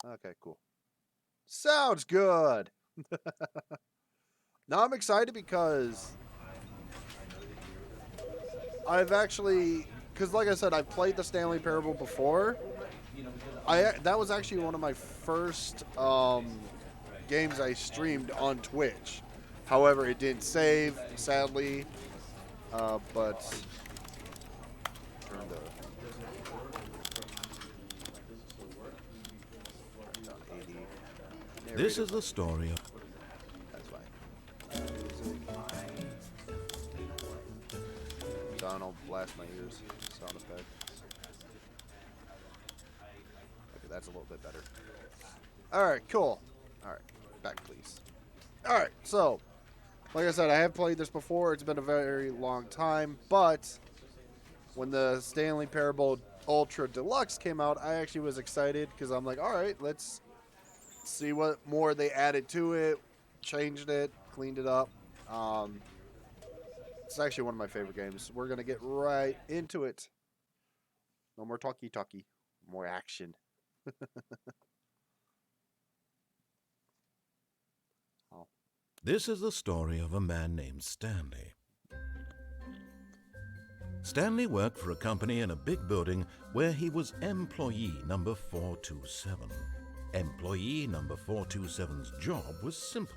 Okay, cool. Sounds good. Now I'm excited because I've actually, because like I said, I've played the Stanley Parable before. That was actually one of my first games I streamed on Twitch. However, it didn't save, sadly. But turn the down 80. This Narrative. is the story of... That's fine. Music. So I don't blast my ears. Sound effect. Okay, that's a little bit better. Alright, cool. Alright, back please. Alright, so, like I said, I have played this before. It's been a very long time, but when the Stanley Parable Ultra Deluxe came out, I actually was excited because I'm like, alright, let's see what more they added to it, changed it, cleaned it up. It's actually one of my favorite games. We're going to get right into it. No more talkie-talkie. More action. Oh. This is the story of a man named Stanley. Stanley worked for a company in a big building where he was employee number 427. Employee number 427's job was simple.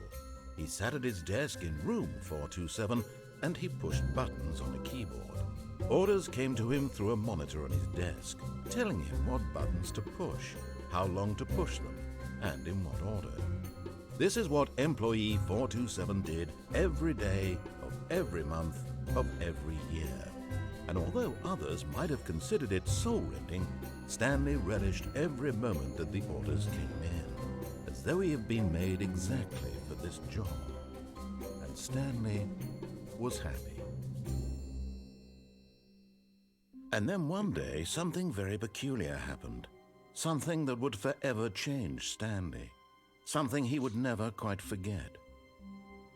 He sat at his desk in room 427 and he pushed buttons on a keyboard. Orders came to him through a monitor on his desk, telling him what buttons to push, how long to push them, and in what order. This is what employee 427 did every day of every month of every year. And although others might have considered it soul-rending, Stanley relished every moment that the orders came in, as though he had been made exactly for this job. And Stanley was happy. And then one day, something very peculiar happened. Something that would forever change Stanley. Something he would never quite forget.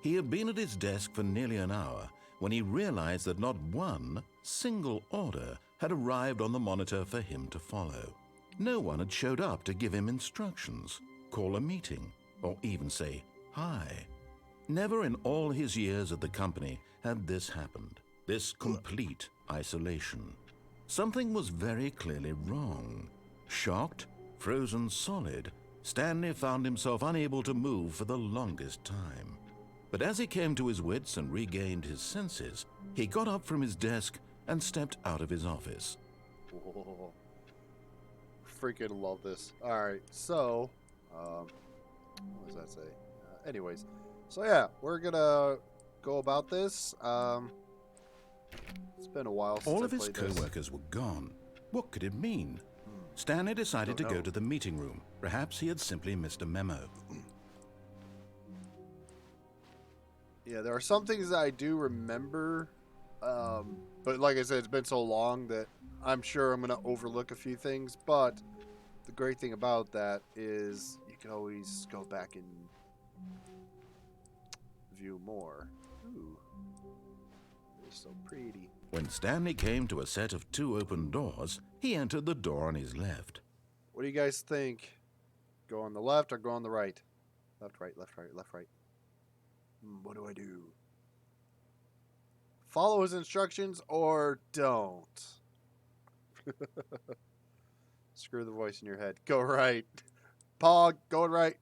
He had been at his desk for nearly an hour when he realized that not one single order had arrived on the monitor for him to follow. No one had showed up to give him instructions, call a meeting, or even say hi. Never in all his years at the company had this happened, this complete isolation. Something was very clearly wrong. Shocked, frozen solid, Stanley found himself unable to move for the longest time. But as he came to his wits and regained his senses, he got up from his desk and stepped out of his office. Whoa. Freaking love this. Alright, so, what does that say? Anyways, so yeah, we're gonna go about this. It's been a while since All I of his played this. co-workers were gone. What could it mean? Stanley decided to go to the meeting room. Perhaps he had simply missed a memo. Yeah, there are some things that I do remember, but like I said, it's been so long that I'm sure I'm going to overlook a few things. But the great thing about that is you can always go back and view more. Ooh, it's so pretty. When Stanley came to a set of 2 open doors, he entered the door on his left. What do you guys think? Go on the left or go on the right? Left, right, left, right, left, right. What do I do? Follow his instructions or don't? Screw the voice in your head. Go right. Pog, going right.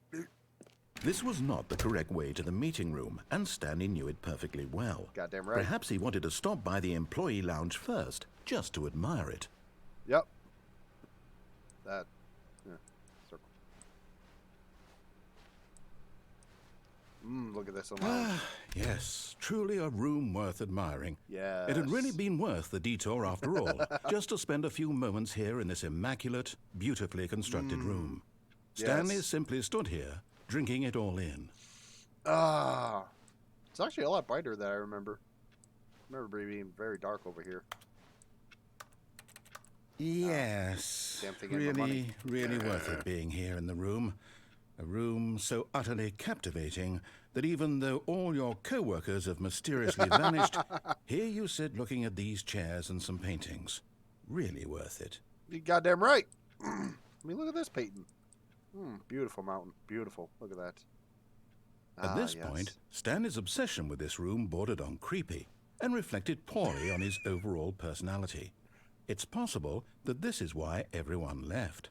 This was not the correct way to the meeting room, and Stanley knew it perfectly well. Goddamn right. Perhaps he wanted to stop by the employee lounge first, just to admire it. Yep. That. Yeah. Circle. Look at this alone. Yes, truly a room worth admiring. Yes. It had really been worth the detour after all, just to spend a few moments here in this immaculate, beautifully constructed room. Stanley Yes. simply stood here, drinking it all in. It's actually a lot brighter than I remember. I remember it being very dark over here. Yes, Damn thing ain't my money. really worth it being here in the room. A room so utterly captivating that even though all your co-workers have mysteriously vanished, here you sit looking at these chairs and some paintings. Really worth it. You goddamn right. I mean, look at this painting. Beautiful mountain. Beautiful. Look at that. At this Yes. point, Stanley's obsession with this room bordered on creepy and reflected poorly on his overall personality. It's possible that this is why everyone left.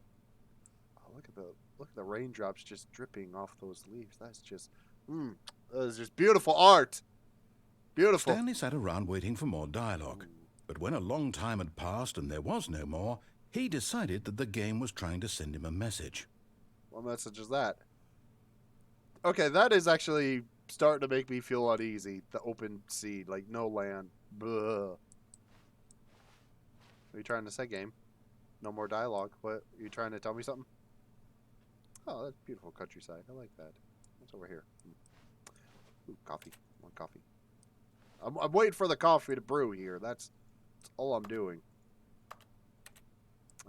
Oh, look at the raindrops just dripping off those leaves. That's just that is just beautiful art. Beautiful. Stanley sat around waiting for more dialogue, but when a long time had passed and there was no more, he decided that the game was trying to send him a message. What message is that? Okay, that is actually starting to make me feel uneasy. The open sea, like no land. Blah. What are you trying to say, game? No more dialogue. What? Are you trying to tell me something? Oh, that's beautiful countryside. I like that. What's over here? Ooh, coffee. I want coffee. I'm waiting for the coffee to brew here. That's all I'm doing.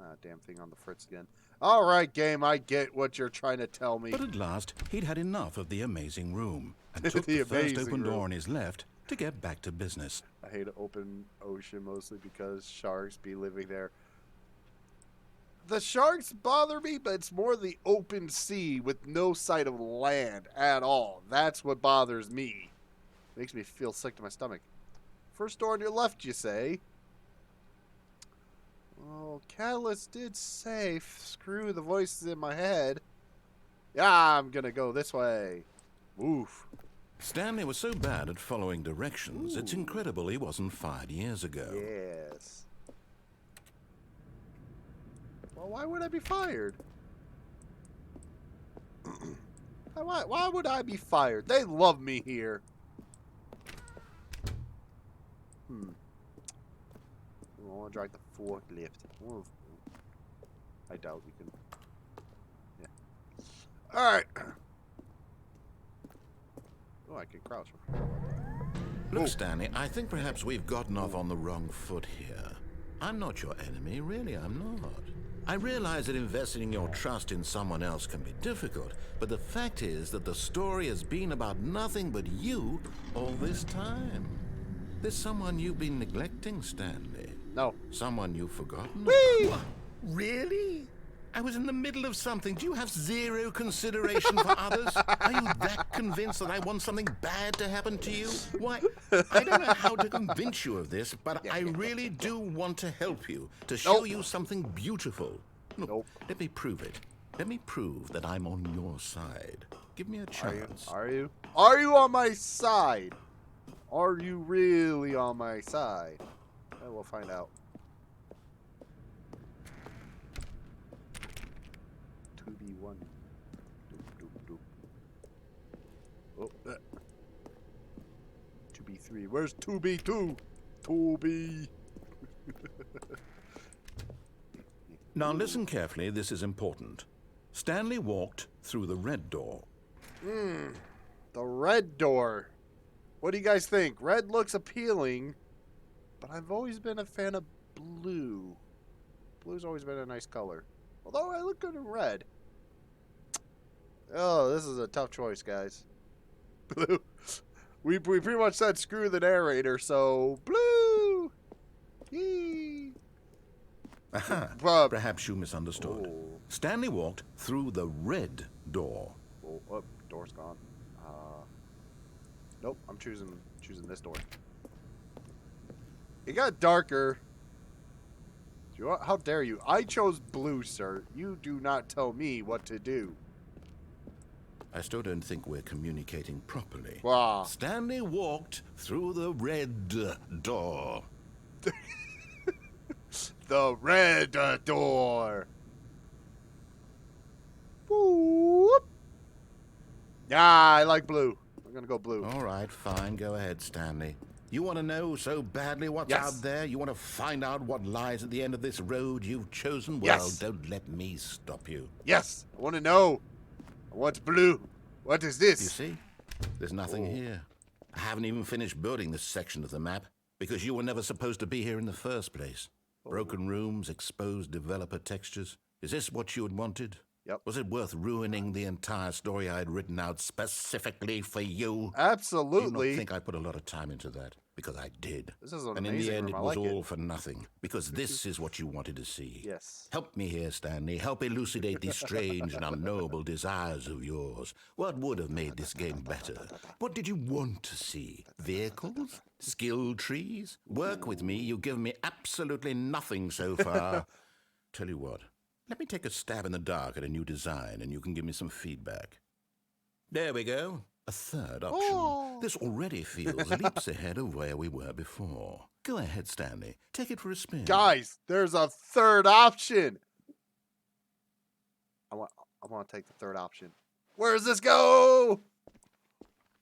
Ah, damn thing on the fritz again. All right, game, I get what you're trying to tell me. But at last, he'd had enough of the amazing room and took The the first amazing open door room. on his left to get back to business. I hate an open ocean mostly because sharks be living there. The sharks bother me, but it's more the open sea with no sight of land at all. That's what bothers me. Makes me feel sick to my stomach. First door on your left, you say? Oh, Catalyst did say, screw the voices in my head. Yeah, I'm gonna go this way. Oof. Stanley was so bad at following directions, it's incredible he wasn't fired years ago. Yes. Well, why would I be fired? Why would I be fired? They love me here. I want to drive the forklift. I doubt we can. Yeah. All right. Oh, I can crouch. Look, Stanley, I think perhaps we've gotten off on the wrong foot here. I'm not your enemy, really, I'm not. I realize that investing your trust in someone else can be difficult, but the fact is that the story has been about nothing but you all this time. There's someone you've been neglecting, Stanley. No. Someone you've forgotten Whee! about. Really? I was in the middle of something. Do you have zero consideration for others? Are you that convinced that I want something bad to happen to you? Why, I don't know how to convince you of this, but I really do want to help you, to show you something beautiful. Look, let me prove it. Let me prove that I'm on your side. Give me a chance. Are you? Are you on my side? Are you really on my side? Well, we'll find out. 2B1. Doop, doop, doop. Oh, 2B3. Where's 2B2? 2B. Now listen carefully, this is important. Stanley walked through the red door. The red door. What do you guys think? Red looks appealing, but I've always been a fan of blue. Blue's always been a nice color. Although I look good in red. Oh, this is a tough choice, guys. Blue. We pretty much said screw the narrator, so blue. Yee. Aha, perhaps you misunderstood. Oh. Stanley walked through the red door. Oh, door's gone. Nope, I'm choosing this door. It got darker. How dare you? I chose blue, sir. You do not tell me what to do. I still don't think we're communicating properly. Wow. Stanley walked through the red door. The red door. Boop. Yeah, I like blue. I'm gonna go blue. All right, fine. Go ahead, Stanley. You want to know so badly what's Yes. out there? You want to find out what lies at the end of this road you've chosen? Well, Yes. don't let me stop you. Yes, I want to know. What's blue? What is this? You see? There's nothing here. I haven't even finished building this section of the map because you were never supposed to be here in the first place. Broken rooms, exposed developer textures. Is this what you had wanted? Yep. Was it worth ruining the entire story I had written out specifically for you? Absolutely. Do you not think I put a lot of time into that? because I did. This is an And in the amazing end, room. it I was like all it. for nothing, because this is what you wanted to see. Yes. Help me here, Stanley. Help elucidate these strange and unknowable desires of yours. What would have made this game better? What did you want to see? Vehicles? Skill trees? Work with me. You've given me absolutely nothing so far. Tell you what, let me take a stab in the dark at a new design, and you can give me some feedback. There we go. A third option. Oh. This already feels leaps ahead of where we were before. Go ahead, Stanley. Take it for a spin. Guys, there's a third option. I want to take the third option. Where does this go?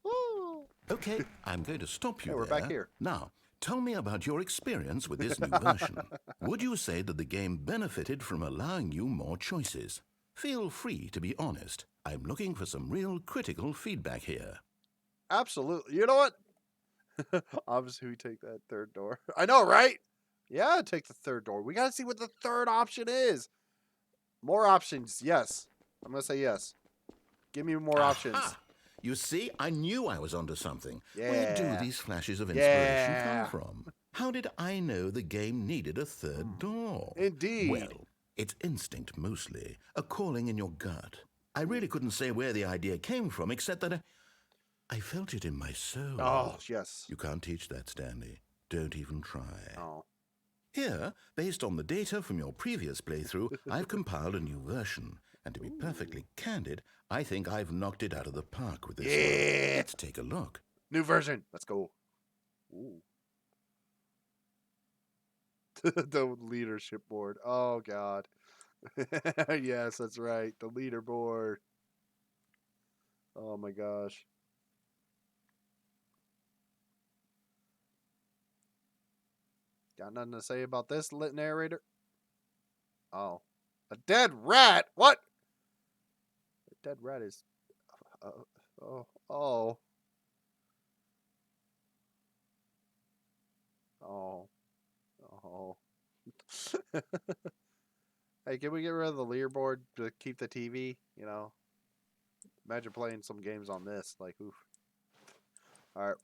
Woo. Okay, I'm going to stop you Hey, we're there. back here. Now, tell me about your experience with this new version. Would you say that the game benefited from allowing you more choices? Feel free to be honest. I'm looking for some real critical feedback here. Absolutely. You know what? Obviously, we take that third door. I know, right? Yeah, take the third door. We got to see what the third option is. More options. Yes. I'm going to say yes. Give me more options. Aha! You see, I knew I was onto something. Yeah. Where do these flashes of inspiration Yeah. come from? How did I know the game needed a third door? Indeed. Well, it's instinct mostly, a calling in your gut. I really couldn't say where the idea came from, except that I felt it in my soul. Oh, yes. You can't teach that, Stanley. Don't even try. Oh. Here, based on the data from your previous playthrough, I've compiled a new version. And to be perfectly candid, I think I've knocked it out of the park with this one. Let's take a look. New version. Let's go. Ooh. The leadership board. Oh, God. Yes, that's right. The leaderboard. Oh, my gosh. Got nothing to say about this lit narrator? Oh. A dead rat? What? A dead rat is... oh. Oh. Oh. Oh. Hey, can we get rid of the leaderboard to keep the TV? You know? Imagine playing some games on this. Like, oof. Alright.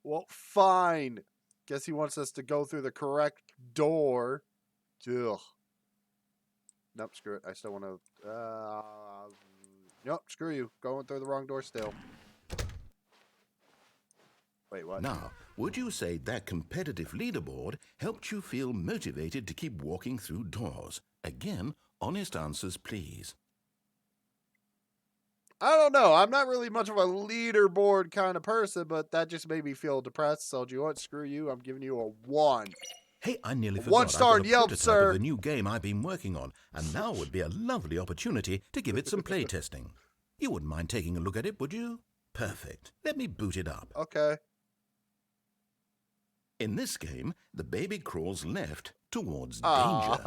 Well, fine. Guess he wants us to go through the correct door. Ugh. Nope, screw it. I still want to... nope, screw you. Going through the wrong door still. Wait, what? Now, would you say that competitive leaderboard helped you feel motivated to keep walking through doors? Again, honest answers, please. I don't know. I'm not really much of a leaderboard kind of person, but that just made me feel depressed. So, do you know what? Screw you. I'm giving you a 1. Hey, I nearly forgot. One star I've got a Yelp, prototype sir. of a new game I've been working on, and now would be a lovely opportunity to give it some play testing. You wouldn't mind taking a look at it, would you? Perfect. Let me boot it up. Okay. In this game, the baby crawls left towards Aw. danger.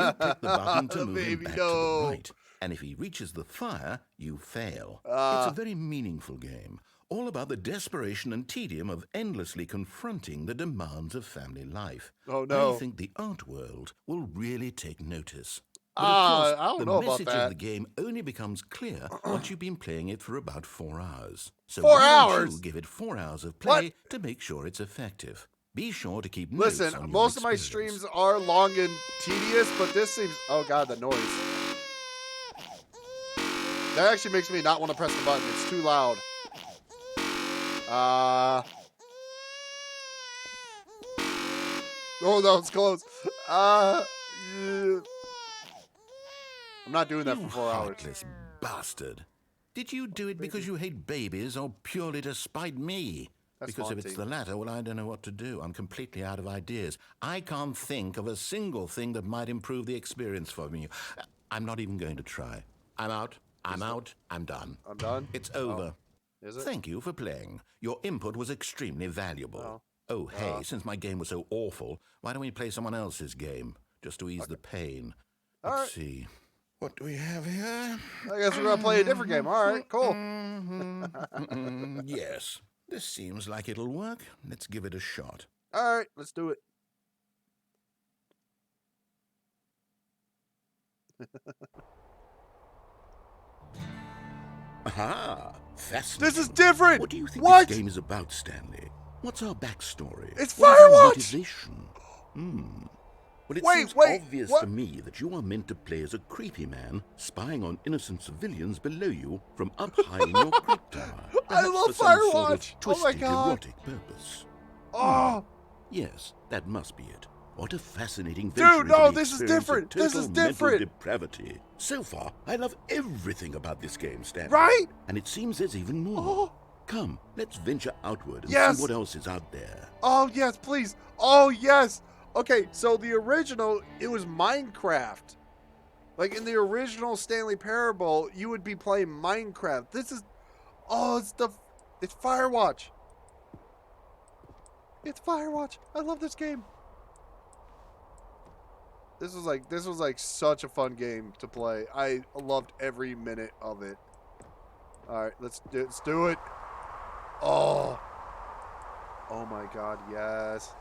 You click the button to The move him baby, back no. to the right. And if he reaches the fire, you fail. It's a very meaningful game, all about the desperation and tedium of endlessly confronting the demands of family life. Oh, no. I think the art world will really take notice. But I of course, don't the know about message that. of the game only becomes clear once you've been playing it for about 4 hours. So 4 why don't hours? you give it 4 hours of play to make sure it's effective? Be sure to keep notes Listen, on your most of my experience. streams are long and tedious, but this seems... Oh, God, the noise. That actually makes me not want to press the button. It's too loud. Oh, that was close. Yeah. I'm not doing that You for 4 hours. heartless bastard. Did you do it because you hate babies or purely to spite me? That's Because if it's the haunting. latter, well, I don't know what to do. I'm completely out of ideas. I can't think of a single thing that might improve the experience for me. I'm not even going to try. I'm out. I'm out. I'm done. I'm done? It's over. Is it? Thank you for playing. Your input was extremely valuable. Oh. Oh, hey, since my game was so awful, why don't we play someone else's game, just to ease the pain? All Let's right. see. What do we have here? I guess we're going to play a different game. All right, cool. Yes, this seems like it'll work. Let's give it a shot. All right, let's do it. Aha! fascinating. This is different. What do you think What? this game is about, Stanley? What's our backstory? It's What is our Firewatch! motivation? Well, it Wait, seems wait, obvious what? to me that you are meant to play as a creepy man spying on innocent civilians below you from up high in your clock tower. I Perhaps love for some sort Firewatch. of Oh my twisted, God. erotic purpose. Oh, Yes, that must be it. What a fascinating Dude, venture no, into the this is experience of different. This total is mental different. depravity. So far, I love everything about this game, Stanley. right? And it seems there's even more. Oh, Come, let's venture outward and Yes. see what else is out there. oh yes, please. Oh yes. Okay, so the original, it was Minecraft. Like in the original Stanley Parable, you would be playing Minecraft. This is, oh, it's Firewatch. It's Firewatch. I love this game. This was like such a fun game to play. I loved every minute of it. All right, let's do it. Oh. Oh my God, yes.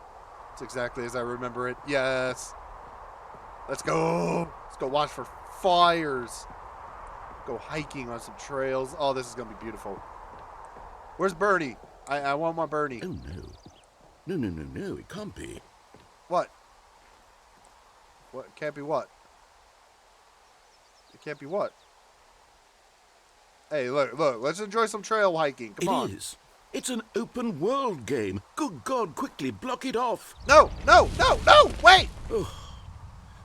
It's exactly as I remember it. Yes. Let's go. Let's go watch for fires. Go hiking on some trails. Oh, this is going to be beautiful. Where's Bernie? I want my Bernie. Oh, no. No, it can't be. What? What? It can't be what? It can't be what? Hey, look. Let's enjoy some trail hiking. Come on. It is. It's an open world game. Good God, quickly block it off. No. Wait. Oh,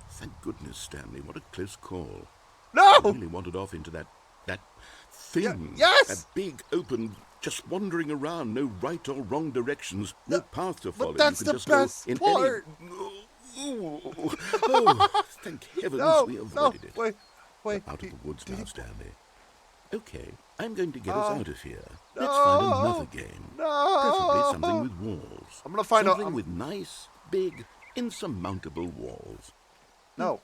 thank goodness, Stanley. What a close call. No. I really wandered off into that thing. Yes. That big open, just wandering around, no right or wrong directions, no path to follow. But that's you the can just best go in part. Oh, thank heavens we avoided it. Wait. We're out of the woods now, Stanley. Okay, I'm going to get Oh. us out of here. Let's find another game. Preferably No. something with walls. I'm gonna find something with nice, big, insurmountable walls. No.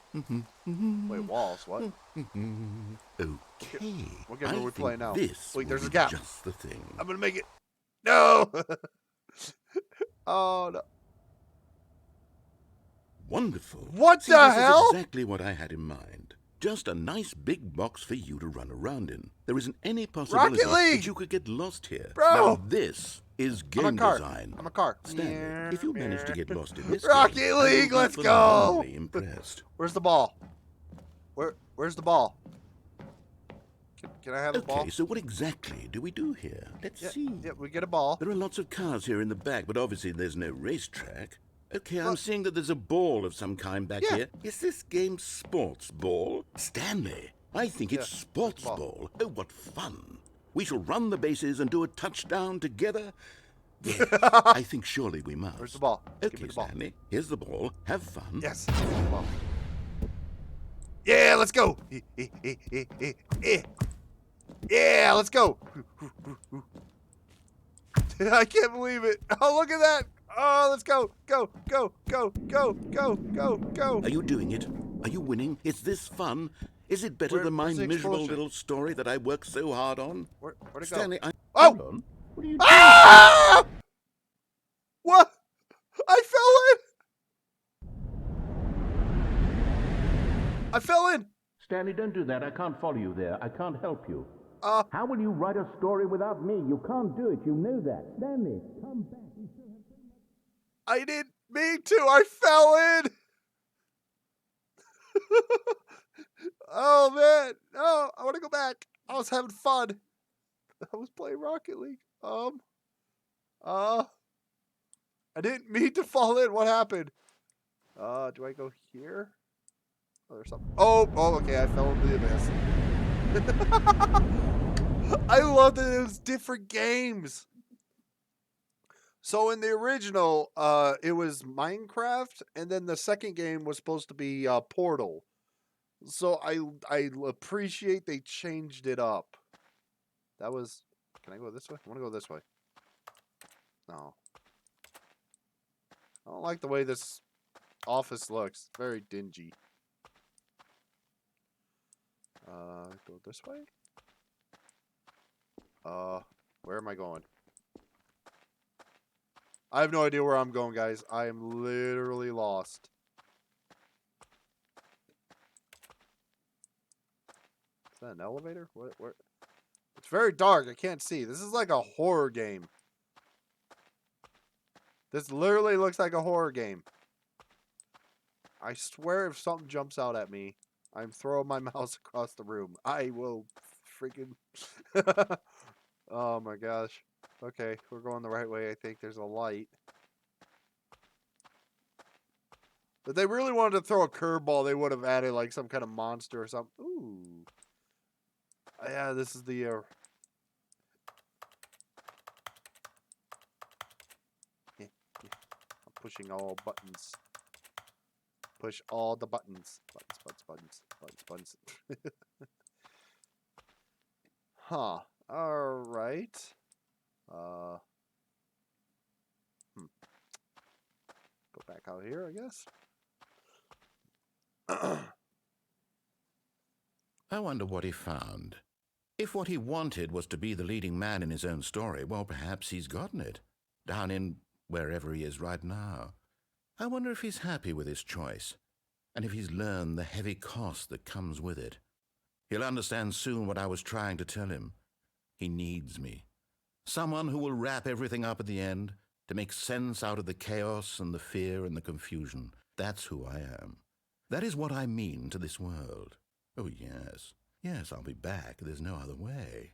Wait, walls. What? Okay. What game are we playing now? This Wait, there's will a be gap. just the thing. I'm gonna make it. No. Oh no. Wonderful. What See, the this hell? is exactly what I had in mind. Just a nice big box for you to run around in. There isn't any possibility Rocket League! that you could get lost here. Bro! Now this is I'm a game car. design. I'm a car. Stanley, if you manage to get lost in this Rocket game, I League, will be let's go! phenomenally impressed. Where's the ball? Where's the ball? Can I have the ball? Okay, so what exactly do we do here? Let's see. Yeah, we get a ball. There are lots of cars here in the back, but obviously there's no racetrack. Okay, I'm Look. seeing that there's a ball of some kind back Yeah. here. Is this game sports ball? Stanley, I think it's Yeah, sports ball. ball. Oh, what fun. We shall run the bases and do a touchdown together. Yes, I think surely we must. Where's the ball? Give Okay, me the ball. Stanley, here's the ball. Have fun. Yes. Ball. Yeah, let's go. Yeah, let's go. I can't believe it. Oh, look at that. Oh, let's go. Go. Are you doing it? Are you winning? Is this fun? Is it better than my where's the miserable explosion? little story that I worked so hard on? Where'd it go? Stanley, Oh! Hold on. What are you doing? Ah! What? I fell in. Stanley, don't do that. I can't follow you there. I can't help you. Uh, How will you write a story without me? You can't do it. You know that. Stanley, come back. I didn't mean to. I fell in. Oh man, no! I want to go back. I was having fun. I was playing Rocket League. I didn't mean to fall in. What happened? Do I go here? Oh, there's something. Oh, okay. I fell into the abyss. I love that it was different games. So in the original, it was Minecraft, and then the second game was supposed to be Portal. So I appreciate they changed it up. That was. Can I go this way? I want to go this way. No. I don't like the way this office looks. Very dingy. Go this way? Where am I going? I have no idea where I'm going, guys. I am literally lost. Is that an elevator? Where? It's It's very dark. I can't see. This is like a horror game. This literally looks like a horror game. I swear if something jumps out at me, I'm throwing my mouse across the room. I will freaking... Oh my gosh. Okay, we're going the right way. I think there's a light. If they really wanted to throw a curveball, they would have added like some kind of monster or something. Ooh. Yeah, this is the... I'm pushing all buttons. Push all the buttons. Buttons. Huh. Alright. Go back out here, I guess. I wonder what he found. If what he wanted was to be the leading man in his own story, well, perhaps he's gotten it. Down in wherever he is right now. I wonder if he's happy with his choice, and if he's learned the heavy cost that comes with it. He'll understand soon what I was trying to tell him. He needs me. Someone who will wrap everything up at the end, to make sense out of the chaos and the fear and the confusion. That's who I am. That is what I mean to this world. Oh, yes. Yes, I'll be back. There's no other way.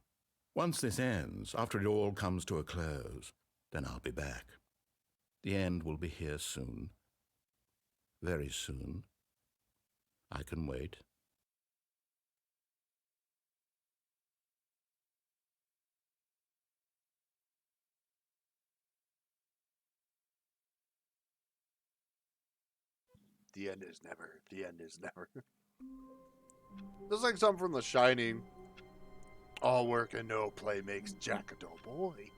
Once this ends, after it all comes to a close, then I'll be back. The end will be here soon. Very soon. I can wait. The end is never. The end is never. This is like something from The Shining. All work and no play makes Jack a dull boy.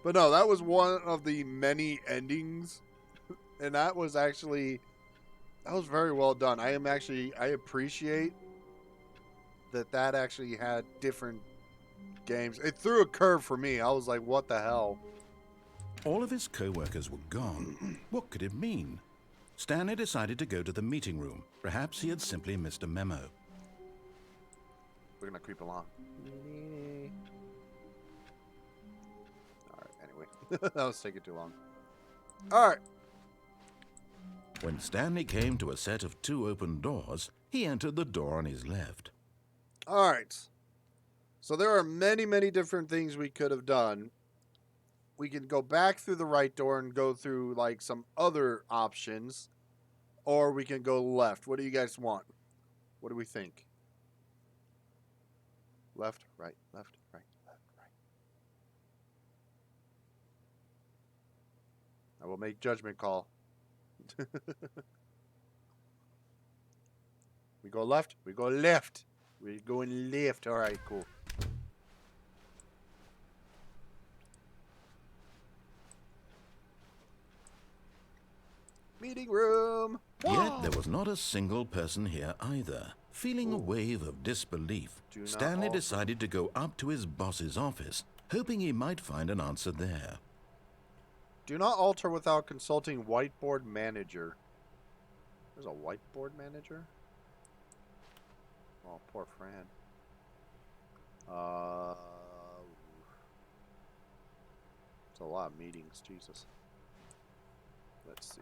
But no, that was one of the many endings. And that was actually... That was very well done. I appreciate that actually had different games. It threw a curve for me. I was like, what the hell? All of his co-workers were gone. What could it mean? Stanley decided to go to the meeting room. Perhaps he had simply missed a memo. We're gonna creep along. Alright, anyway. That was taking too long. Alright. When Stanley came to a set of 2 open doors, he entered the door on his left. Alright. So there are many, many different things we could have done. We can go back through the right door and go through like some other options. Or we can go left. What do you guys want? What do we think? Left, right, left, right, left, right. I will make judgment call. We go left, we go left. We're going left. Alright, cool. Meeting room. Yet there was not a single person here either. Feeling a wave of disbelief, Stanley decided to go up to his boss's office, hoping he might find an answer there. Do not alter without consulting whiteboard manager. There's a whiteboard manager? Oh, poor Fran. It's a lot of meetings, Jesus. Let's see.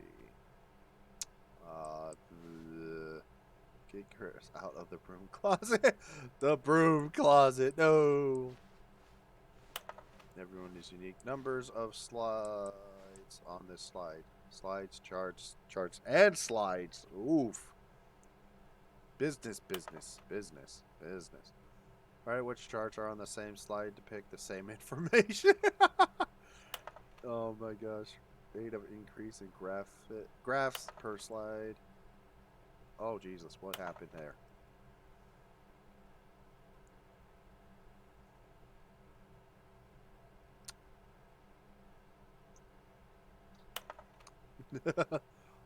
Get Chris out of the broom closet. The broom closet, no. Everyone is unique. Numbers of slides on this slide. Slides, charts, and slides. Oof. Business. Alright, which charts are on the same slide to pick the same information? Oh my gosh. Rate of increase in graphs per slide. Oh Jesus, what happened there?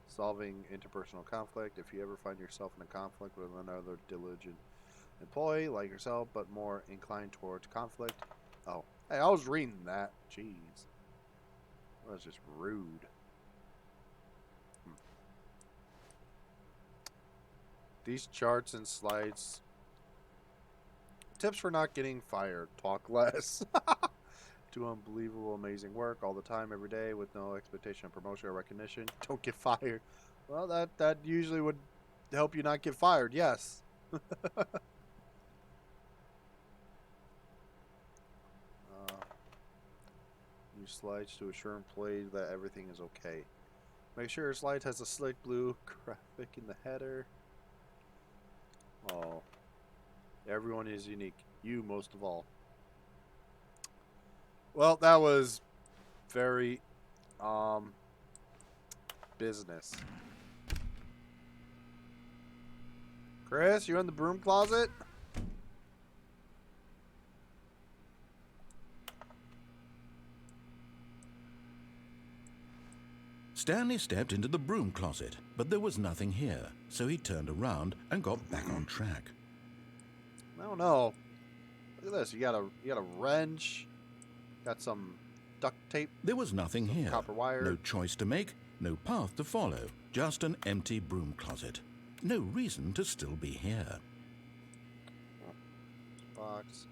Solving interpersonal conflict. If you ever find yourself in a conflict with another diligent employee like yourself, but more inclined towards conflict. Oh, hey, I was reading that. Jeez. That was just rude. These charts and slides Tips for not getting fired. Talk less. Do unbelievable, amazing work all the time, every day, with no expectation of promotion or recognition. Don't get fired. Well, that usually would help you not get fired. Yes. Use slides to assure employees that everything is okay. Make sure your slide has a slick blue graphic in the header. Oh. Everyone is unique. You most of all. Well, that was very business. Chris, you in the broom closet? Stanley stepped into the broom closet, but there was nothing here, so he turned around and got back on track. I don't know. Look at this. You got a wrench. Got some duct tape. There was nothing here. Copper wire. No choice to make, no path to follow, just an empty broom closet. No reason to still be here. Box.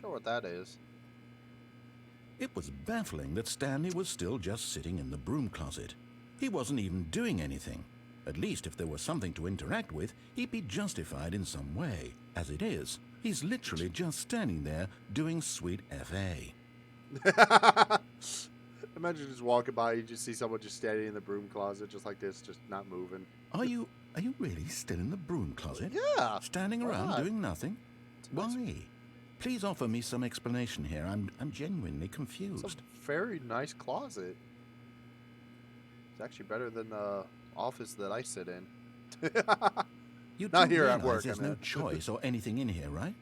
Sure what that is. It was baffling that Stanley was still just sitting in the broom closet. He wasn't even doing anything. At least if there was something to interact with, he'd be justified in some way. As it is, he's literally just standing there doing sweet FA. Imagine just walking by, you just see someone just standing in the broom closet just like this, just not moving. Are you really still in the broom closet? Yeah. Standing around doing nothing? Why? Please offer me some explanation here. I'm genuinely confused. It's a very nice closet. It's actually better than the office that I sit in. You Not do here at realize work, there's I no meant. choice or anything in here, right?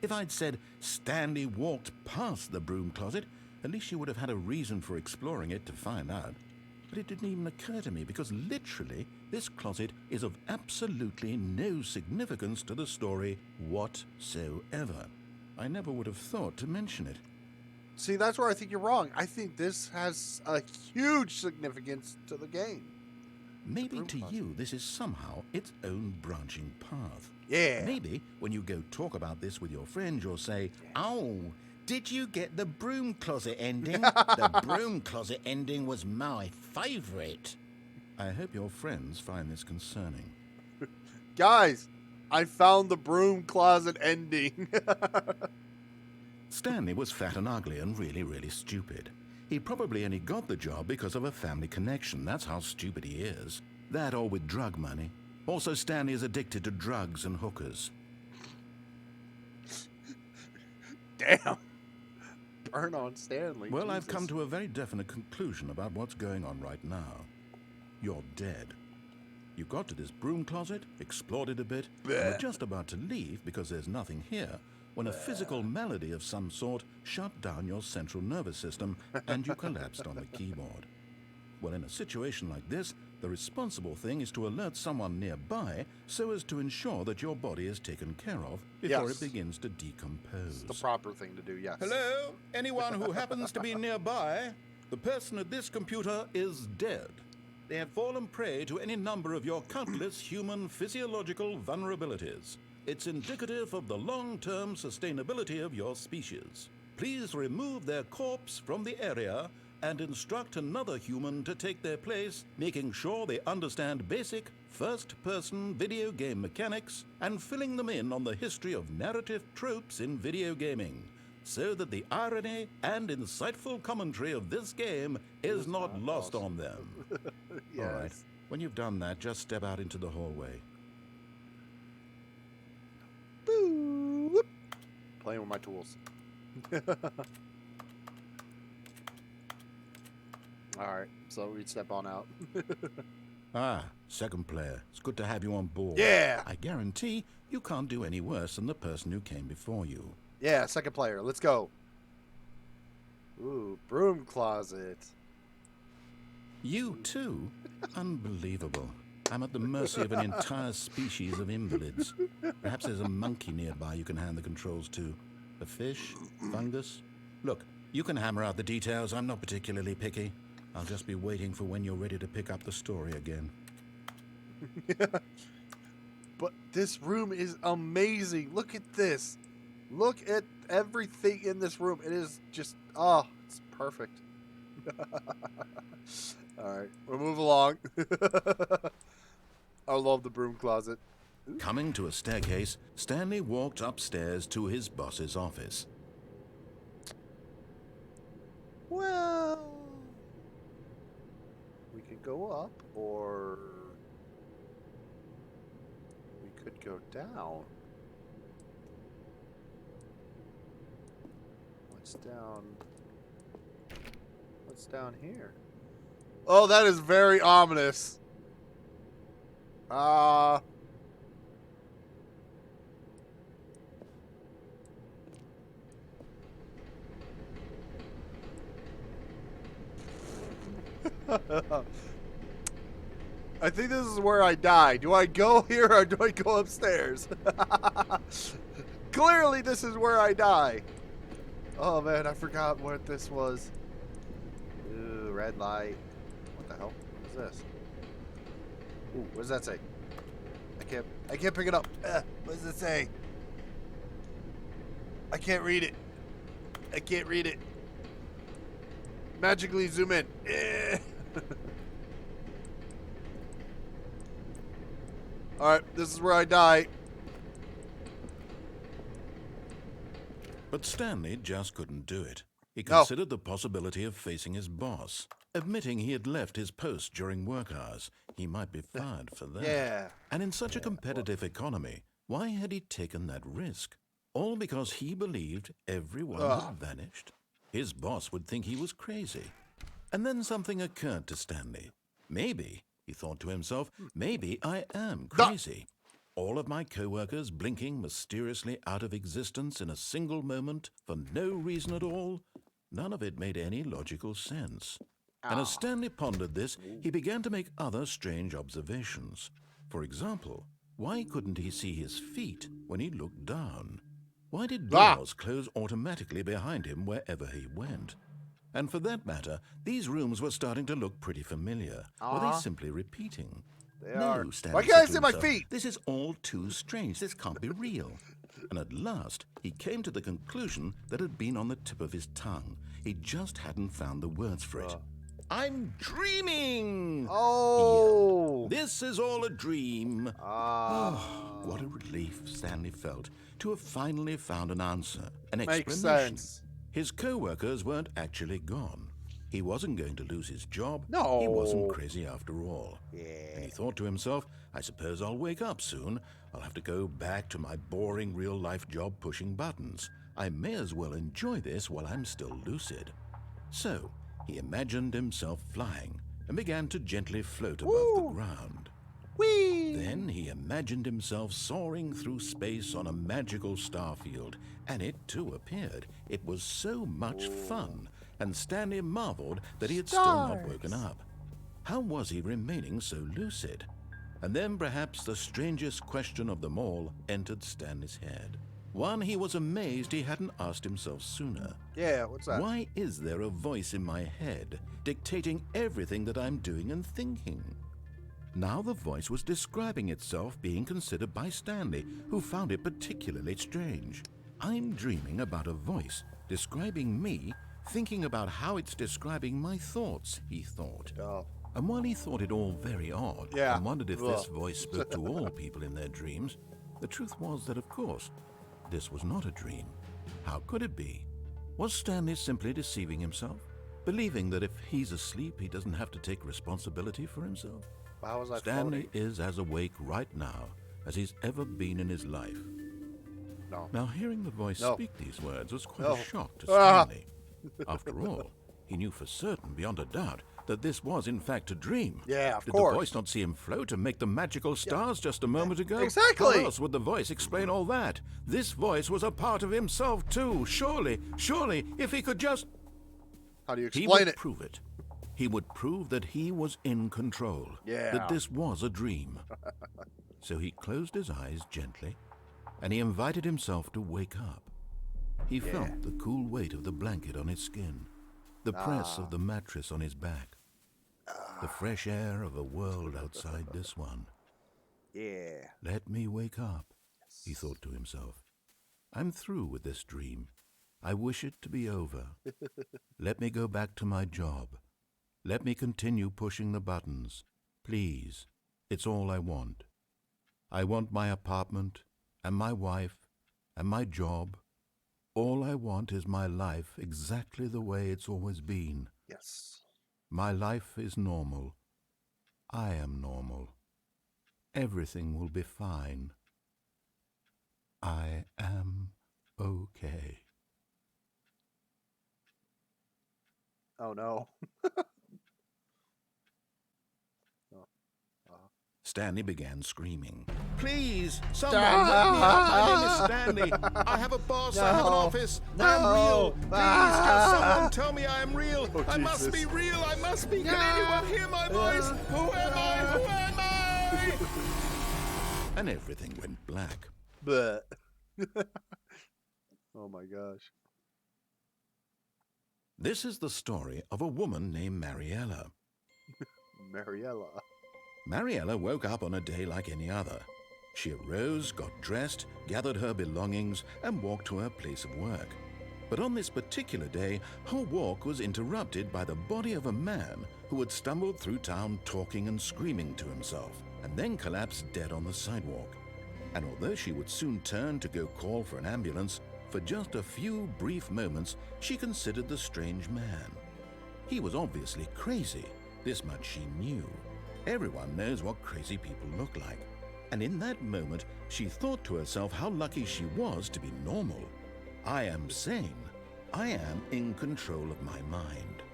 If I'd said Stanley walked past the broom closet, at least you would have had a reason for exploring it to find out. But it didn't even occur to me because literally this closet is of absolutely no significance to the story whatsoever. I never would have thought to mention it. See, that's where I think you're wrong. I think this has a huge significance to the game. Maybe to you this is somehow its own branching path. Yeah. Maybe when you go talk about this with your friend, you'll say, "Oh, did you get the broom closet ending? The broom closet ending was my favorite." I hope your friends find this concerning. Guys, I found the broom closet ending. Stanley was fat and ugly and really, really stupid. He probably only got the job because of a family connection. That's how stupid he is. That or with drug money. Also, Stanley is addicted to drugs and hookers. Damn. Burn on Stanley. Well, Jesus. I've come to a very definite conclusion about what's going on right now. You're dead. You got to this broom closet, explored it a bit, and were just about to leave because there's nothing here, when a physical malady of some sort shut down your central nervous system and you collapsed on the keyboard. Well, in a situation like this, the responsible thing is to alert someone nearby so as to ensure that your body is taken care of before it begins to decompose. It's the proper thing to do, yes. Hello? Anyone who happens to be nearby? The person at this computer is dead. They have fallen prey to any number of your countless human physiological vulnerabilities. It's indicative of the long-term sustainability of your species. Please remove their corpse from the area and instruct another human to take their place, making sure they understand basic first-person video game mechanics and filling them in on the history of narrative tropes in video gaming, so that the irony and insightful commentary of this game is not lost on them. Yes. All right. When you've done that, just step out into the hallway. Boo, whoop. Playing with my tools. Alright, so we'd step on out. Ah, second player. It's good to have you on board. Yeah! I guarantee you can't do any worse than the person who came before you. Yeah, second player. Let's go. Ooh, broom closet. You too? Unbelievable. I'm at the mercy of an entire species of invalids. Perhaps there's a monkey nearby you can hand the controls to. A fish? Fungus? Look, you can hammer out the details. I'm not particularly picky. I'll just be waiting for when you're ready to pick up the story again. But This room is amazing. Look at this. Look at everything in this room. It is just, oh, it's perfect. All right, we'll move along. I love the broom closet. Coming to a staircase, Stanley walked upstairs to his boss's office. Well, we could go up, or we could go down. What's down? What's down here? Oh, that is very ominous. I think this is where I die. Do I go here or do I go upstairs? Clearly, this is where I die. Oh, man, I forgot what this was. Ooh, red light. What the hell? What is this? Ooh, what does that say? I can't pick it up. What does it say? I can't read it. I can't read it. Magically zoom in. Alright, this is where I die. But Stanley just couldn't do it. He considered the possibility of facing his boss. Admitting he had left his post during work hours, he might be fired for that. Yeah. And in such a competitive economy, why had he taken that risk? All because he believed everyone had vanished? His boss would think he was crazy. And then something occurred to Stanley. Maybe, he thought to himself, maybe I am crazy. All of my co-workers blinking mysteriously out of existence in a single moment for no reason at all. None of it made any logical sense. And as Stanley pondered this, he began to make other strange observations. For example, why couldn't he see his feet when he looked down? Why did doors close automatically behind him wherever he went? And for that matter, these rooms were starting to look pretty familiar. Were they simply repeating? They No, are. Stanley Why can't I said to see my himself, feet? this is all too strange. This can't be real. And at last, he came to the conclusion that had been on the tip of his tongue. He just hadn't found the words for it. I'm dreaming! Oh! He yelled. This is all a dream. Oh, what a relief Stanley felt to have finally found an answer, an Makes explanation. sense. His co-workers weren't actually gone. He wasn't going to lose his job. No. He wasn't crazy after all. Yeah. And he thought to himself, I suppose I'll wake up soon. I'll have to go back to my boring real-life job pushing buttons. I may as well enjoy this while I'm still lucid. So, he imagined himself flying and began to gently float above the ground. Whee! Then he imagined himself soaring through space on a magical starfield, and it too appeared. It was so much fun, and Stanley marveled that he had still not woken up. How was he remaining so lucid? And then perhaps the strangest question of them all entered Stanley's head. One he was amazed he hadn't asked himself sooner. Yeah, what's that? Why is there a voice in my head dictating everything that I'm doing and thinking? Now the voice was describing itself being considered by Stanley, who found it particularly strange. I'm dreaming about a voice describing me, thinking about how it's describing my thoughts, he thought. Oh. And while he thought it all very odd, Yeah. and wondered if this voice spoke to all people in their dreams, the truth was that, of course, this was not a dream. How could it be? Was Stanley simply deceiving himself, believing that if he's asleep, he doesn't have to take responsibility for himself? How was I Stanley is as awake right now as he's ever been in his life. No. Now, hearing the voice No. speak these words was quite No. a shock to Ah. Stanley. After all, he knew for certain, beyond a doubt, that this was in fact a dream. Yeah, of Did course. the voice not see him float and make the magical stars just a moment ago? Exactly. How else would the voice explain all that? This voice was a part of himself too. Surely, if he could just... How do you He explain would it? prove it. He would prove that he was in control. Yeah. That this was a dream. So he closed his eyes gently, and he invited himself to wake up. He felt the cool weight of the blanket on his skin, the press of the mattress on his back, the fresh air of a world outside this one. Yeah. Let me wake up, he thought to himself. I'm through with this dream. I wish it to be over. Let me go back to my job. Let me continue pushing the buttons. Please, it's all I want. I want my apartment, and my wife, and my job. All I want is my life exactly the way it's always been. Yes. My life is normal. I am normal. Everything will be fine. I am okay. Oh no. Stanley began screaming. Please, someone wake me up. My name is Stanley. I have a boss. I have an office. I am real. Please, can someone tell me I am real? Oh, I must be real. I must be. Can anyone hear my voice? Who am I? Who am I? And everything went black. Bleh. Oh my gosh. This is the story of a woman named Mariella. Mariella. Mariella woke up on a day like any other. She arose, got dressed, gathered her belongings, and walked to her place of work. But on this particular day, her walk was interrupted by the body of a man who had stumbled through town talking and screaming to himself, and then collapsed dead on the sidewalk. And although she would soon turn to go call for an ambulance, for just a few brief moments she considered the strange man. He was obviously crazy, this much she knew. Everyone knows what crazy people look like. And in that moment, she thought to herself how lucky she was to be normal. I am sane. I am in control of my mind.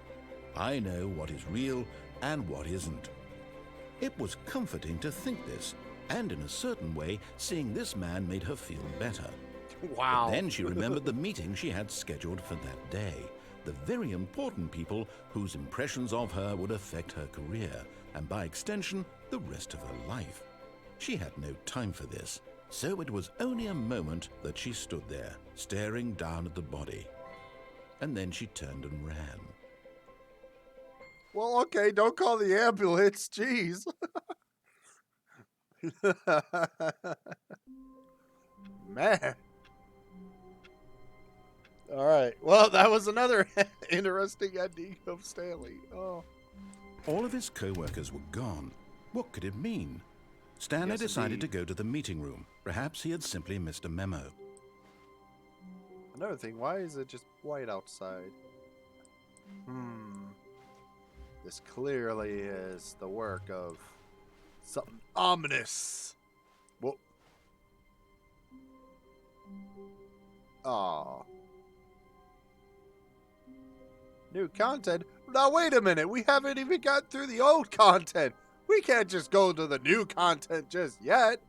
I know what is real and what isn't. It was comforting to think this, and in a certain way, seeing this man made her feel better. Wow. But then she remembered the meeting she had scheduled for that day. The very important people whose impressions of her would affect her career, and by extension, the rest of her life. She had no time for this, so it was only a moment that she stood there, staring down at the body. And then she turned and ran. Well, okay, don't call the ambulance. Jeez. Man. All right. Well, that was another interesting ending of Stanley. Oh. All of his co-workers were gone. What could it mean? Stanley Yes, decided indeed. to go to the meeting room. Perhaps he had simply missed a memo. Another thing, why is it just white outside? This clearly is the work of something ominous. Whoa. Aw. New content? Now wait a minute, we haven't even got through the old content. We can't just go to the new content just yet.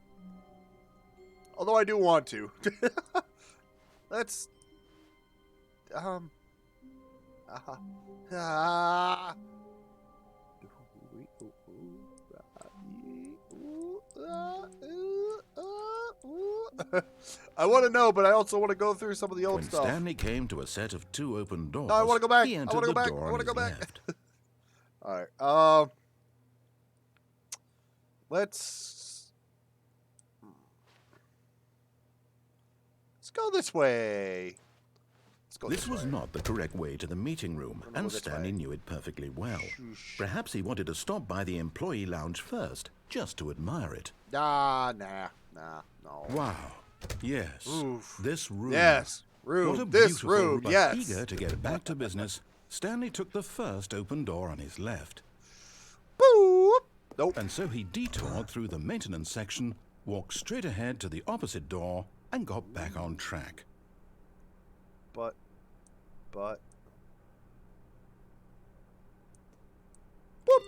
Although I do want to. Let's... I want to know, but I also want to go through some of the old When stuff. Stanley came to a set of 2 open doors, No, I want to go back. he I entered want to the go back. door I on want to his go back. left. All right. Let's go this way. Let's go This this was way. not the correct way to the meeting room, I'm gonna and go this Stanley way. knew it perfectly well. Shoosh. Perhaps he wanted to stop by the employee lounge first, just to admire it. Nah, no. Wow. Yes. Oof. This room. Yes, room. What a This beautiful room. but Yes. eager to get back to business, Stanley took the first open door on his left. Boop. Nope. And so he detoured through the maintenance section, walked straight ahead to the opposite door, and got back on track. But. Whoop.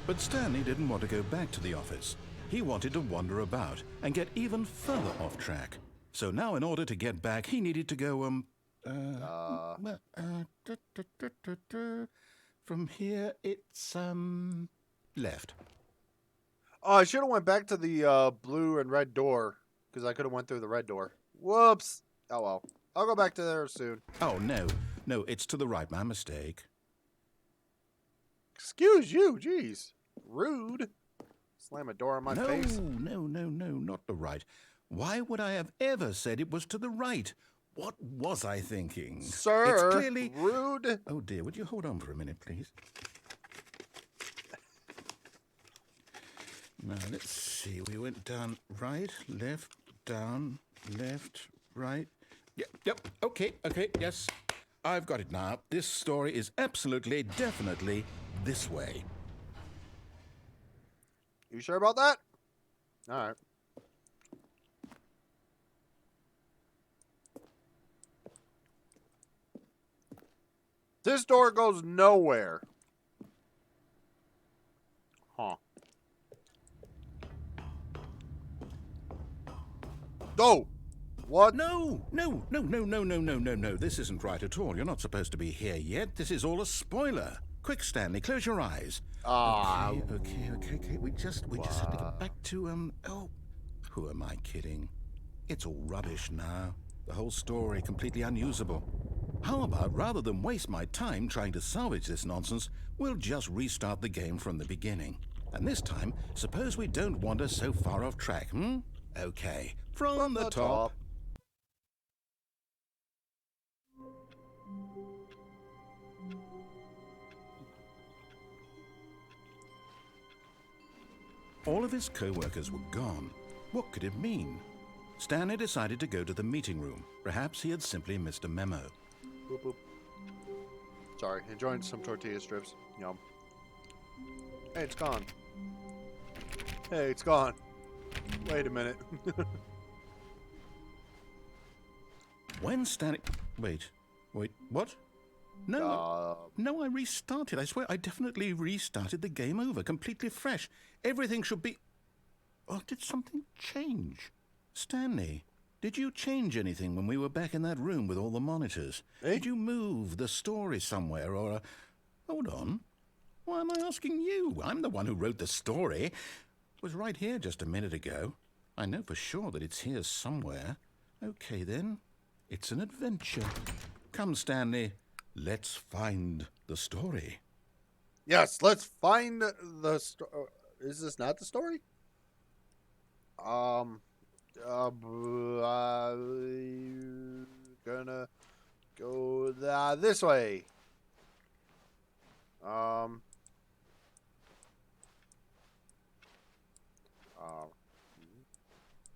But Stanley didn't want to go back to the office. He wanted to wander about and get even further off track. So now in order to get back, he needed to go, from here, it's, left. Oh, I should have went back to the blue and red door because I could have went through the red door. Whoops. Oh well. I'll go back to there soon. Oh, no. No, it's to the right. My mistake. Excuse you, jeez. Rude. Slam a door on my No, face. no, not the right. Why would I have ever said it was to the right? What was I thinking? Sir, it's clearly rude. Oh dear, would you hold on for a minute, please? Now, let's see. We went down right, left, down, left, right. Yep, okay, yes. I've got it now. This story is absolutely, definitely this way. You sure about that? All right. This door goes nowhere. Huh. No. What? No. This isn't right at all. You're not supposed to be here yet. This is all a spoiler. Quick, Stanley, close your eyes. Okay. We just have to get back to, oh, who am I kidding? It's all rubbish now. The whole story completely unusable. How about, rather than waste my time trying to salvage this nonsense, we'll just restart the game from the beginning. And this time, suppose we don't wander so far off track, Okay, from the top. All of his co-workers were gone. What could it mean? Stanley decided to go to the meeting room. Perhaps he had simply missed a memo. Boop, boop. Sorry, enjoying some tortilla strips. Yum. Hey, it's gone. Hey, it's gone. Wait a minute. When Stanley... Wait, what? No, I restarted. I swear, I definitely restarted the game over, completely fresh. Everything should be... Or did something change? Stanley, did you change anything when we were back in that room with all the monitors? Eh? Did you move the story somewhere, or... Hold on. Why am I asking you? I'm the one who wrote the story. It was right here just a minute ago. I know for sure that it's here somewhere. Okay, then. It's an adventure. Come, Stanley. Let's find the story. Yes, let's find the story. Is this not the story? Gonna go this way.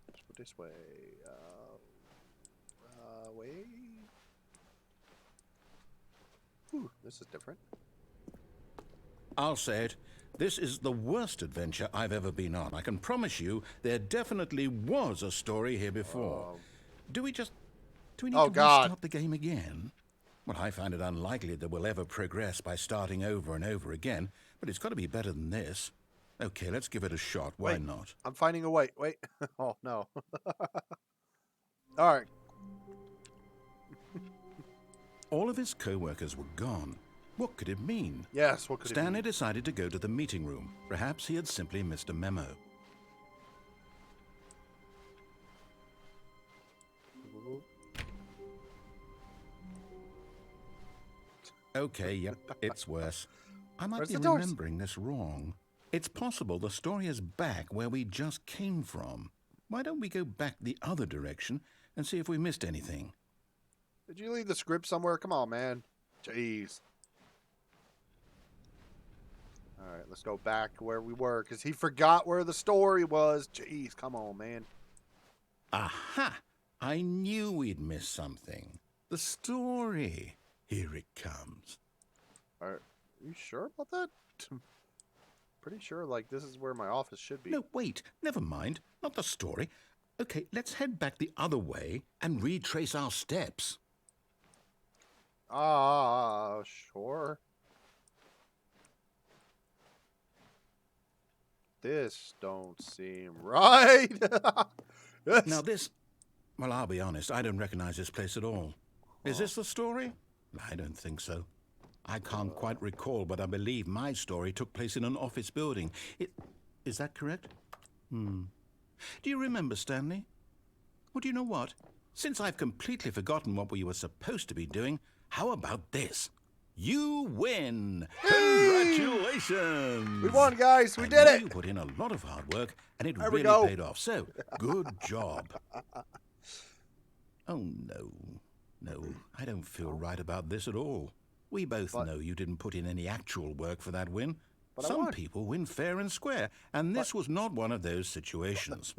Let's go this way. Wait. Ooh, this is different. I'll say it. This is the worst adventure I've ever been on. I can promise you there definitely was a story here before. Do we need to restart the game again? Well, I find it unlikely that we'll ever progress by starting over and over again, but it's got to be better than this. Okay, let's give it a shot. Why not? I'm finding a way. Wait. Oh, no. All right. All of his co-workers were gone. What could it mean? Yes, what could it Stanley mean? decided to go to the meeting room. Perhaps he had simply missed a memo. Okay, yep, it's worse. I might be remembering this wrong. It's possible the story is back where we just came from. Why don't we go back the other direction and see if we missed anything? Did you leave the script somewhere? Come on, man. Jeez. All right, let's go back where we were, because he forgot where the story was. Jeez, come on, man. Aha! I knew we'd miss something. The story. Here it comes. Are you sure about that? Pretty sure, like, this is where my office should be. No, wait. Never mind. Not the story. Okay, let's head back the other way and retrace our steps. Sure. This don't seem right. Now this... Well, I'll be honest. I don't recognize this place at all. Is this the story? I don't think so. I can't quite recall, but I believe my story took place in an office building. Is that correct? Do you remember, Stanley? Well, do you know what? since I've completely forgotten what we were supposed to be doing, how about this? You win! Congratulations! We won, guys. We I did know it. You put in a lot of hard work, and it There we really go. paid off. So, good job. Oh, no. No, I don't feel right about this at all. We both know you didn't put in any actual work for that win. But I Some won. people win fair and square, and this was not one of those situations.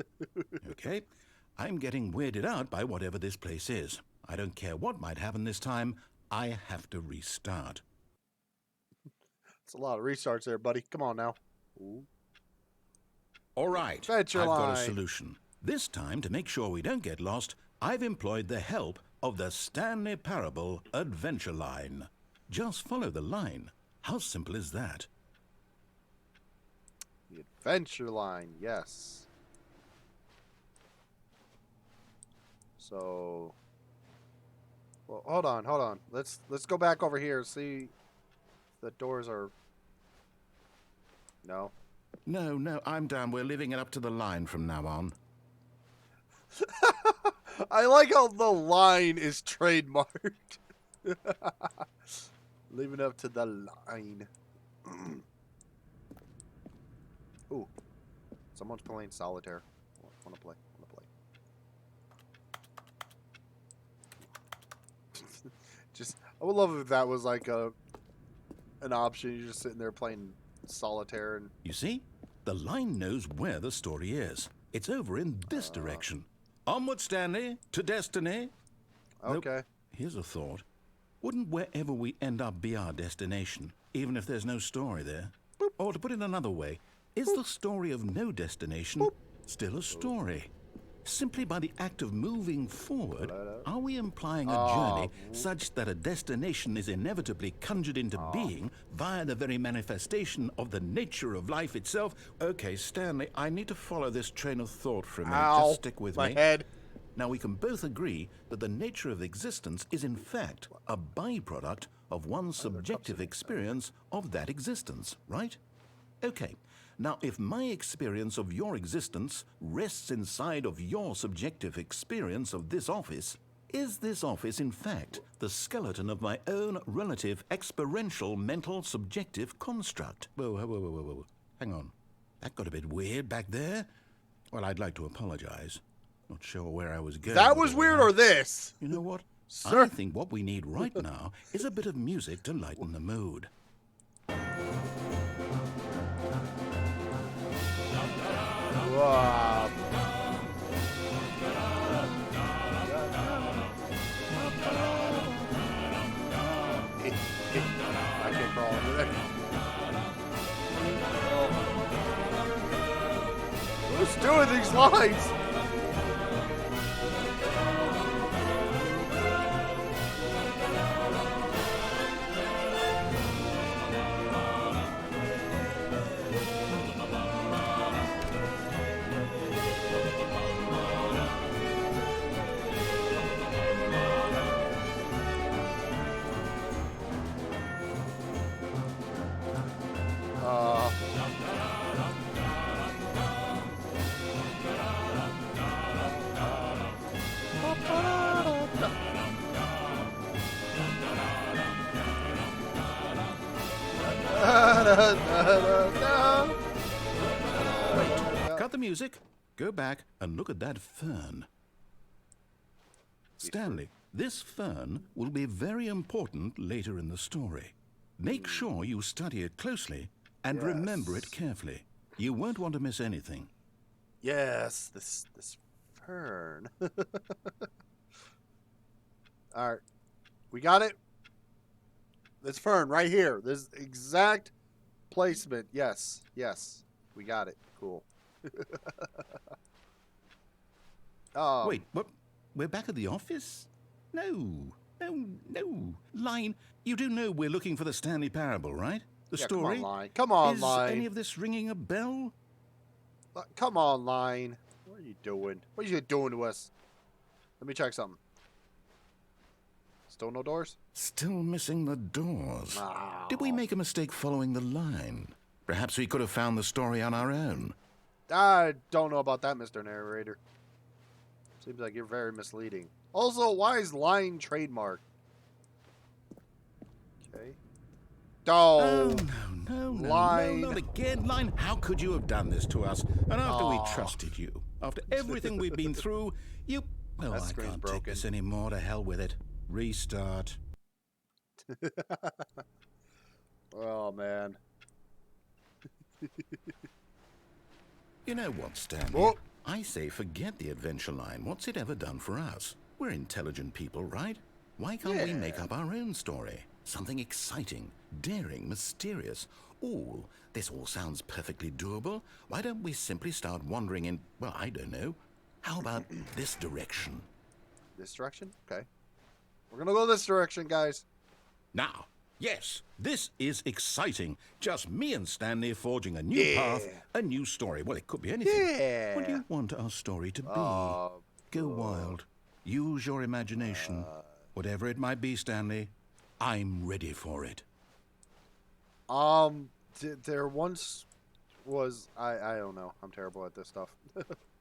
Okay? I'm getting weirded out by whatever this place is. I don't care what might happen this time. I have to restart. It's a lot of restarts there, buddy. Come on now. Ooh. All right, Adventure I've got a line. solution. This time, to make sure we don't get lost, I've employed the help of the Stanley Parable Adventure Line. Just follow the line. How simple is that? The adventure line, yes. So, well, hold on. Let's go back over here. See, if the doors are. No. No, I'm down. We're leaving it up to the line from now on. I like how the line is trademarked. Leave it up to the line. Ooh, someone's playing solitaire. Wanna play? Just, I would love if that was like an option. You're just sitting there playing solitaire and. You see, the line knows where the story is. It's over in this direction. Onward, Stanley, to destiny. Okay. Nope. Here's a thought. Wouldn't wherever we end up be our destination, even if there's no story there? Boop. Or to put it another way, is the story of no destination still a story? Simply by the act of moving forward, are we implying a journey such that a destination is inevitably conjured into being via the very manifestation of the nature of life itself? Okay, Stanley, I need to follow this train of thought for a minute. Ow, Just stick with my me. head. Now, we can both agree that the nature of existence is, in fact, a byproduct of one's subjective experience of that existence, right? Okay. Now, if my experience of your existence rests inside of your subjective experience of this office, is this office, in fact, the skeleton of my own relative experiential mental subjective construct? Whoa. Hang on. That got a bit weird back there. Well, I'd like to apologize. Not sure where I was going. That was weird, or this? You know what? Sir. I think what we need right now is a bit of music to lighten the mood. Wow. I can't crawl into that. Who's doing these lines? Cut the music, go back and look at that fern. Stanley, this fern will be very important later in the story. Make sure you study it closely and remember it carefully. You won't want to miss anything. Yes, this fern. All right, we got it. This fern right here. This exact placement. Yes, we got it. Cool. Wait, what? We're back at the office? No. Line, you do know we're looking for the Stanley Parable, right? The story? Come on, Line. Come on, Is Line. any of this ringing a bell? Come on, Line. What are you doing? What are you doing to us? Let me check something. Still no doors? Still missing the doors. Oh. Did we make a mistake following the line? Perhaps we could have found the story on our own. I don't know about that, Mr. Narrator. Seems like you're very misleading. Also, why is line trademark? Okay. Oh, Oh, no, line. not again, Line. How could you have done this to us? And after we Aw. trusted you, after everything we've been through, you... Oh, That I screen's can't broken. take this anymore. To hell with it. Restart. Oh, man. You know what, Stanley? Oh. I say forget the adventure line. What's it ever done for us? We're intelligent people, right? Why can't we make Yeah. up our own story? Something exciting, daring, mysterious. Ooh, this all sounds perfectly doable. Why don't we simply start wandering in, well, I don't know. How about this direction? This direction? Okay. We're going to go this direction, guys. Now, yes, this is exciting. Just me and Stanley forging a new path, a new story. Well, it could be anything. Yeah. What do you want our story to be? Go wild. Use your imagination. Whatever it might be, Stanley, I'm ready for it. There once was... I don't know. I'm terrible at this stuff.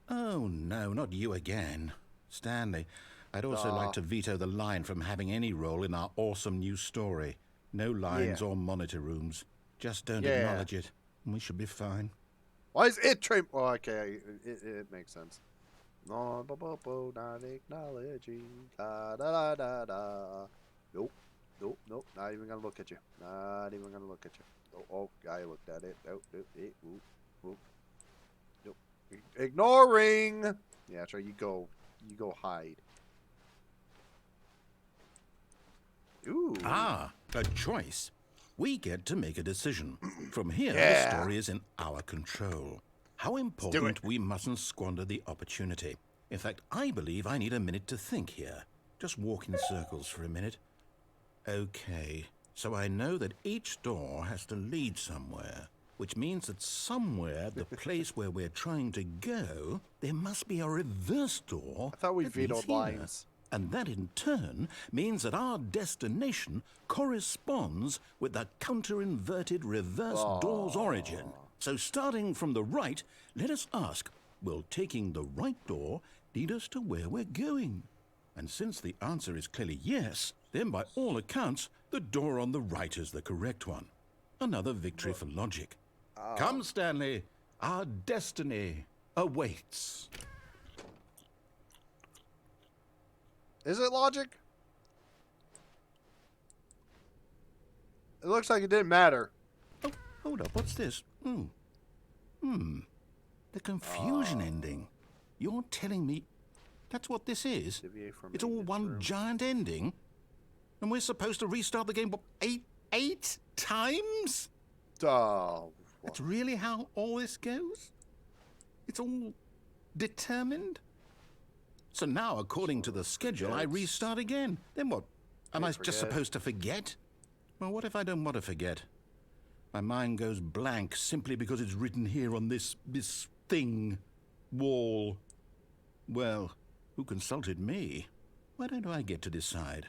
Oh, no, not you again. Stanley, I'd also like to veto the line from having any role in our awesome new story. No lines or monitor rooms. Just don't acknowledge it, and we should be fine. Why is it train? Oh, okay, it makes sense. No, not acknowledging. Da da da da. Nope, nope, nope. Not even gonna look at you. Not even gonna look at you. Oh, I looked at it. Nope, nope, nope, nope. Nope. Ignoring. Yeah, that's right. You go hide. Ooh. Ah, a choice. We get to make a decision. From here, Yeah. the story is in our control. How important we mustn't squander the opportunity. In fact, I believe I need a minute to think here. Just walk in circles for a minute. Okay, so I know that each door has to lead somewhere, which means that somewhere, the place where we're trying to go, there must be a reverse door. I thought we that leads vetoed here. lines. And that in turn means that our destination corresponds with the counter-inverted reverse door's origin. So starting from the right, let us ask, will taking the right door lead us to where we're going? And since the answer is clearly yes, then by all accounts, the door on the right is the correct one. Another victory for logic. Come, Stanley, our destiny awaits. Is it logic? It looks like it didn't matter. Oh, hold up, what's this? The confusion ending. You're telling me that's what this is? Deviate from It's all maintenance one room. giant ending? And we're supposed to restart the game, what, eight times? Oh, That's really how all this goes? It's all determined? So now, according to the schedule, I restart again. Then what? Am I just supposed to forget? Well, what if I don't want to forget? My mind goes blank simply because it's written here on this thing, wall. Well, who consulted me? Why don't I get to decide?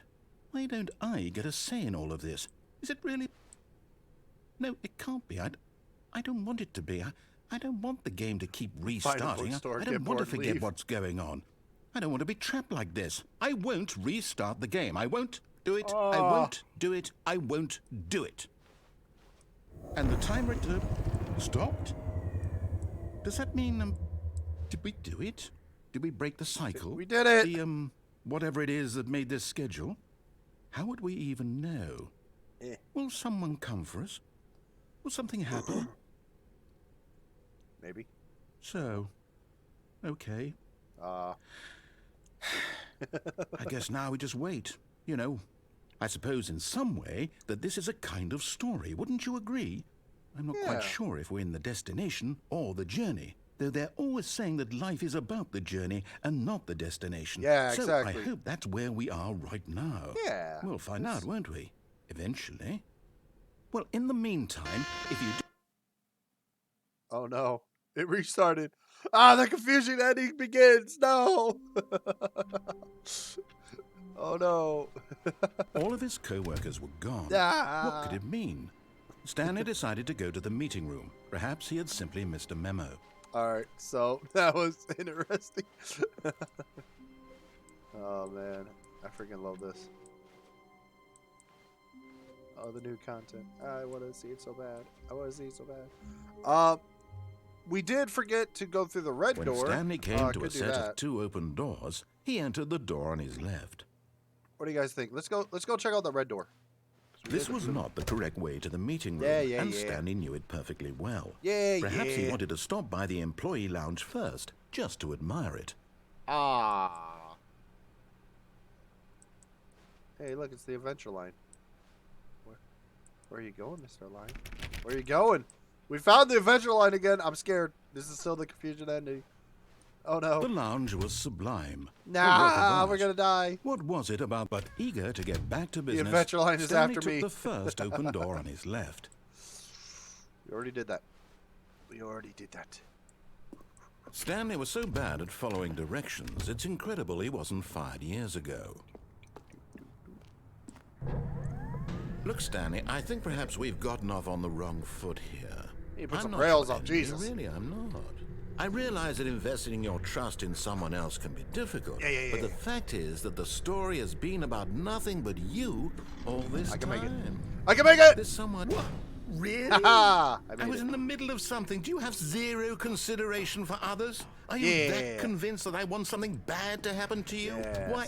Why don't I get a say in all of this? Is it really? No, it can't be. I don't want it to be. I don't want the game to keep restarting. I don't want to forget what's going on. I don't want to be trapped like this. I won't restart the game. I won't do it. I won't do it. I won't do it. And the timer stopped? Does that mean, did we do it? Did we break the cycle? We did it! The, whatever it is that made this schedule? How would we even know? Will someone come for us? Will something happen? Maybe. So, okay. I guess now we just wait. You know, I suppose in some way that this is a kind of story. Wouldn't you agree? I'm not quite sure if we're in the destination or the journey, though they're always saying that life is about the journey and not the destination. Yeah, so exactly. I hope that's where we are right now. Yeah. We'll find out, won't we? Eventually. Well, in the meantime, if you do... Oh no. It restarted. Ah, the confusion ending begins. No. Oh no. All of his co-workers were gone. What could it mean? Stanley decided to go to the meeting room. Perhaps he had simply missed a memo. All right, so that was interesting. Oh man, I freaking love this. Oh, the new content. I want to see it so bad. I want to see it so bad. We did forget to go through the red When door. Stanley came to a Could do set that. of 2 open doors, he entered the door on his left. What do you guys think? Let's go check out the red door. This was not the correct way to the meeting room, and Stanley knew it perfectly well. Perhaps he wanted to stop by the employee lounge first, just to admire it. Ah. Hey, look, it's the adventure line. Where are you going, Mr. Line? Where are you going? We found the adventure line again. I'm scared. This is still the confusion ending. Oh no. The lounge was sublime. Nah, we're gonna die. What was it about? But eager to get back to business, The adventure line is Stanley after took me. the first open door on his left. We already did that. We already did that. Stanley was so bad at following directions, it's incredible he wasn't fired years ago. Look, Stanley, I think perhaps we've gotten off on the wrong foot here. You put I'm some not rails your on, enemy, Jesus. Really, I'm not. I realize that investing your trust in someone else can be difficult. But the fact is that the story has been about nothing but you all this time. Make it. I can make it! There's someone... What? Really? I was in the middle of something. Do you have zero consideration for others? Are you that convinced that I want something bad to happen to you? Yes. Why,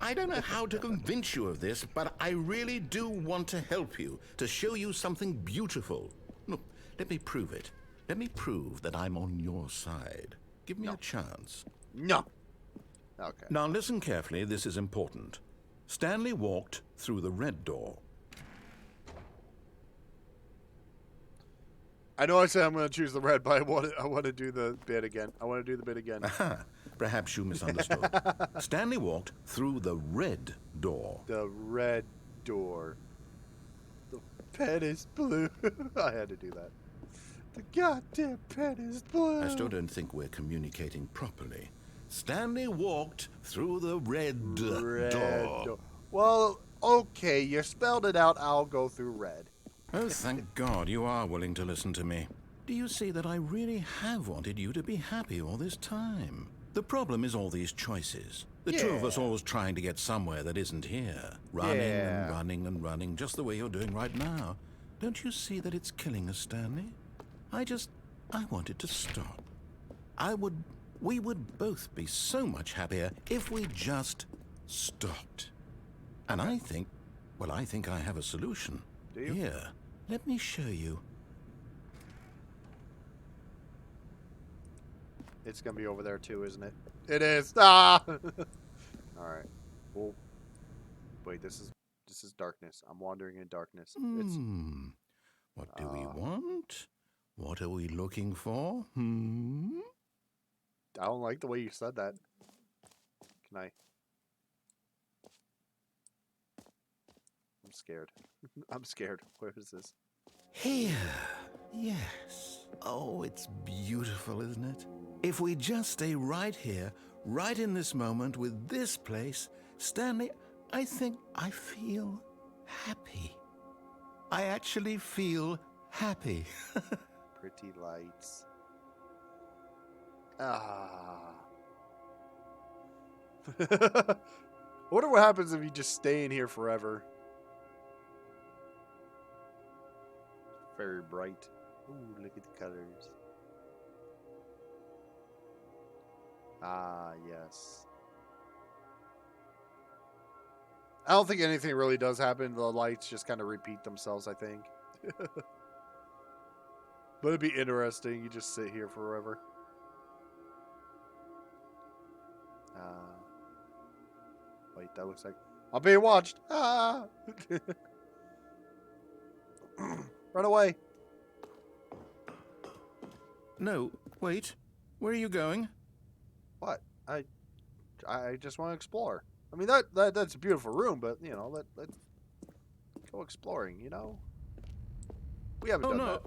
I don't know how to convince you of this, but I really do want to help you, to show you something beautiful. Look, let me prove it. Let me prove that I'm on your side. Give me a chance. No. Okay. Now listen carefully, this is important. Stanley walked through the red door. I know I said I'm going to choose the red, but I want to do the bit again. I want to do the bit again. Aha, perhaps you misunderstood. Stanley walked through the red door. The red door. The pen is blue. I had to do that. The goddamn pen is blue. I still don't think we're communicating properly. Stanley walked through the red door. Well, okay, you spelled it out. I'll go through red. Oh, thank God you are willing to listen to me. Do you see that I really have wanted you to be happy all this time? The problem is all these choices. The two of us always trying to get somewhere that isn't here. Running and running and running, just the way you're doing right now. Don't you see that it's killing us, Stanley? I want it to stop. We would both be so much happier if we just stopped. And I think I have a solution. Do you? Here, let me show you. It's gonna be over there too, isn't it? It is. Ah! All right. Well, wait. This is darkness. I'm wandering in darkness. It's. What do we want? What are we looking for? I don't like the way you said that. Can I? I'm scared. I'm scared. Where is this? Here. Yes. Oh, it's beautiful, isn't it? If we just stay right here, right in this moment with this place, Stanley, I think I feel happy. I actually feel happy. Pretty lights. Ah. I wonder what happens if you just stay in here forever. Very bright. Ooh, look at the colors. Ah, yes. I don't think anything really does happen. The lights just kind of repeat themselves, I think. But it'd be interesting. You just sit here forever. Wait, that looks like... I'm being watched! Ah! Run away! No, wait. Where are you going? What? I just want to explore. I mean, that's a beautiful room, but, you know, let's go exploring, you know? We haven't done that.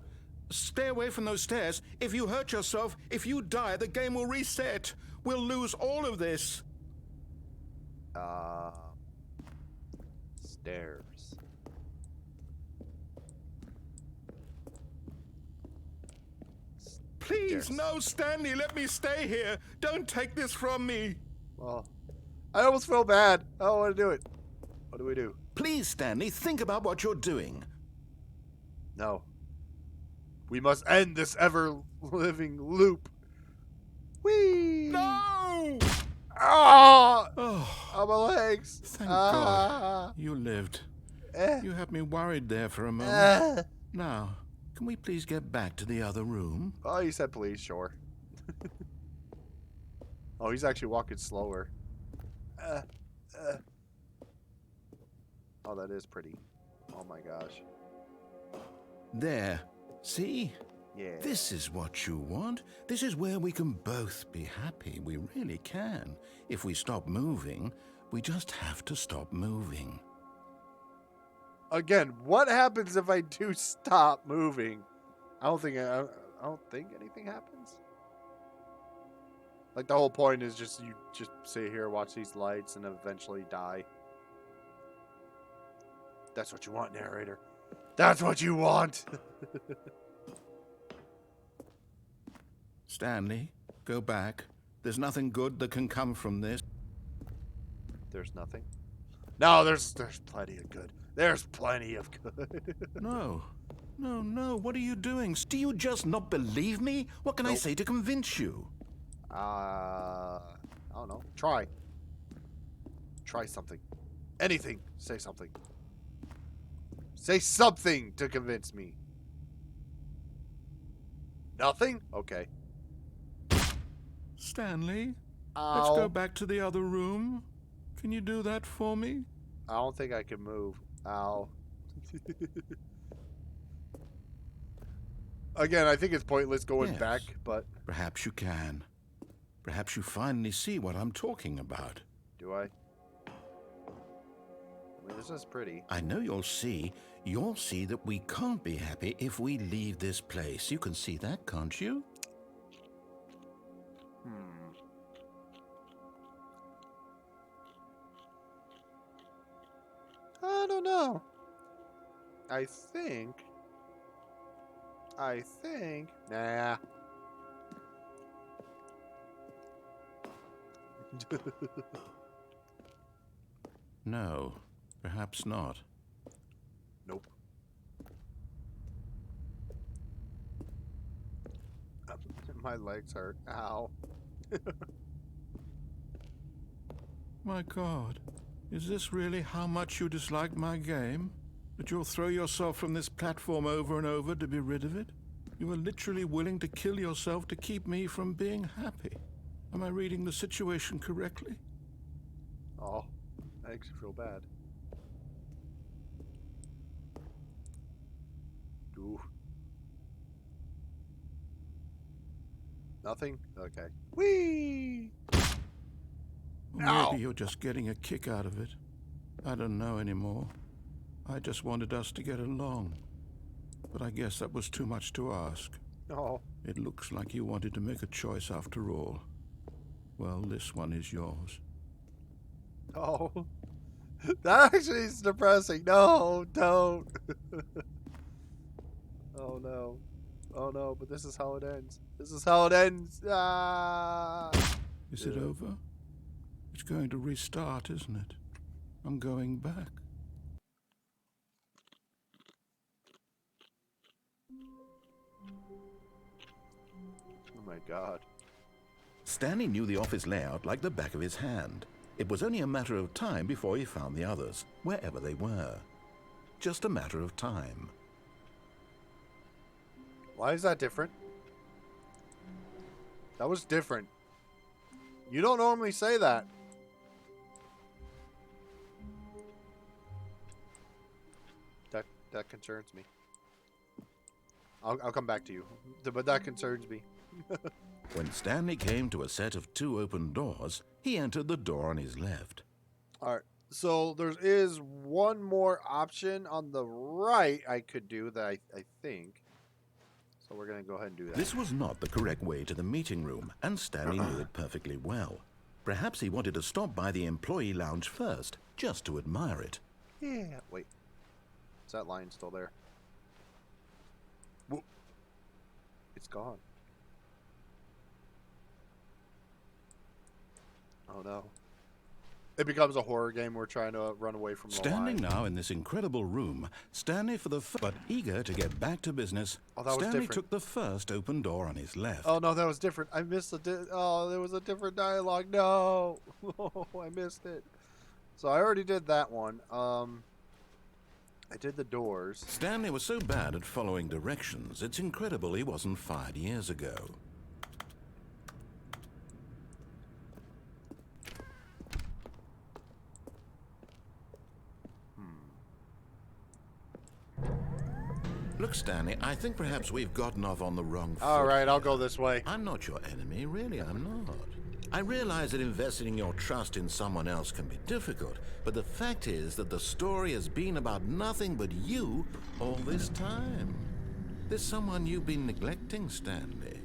Stay away from those stairs. If you hurt yourself, if you die, the game will reset. We'll lose all of this. Stairs. Please, no, Stanley, let me stay here. Don't take this from me. Well, I almost feel bad. I don't want to do it. What do we do? Please, Stanley, think about what you're doing. No. We must end this ever-living loop. Whee! No! Ah! Oh, On my legs. thank Ah! God you lived. Eh. You had me worried there for a moment. Eh. Now, can we please get back to the other room? Oh, you said please, sure. Oh, he's actually walking slower. Oh, that is pretty. Oh my gosh. There. See? Yeah. This is what you want. This is where we can both be happy. We really can. If we stop moving, we just have to stop moving. Again, what happens if I do stop moving? I don't think anything happens. Like the whole point is just you just sit here, watch these lights, and eventually die. That's what you want, narrator. That's what you want. Stanley, go back. There's nothing good that can come from this. There's nothing. No, there's plenty of good. There's plenty of good. No. No, no. What are you doing? Do you just not believe me? What can I say to convince you? I don't know. Try. Try something. Anything. Say something. Say something to convince me. Nothing? Okay. Stanley, Ow. let's go back to the other room. Can you do that for me? I don't think I can move. Ow. Again, I think it's pointless going Yes. back, but... Perhaps you can. Perhaps you finally see what I'm talking about. Do I? I mean, this is pretty. I know you'll see that we can't be happy if we leave this place. You can see that, can't you? I don't know. I think... Nah. No, perhaps not. Nope. My legs hurt. Ow. My God, is this really how much you dislike my game? That you'll throw yourself from this platform over and over to be rid of it? You are literally willing to kill yourself to keep me from being happy. Am I reading the situation correctly? Oh, that makes you feel bad. Ooh. Nothing? Okay. Whee! Or Ow! maybe you're just getting a kick out of it. I don't know anymore. I just wanted us to get along. But I guess that was too much to ask. Oh. It looks like you wanted to make a choice after all. Well, this one is yours. Oh. That actually is depressing. No, don't. Oh no. Oh no, but this is how it ends. This is how it ends. Ah. Is it over? It's going to restart, isn't it? I'm going back. Oh my God. Stanley knew the office layout like the back of his hand. It was only a matter of time before he found the others, wherever they were. Just a matter of time. Why is that different? That was different. You don't normally say that. That concerns me. I'll come back to you, but that concerns me. When Stanley came to a set of 2 open doors, he entered the door on his left. All right. So there is one more option on the right I could do that I think. So we're going to go ahead and do that. This was not the correct way to the meeting room, and Stanley knew it perfectly well. Perhaps he wanted to stop by the employee lounge first, just to admire it. Yeah. Wait. Is that line still there? Whoa. It's gone. Oh no. It becomes a horror game. We're trying to run away from the Standing line. now in this incredible room, Stanley but eager to get back to business, Oh, that was Stanley different. took the first open door on his left. Oh no, that was different. I missed oh, there was a different dialogue. No, oh, I missed it. So I already did that one. I did the doors. Stanley was so bad at following directions, it's incredible he wasn't fired years ago. Look, Stanley, I think perhaps we've gotten off on the wrong foot. All right, I'll here. go this way. I'm not your enemy, really, I'm not. I realize that investing your trust in someone else can be difficult, but the fact is that the story has been about nothing but you all this time. There's someone you've been neglecting, Stanley.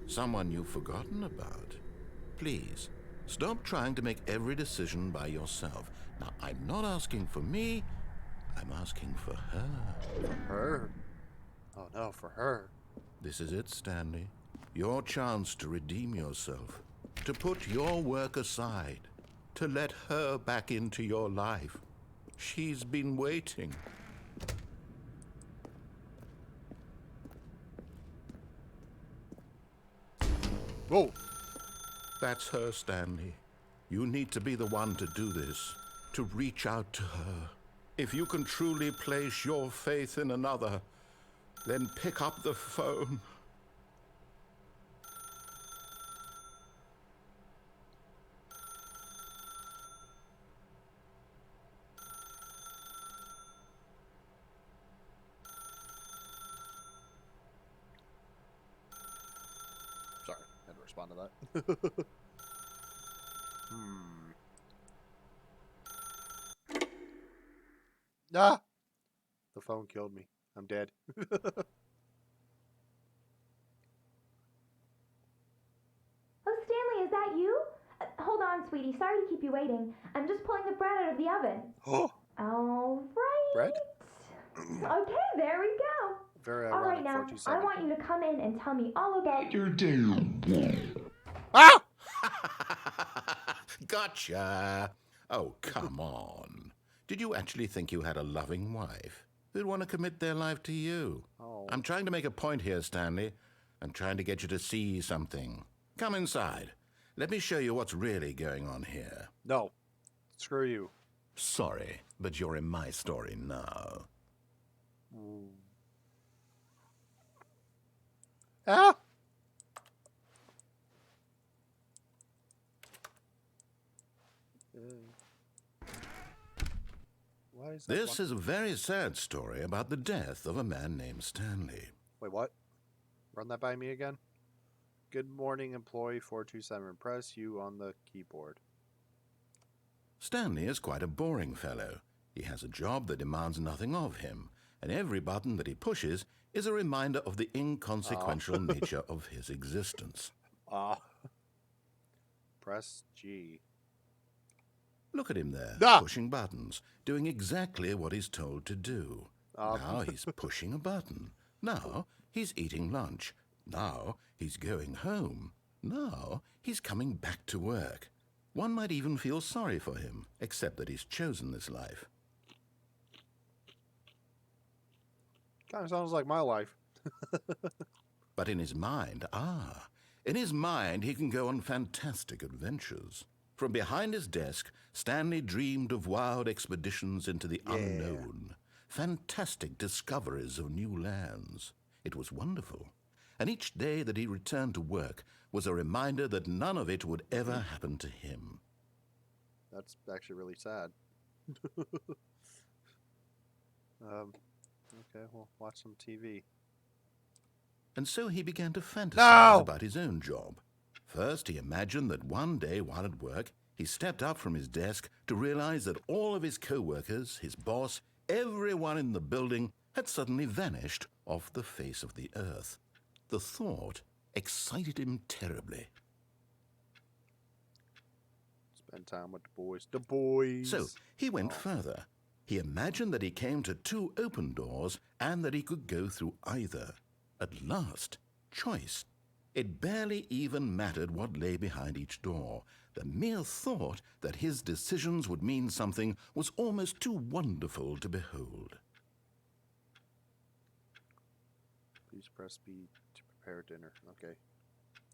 Someone you've forgotten about. Please, stop trying to make every decision by yourself. Now, I'm not asking for me, I'm asking for her. For her? Oh no, for her. This is it, Stanley. Your chance to redeem yourself. To put your work aside. To let her back into your life. She's been waiting. Whoa. That's her, Stanley. You need to be the one to do this. To reach out to her. If you can truly place your faith in another, then pick up the phone. Sorry, I had to respond to that. Ah! The phone killed me. I'm dead. Oh, Stanley, is that you? Hold on, sweetie. Sorry to keep you waiting. I'm just pulling the bread out of the oven. Oh, All right. bread? Okay, there we go. Very All right, ironic. now, 427. I want you to come in and tell me all about your... Ah! Gotcha. Oh, come on. Did you actually think you had a loving wife who'd want to commit their life to you? Oh. I'm trying to make a point here, Stanley. I'm trying to get you to see something. Come inside. Let me show you what's really going on here. No. Screw you. Sorry, but you're in my story now. Ah! Why is that This is a very sad story about the death of a man named Stanley. Wait, what? Run that by me again? Good morning, employee 427. Press U on the keyboard. Stanley is quite a boring fellow. He has a job that demands nothing of him, and every button that he pushes is a reminder of the inconsequential nature of his existence. Press G. Look at him there, Ah! pushing buttons, doing exactly what he's told to do. Now he's pushing a button. Now he's eating lunch. Now he's going home. Now he's coming back to work. One might even feel sorry for him, except that he's chosen this life. Kind of sounds like my life. But in his mind, in his mind he can go on fantastic adventures. From behind his desk, Stanley dreamed of wild expeditions into the unknown, fantastic discoveries of new lands. It was wonderful. And each day that he returned to work was a reminder that none of it would ever happen to him. That's actually really sad. Okay, we'll watch some TV. And so he began to fantasize No! about his own job. First, he imagined that one day while at work, he stepped up from his desk to realize that all of his co-workers, his boss, everyone in the building had suddenly vanished off the face of the earth. The thought excited him terribly. Spend time with the boys. The boys! So he went further. He imagined that he came to two open doors and that he could go through either. At last, choice. It barely even mattered what lay behind each door. The mere thought that his decisions would mean something was almost too wonderful to behold. Please press B to prepare dinner. Okay.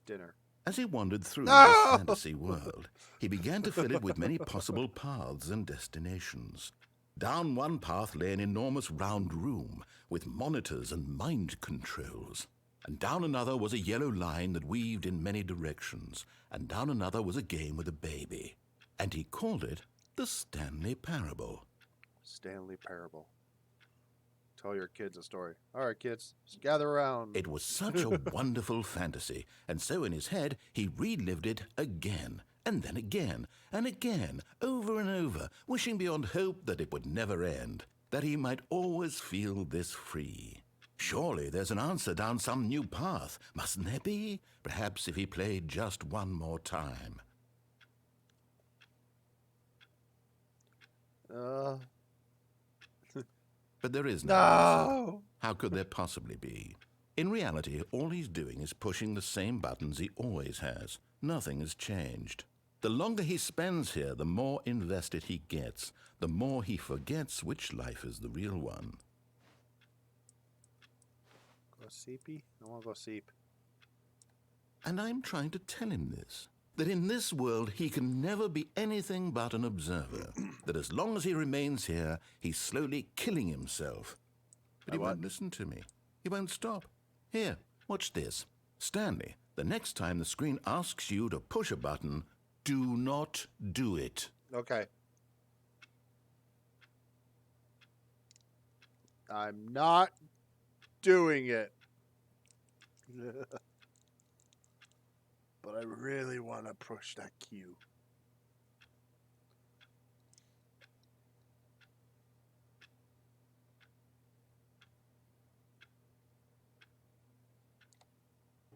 Dinner. As he wandered through No! this fantasy world, he began to fill it with many possible paths and destinations. Down one path lay an enormous round room with monitors and mind controls. And down another was a yellow line that weaved in many directions. And down another was a game with a baby. And he called it the Stanley Parable. Stanley Parable. Tell your kids a story. All right, kids, just gather around. It was such a wonderful fantasy, and so in his head he relived it again, and then again, and again, over and over, wishing beyond hope that it would never end, that he might always feel this free. Surely there's an answer down some new path, mustn't there be? Perhaps if he played just one more time. But there is no answer. No! How could there possibly be? In reality, all he's doing is pushing the same buttons he always has. Nothing has changed. The longer he spends here, the more invested he gets, the more he forgets which life is the real one. Go seepy? I want to go seep. And I'm trying to tell him this, that in this world he can never be anything but an observer, that as long as he remains here, he's slowly killing himself. But he won't listen to me. He won't stop. Here, watch this. Stanley, the next time the screen asks you to push a button, do not do it. Okay. I'm not doing it. But I really want to push that cue.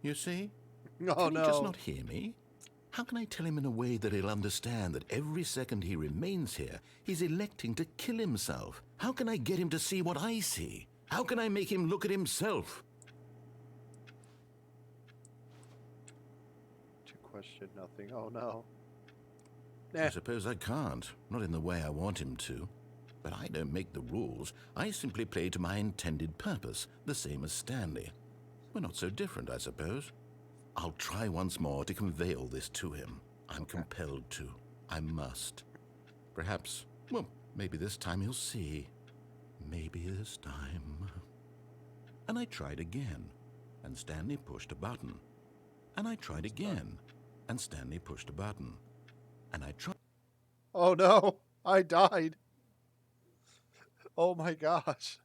You see? Oh, Can no. he just not hear me? How can I tell him in a way that he'll understand that every second he remains here, he's electing to kill himself? How can I get him to see what I see? How can I make him look at himself? To question nothing. Oh, no. I suppose I can't, not in the way I want him to. But I don't make the rules. I simply play to my intended purpose, the same as Stanley. We're not so different, I suppose. I'll try once more to convey all this to him. I'm compelled to. I must. Perhaps, well, maybe this time he'll see. Maybe this time. And I tried again, and Stanley pushed a button. And I tried again, and Stanley pushed a button. And I tried. Oh, no. I died. Oh, my gosh.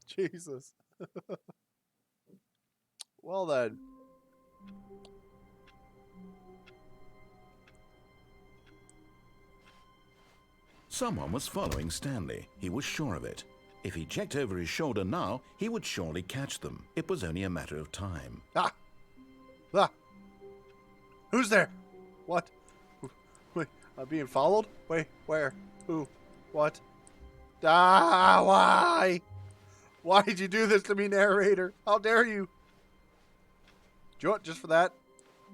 Jesus. Well, then. Someone was following Stanley. He was sure of it. If he checked over his shoulder now, he would surely catch them. It was only a matter of time. Ah! Ah! Who's there? What? Wait, I'm being followed? Wait, where? Who? What? Ah, why? Why did you do this to me, narrator? How dare you? Do you know what?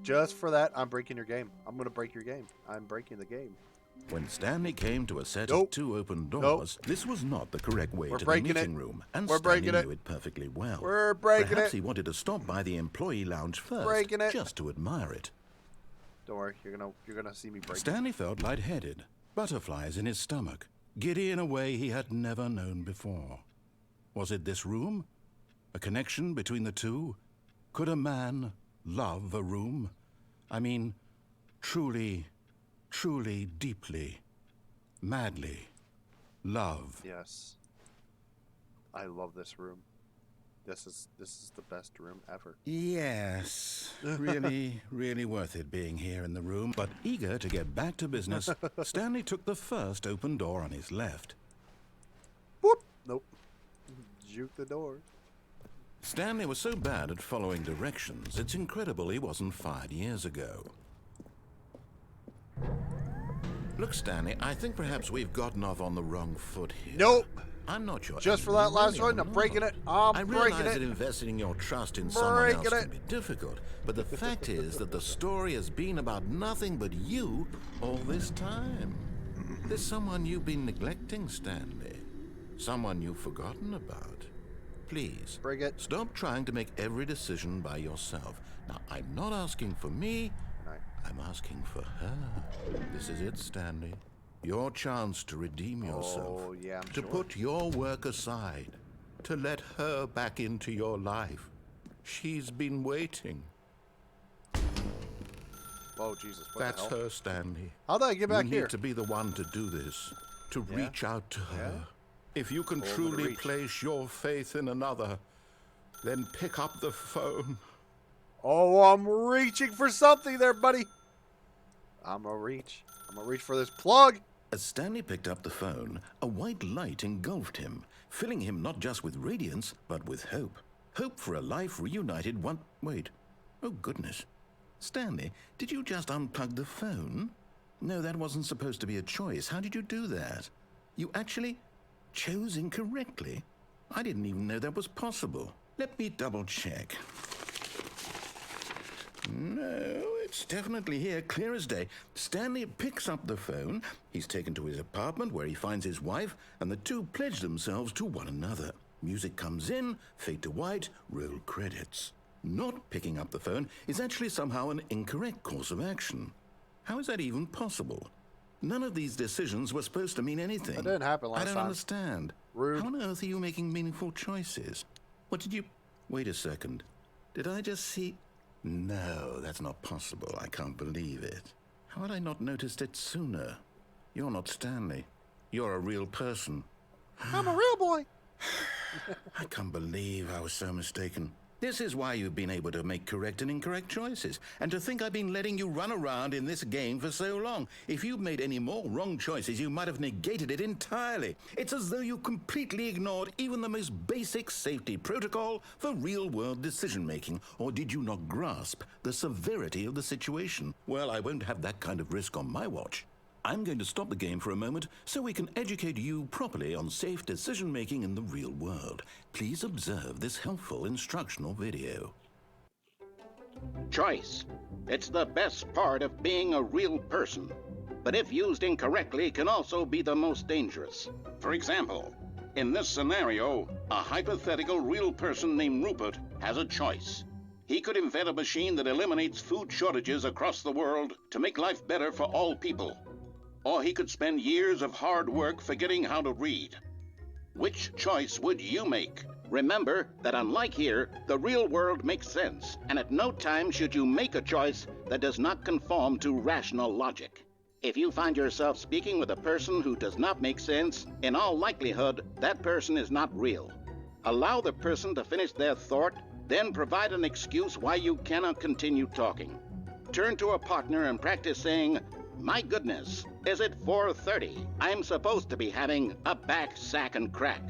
Just for that, I'm breaking your game. I'm going to break your game. I'm breaking the game. When Stanley came to a set Nope. of 2 open doors, this was not the correct way We're to the breaking meeting it. room, and We're Stanley breaking it. knew it perfectly well. We're breaking Perhaps it. he wanted to stop by the employee lounge first, Breaking it. just to admire it. Don't worry, you're gonna see me break. Stanley felt lightheaded, butterflies in his stomach, giddy in a way he had never known before. Was it this room? A connection between the two? Could a man love a room? I mean, truly, truly, deeply, madly love. Yes. I love this room. This is the best room ever. Yes, really, really worth it being here in the room. But eager to get back to business, Stanley took the first open door on his left. Whoop! Nope. Juke the door. Stanley was so bad at following directions, it's incredible he wasn't fired years ago. Look, Stanley, I think perhaps we've gotten off on the wrong foot here. Nope. I'm not your Just for enemy, that last really, one, I'm I'm breaking not. it. I'm I breaking realize it. that investing your trust in someone else Breaking can it. be difficult, but the fact is that the story has been about nothing but you all this time. There's someone you've been neglecting, Stanley. Someone you've forgotten about. Please, Bring it. stop trying to make every decision by yourself. Now, I'm not asking for me, I'm asking for her. This is it, Stanley. Your chance to redeem yourself. Oh, yeah, I'm to sure. put your work aside. To let her back into your life. She's been waiting. Oh, Jesus. What That's the hell? her, Stanley. How did I get back you here? need to be the one to do this. To Yeah? reach out to her. Yeah? If you can Oh, I'm gonna truly reach. place your faith in another, then pick up the phone. Oh, I'm reaching for something there, buddy. I'm gonna reach. I'm gonna reach for this plug. As Stanley picked up the phone, a white light engulfed him, filling him not just with radiance, but with hope. Hope for a life reunited one... Wait. Oh, goodness. Stanley, did you just unplug the phone? No, that wasn't supposed to be a choice. How did you do that? You actually chose incorrectly? I didn't even know that was possible. Let me double check. No, it's definitely here, clear as day. Stanley picks up the phone. He's taken to his apartment where he finds his wife, and the two pledge themselves to one another. Music comes in, fade to white, roll credits. Not picking up the phone is actually somehow an incorrect course of action. How is that even possible? None of these decisions were supposed to mean anything. That didn't happen last I don't time. understand. Rude. How on earth are you making meaningful choices? What did you... Wait a second. Did I just see... No, that's not possible. I can't believe it. How had I not noticed it sooner? You're not Stanley. You're a real person. I'm a real boy. I can't believe I was so mistaken. This is why you've been able to make correct and incorrect choices. And to think I've been letting you run around in this game for so long. If you'd made any more wrong choices, you might have negated it entirely. It's as though you completely ignored even the most basic safety protocol for real-world decision-making. Or did you not grasp the severity of the situation? Well, I won't have that kind of risk on my watch. I'm going to stop the game for a moment so we can educate you properly on safe decision-making in the real world. Please observe this helpful instructional video. Choice. It's the best part of being a real person. But if used incorrectly, can also be the most dangerous. For example, in this scenario, a hypothetical real person named Rupert has a choice. He could invent a machine that eliminates food shortages across the world to make life better for all people. Or he could spend years of hard work forgetting how to read. Which choice would you make? Remember that unlike here, the real world makes sense, and at no time should you make a choice that does not conform to rational logic. If you find yourself speaking with a person who does not make sense, in all likelihood, that person is not real. Allow the person to finish their thought, then provide an excuse why you cannot continue talking. Turn to a partner and practice saying, "My goodness, is it 4:30? I'm supposed to be having a back, sack, and crack."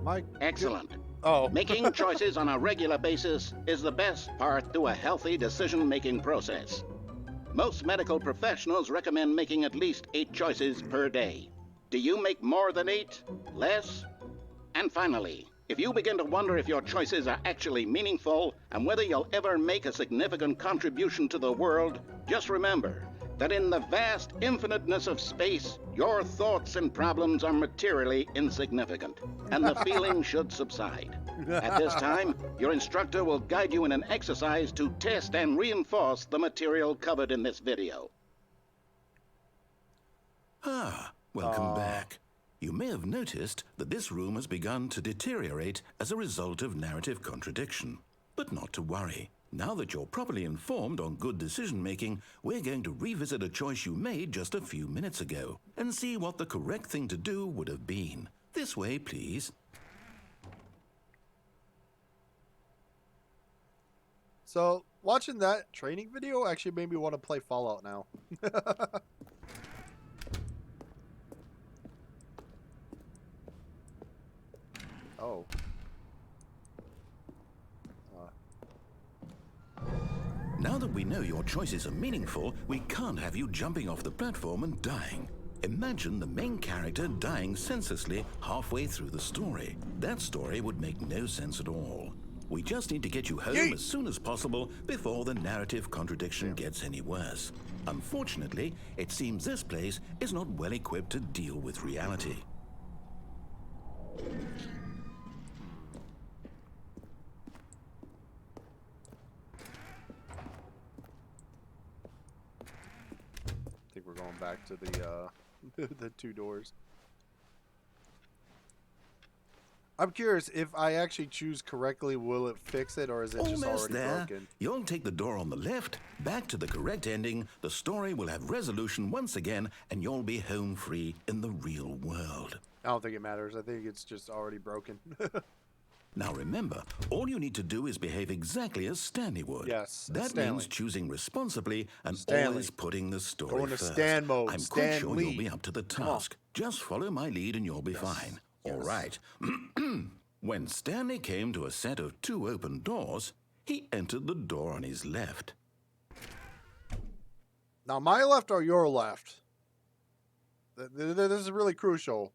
Mike. Excellent. Oh. Making choices on a regular basis is the best part to a healthy decision-making process. Most medical professionals recommend making at least 8 choices per day. Do you make more than 8? Less? And finally, if you begin to wonder if your choices are actually meaningful and whether you'll ever make a significant contribution to the world, just remember that in the vast infiniteness of space, your thoughts and problems are materially insignificant, and the feeling should subside. At this time, your instructor will guide you in an exercise to test and reinforce the material covered in this video. Welcome back. You may have noticed that this room has begun to deteriorate as a result of narrative contradiction. But not to worry. Now that you're properly informed on good decision-making, we're going to revisit a choice you made just a few minutes ago and see what the correct thing to do would have been. This way, please. So, watching that training video actually made me want to play Fallout now. Oh. Now that we know your choices are meaningful, we can't have you jumping off the platform and dying. Imagine the main character dying senselessly halfway through the story. That story would make no sense at all. We just need to get you home as soon as possible before the narrative contradiction gets any worse. Unfortunately, it seems this place is not well equipped to deal with reality. I think we're going back to the the 2 doors. I'm curious, if I actually choose correctly, will it fix it, or is it just Almost already there. broken? You'll take the door on the left, back to the correct ending, the story will have resolution once again, and you'll be home free in the real world. I don't think it matters. I think it's just already broken. Now remember, all you need to do is behave exactly as Stanley would. Yes, That Stanley. means choosing responsibly and Stanley. always putting the story Going to first. Stan mode. I'm Stan quite sure Lee. you'll be up to the Come on. task. Just follow my lead and you'll be fine. Yes. All right. When Stanley came to a set of 2 open doors, he entered the door on his left. Now, my left or your left? This is really crucial.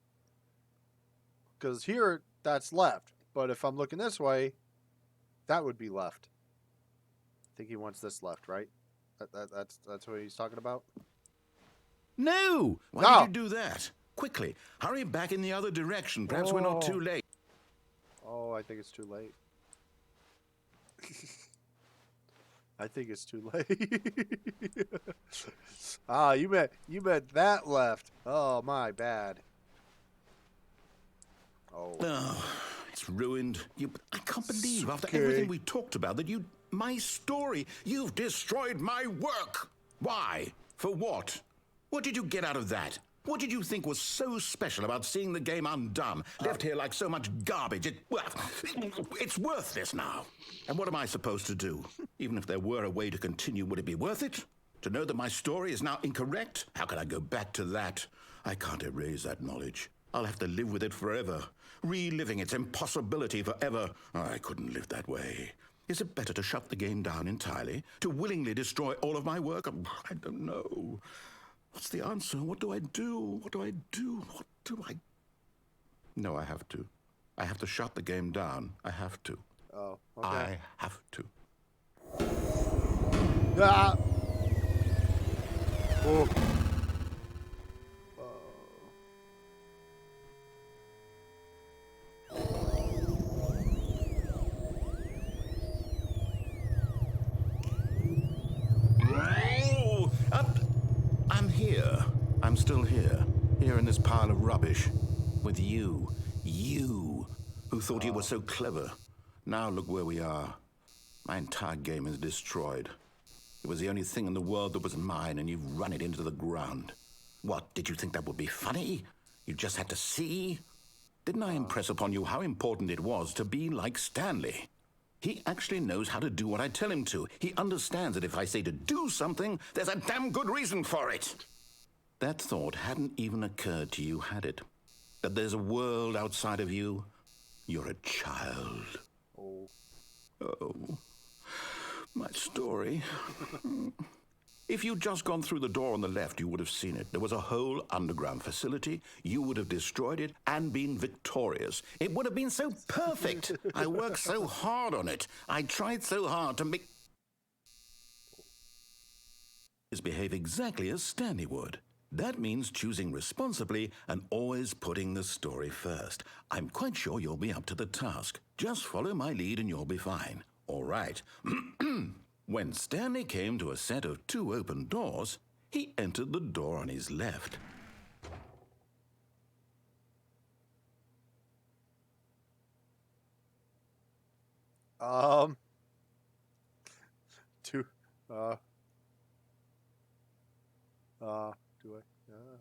Because here, that's left. But if I'm looking this way, that would be left. I think he wants this left, right? That's what he's talking about? No! Why No. did you do that? Quickly, hurry back in the other direction. Perhaps we're not too late. Oh, I think it's too late. I think it's too late. Ah, you meant that left. Oh, my bad. Oh. Oh, it's ruined. I can't believe after okay. everything we talked about that my story, you've destroyed my work. Why? For what? What did you get out of that? What did you think was so special about seeing the game undone, left here like so much garbage? It's worthless now. And what am I supposed to do? Even if there were a way to continue, would it be worth it? To know that my story is now incorrect? How can I go back to that? I can't erase that knowledge. I'll have to live with it forever, reliving its impossibility forever. I couldn't live that way. Is it better to shut the game down entirely? To willingly destroy all of my work? I don't know. What's the answer? What do I do? What do I do? What do I... No, I have to. I have to shut the game down. I have to. Oh, okay. I have to. Ah! Oh. Oh, I'm here. I'm still here. Here in this pile of rubbish. With you. You, who thought you were so clever. Now look where we are. My entire game is destroyed. It was the only thing in the world that was mine, and you've run it into the ground. What, did you think that would be funny? You just had to see? Didn't I impress upon you how important it was to be like Stanley? He actually knows how to do what I tell him to. He understands that if I say to do something, there's a damn good reason for it. That thought hadn't even occurred to you, had it? That there's a world outside of you? You're a child. Oh, my story. If you'd just gone through the door on the left, you would have seen it. There was a whole underground facility. You would have destroyed it and been victorious. It would have been so perfect. I worked so hard on it. I tried so hard to make... behave exactly as Stanley would. That means choosing responsibly and always putting the story first. I'm quite sure you'll be up to the task. Just follow my lead and you'll be fine. All right. When Stanley came to a set of 2 open doors, he entered the door on his left. Do I?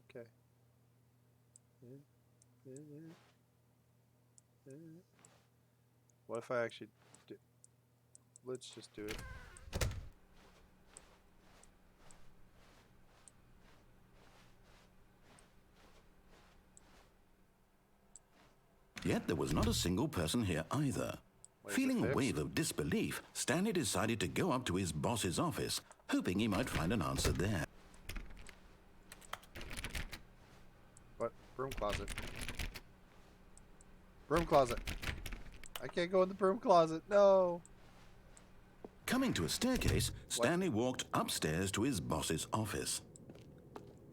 Okay. What if I actually do? Let's just do it. Yet there was not a single person here either. Feeling a wave of disbelief, Stanley decided to go up to his boss's office, hoping he might find an answer there. closet. Broom closet. I can't go in the broom closet. No. Coming to a staircase, Stanley walked upstairs to his boss's office.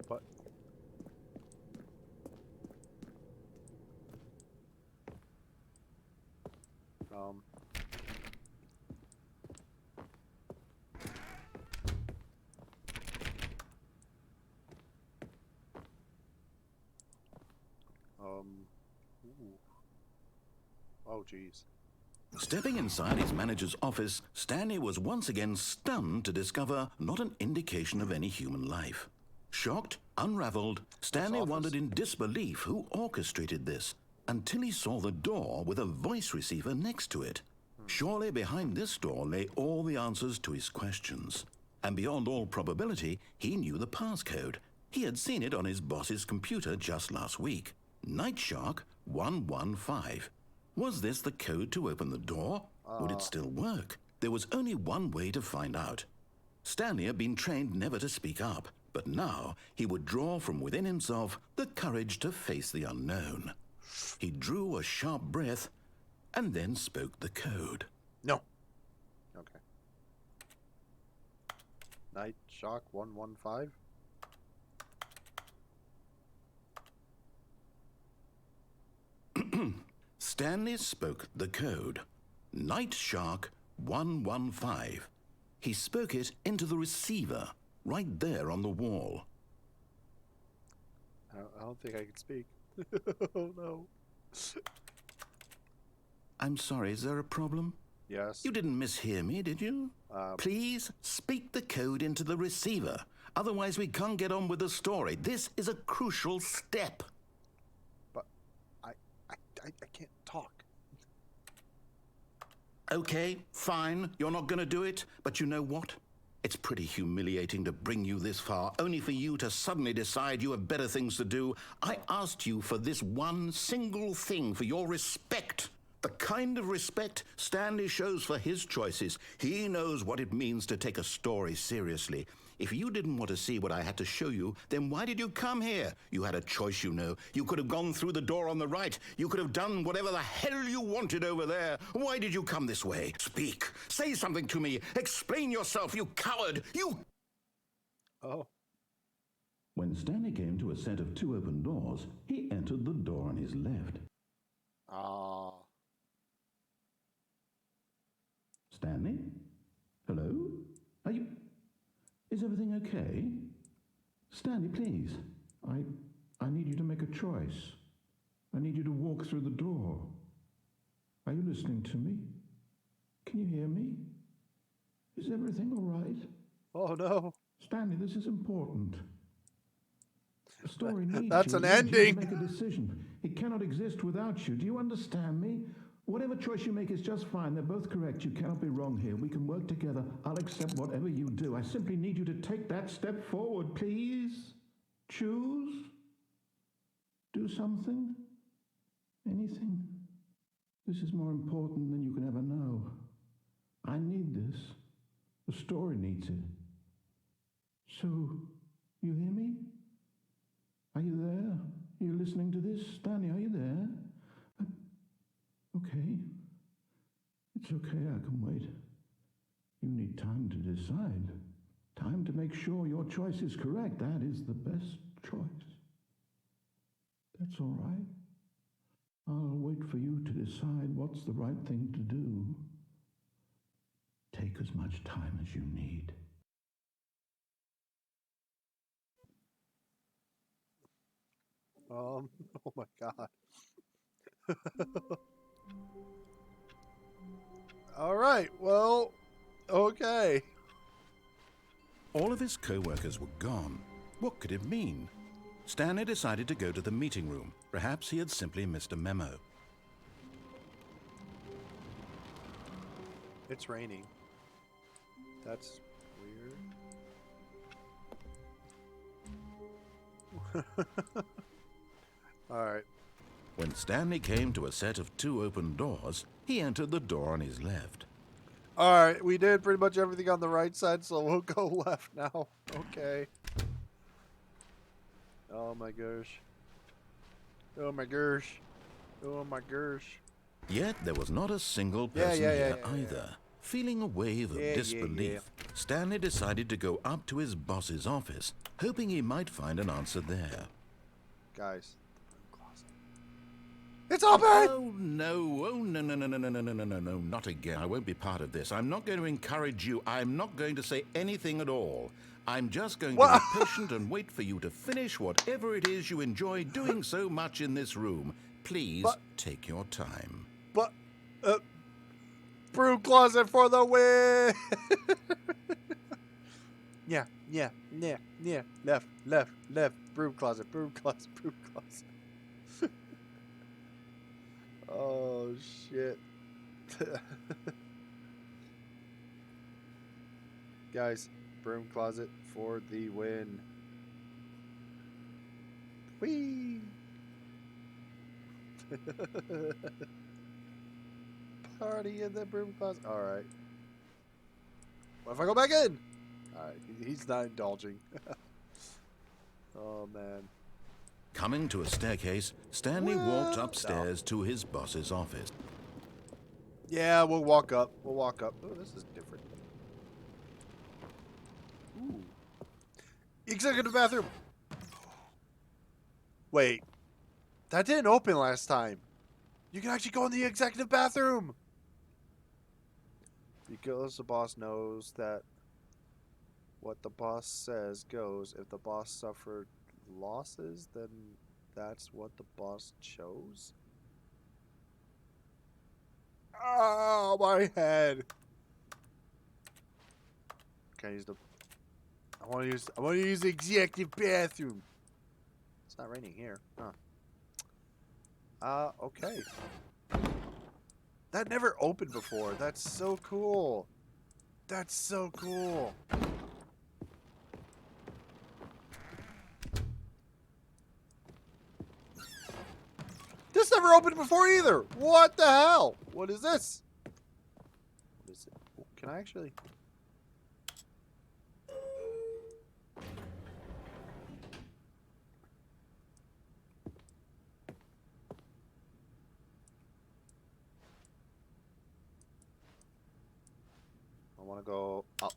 What? Ooh. Oh, jeez. Stepping inside his manager's office, Stanley was once again stunned to discover not an indication of any human life. Shocked, unraveled, Stanley wondered in disbelief who orchestrated this, until he saw the door with a voice receiver next to it. Surely behind this door lay all the answers to his questions. And beyond all probability, he knew the passcode. He had seen it on his boss's computer just last week. Night Shark 115. Was this the code to open the door? Would it still work? There was only one way to find out. Stanley had been trained never to speak up, but now he would draw from within himself the courage to face the unknown. He drew a sharp breath and then spoke the code. No. Okay. Night Shock 115. Stanley spoke the code. Night Shark 115. He spoke it into the receiver, right there on the wall. I don't think I can speak. Oh, no. I'm sorry, is there a problem? Yes. You didn't mishear me, did you? Please speak the code into the receiver. Otherwise, we can't get on with the story. This is a crucial step. But I can't talk. Okay, fine. You're not going to do it. But you know what? It's pretty humiliating to bring you this far, only for you to suddenly decide you have better things to do. I asked you for this one single thing, for your respect. The kind of respect Stanley shows for his choices. He knows what it means to take a story seriously. If you didn't want to see what I had to show you, then why did you come here? You had a choice, you know. You could have gone through the door on the right. You could have done whatever the hell you wanted over there. Why did you come this way? Speak. Say something to me. Explain yourself, you coward. You... Oh. When Stanley came to a set of two open doors, he entered the door on his left. Ah. Stanley? Hello? Are you... Is everything okay? Stanley, please. I need you to make a choice. I need you to walk through the door. Are you listening to me? Can you hear me? Is everything all right? Oh, no. Stanley, this is important. The story needs That's you. an It needs you ending. to make a decision. It cannot exist without you. Do you understand me? Whatever choice you make is just fine. They're both correct. You cannot be wrong here. We can work together. I'll accept whatever you do. I simply need you to take that step forward, please. Choose. Do something. Anything. This is more important than you can ever know. I need this. The story needs it. So, you hear me? Are you there? Are you listening to this? Stanley, are you there? Okay. It's okay, I can wait. You need time to decide. Time to make sure your choice is correct. That is the best choice. That's all right. I'll wait for you to decide what's the right thing to do. Take as much time as you need. Oh my God. All right. Well, okay. All of his co-workers were gone. What could it mean? Stanley decided to go to the meeting room. Perhaps he had simply missed a memo. It's raining. That's weird. All right. When Stanley came to a set of two open doors, he entered the door on his left. All right. We did pretty much everything on the right side, so we'll go left now. Okay. Oh my gosh. Oh my gosh. Oh my gosh. Yet there was not a single Yeah, person yeah, here yeah, yeah. either. Feeling a wave of Yeah, yeah, disbelief, Stanley decided to go up to his boss's office, hoping he might find an answer there. Guys. It's open! Oh, no. Oh, no, no, no, no, no, no, no, no, no, no, not again. I won't be part of this. I'm not going to encourage you. I'm not going to say anything at all. I'm just going to be patient and wait for you to finish whatever it is you enjoy doing so much in this room. Please take your time. But, broom closet for the win! Yeah. Left. Broom closet. Oh, shit. Guys, broom closet for the win. Whee! Party in the broom closet. Alright. What if I go back in? Alright, he's not indulging. Oh, man. Coming to a staircase, Stanley walked upstairs to his boss's office. Yeah, we'll walk up. Oh, this is different. Ooh. Executive bathroom. Wait. That didn't open last time. You can actually go in the executive bathroom. Because the boss knows that what the boss says goes. If the boss suffered losses, then that's what the boss chose. Oh, my head. Can I use the... I want to use the executive bathroom. It's not raining here. Huh. Okay. That never opened before. That's so cool. That's so cool. This never opened before either. What the hell? What is this? What is it? Oh, can I actually... I want to go up.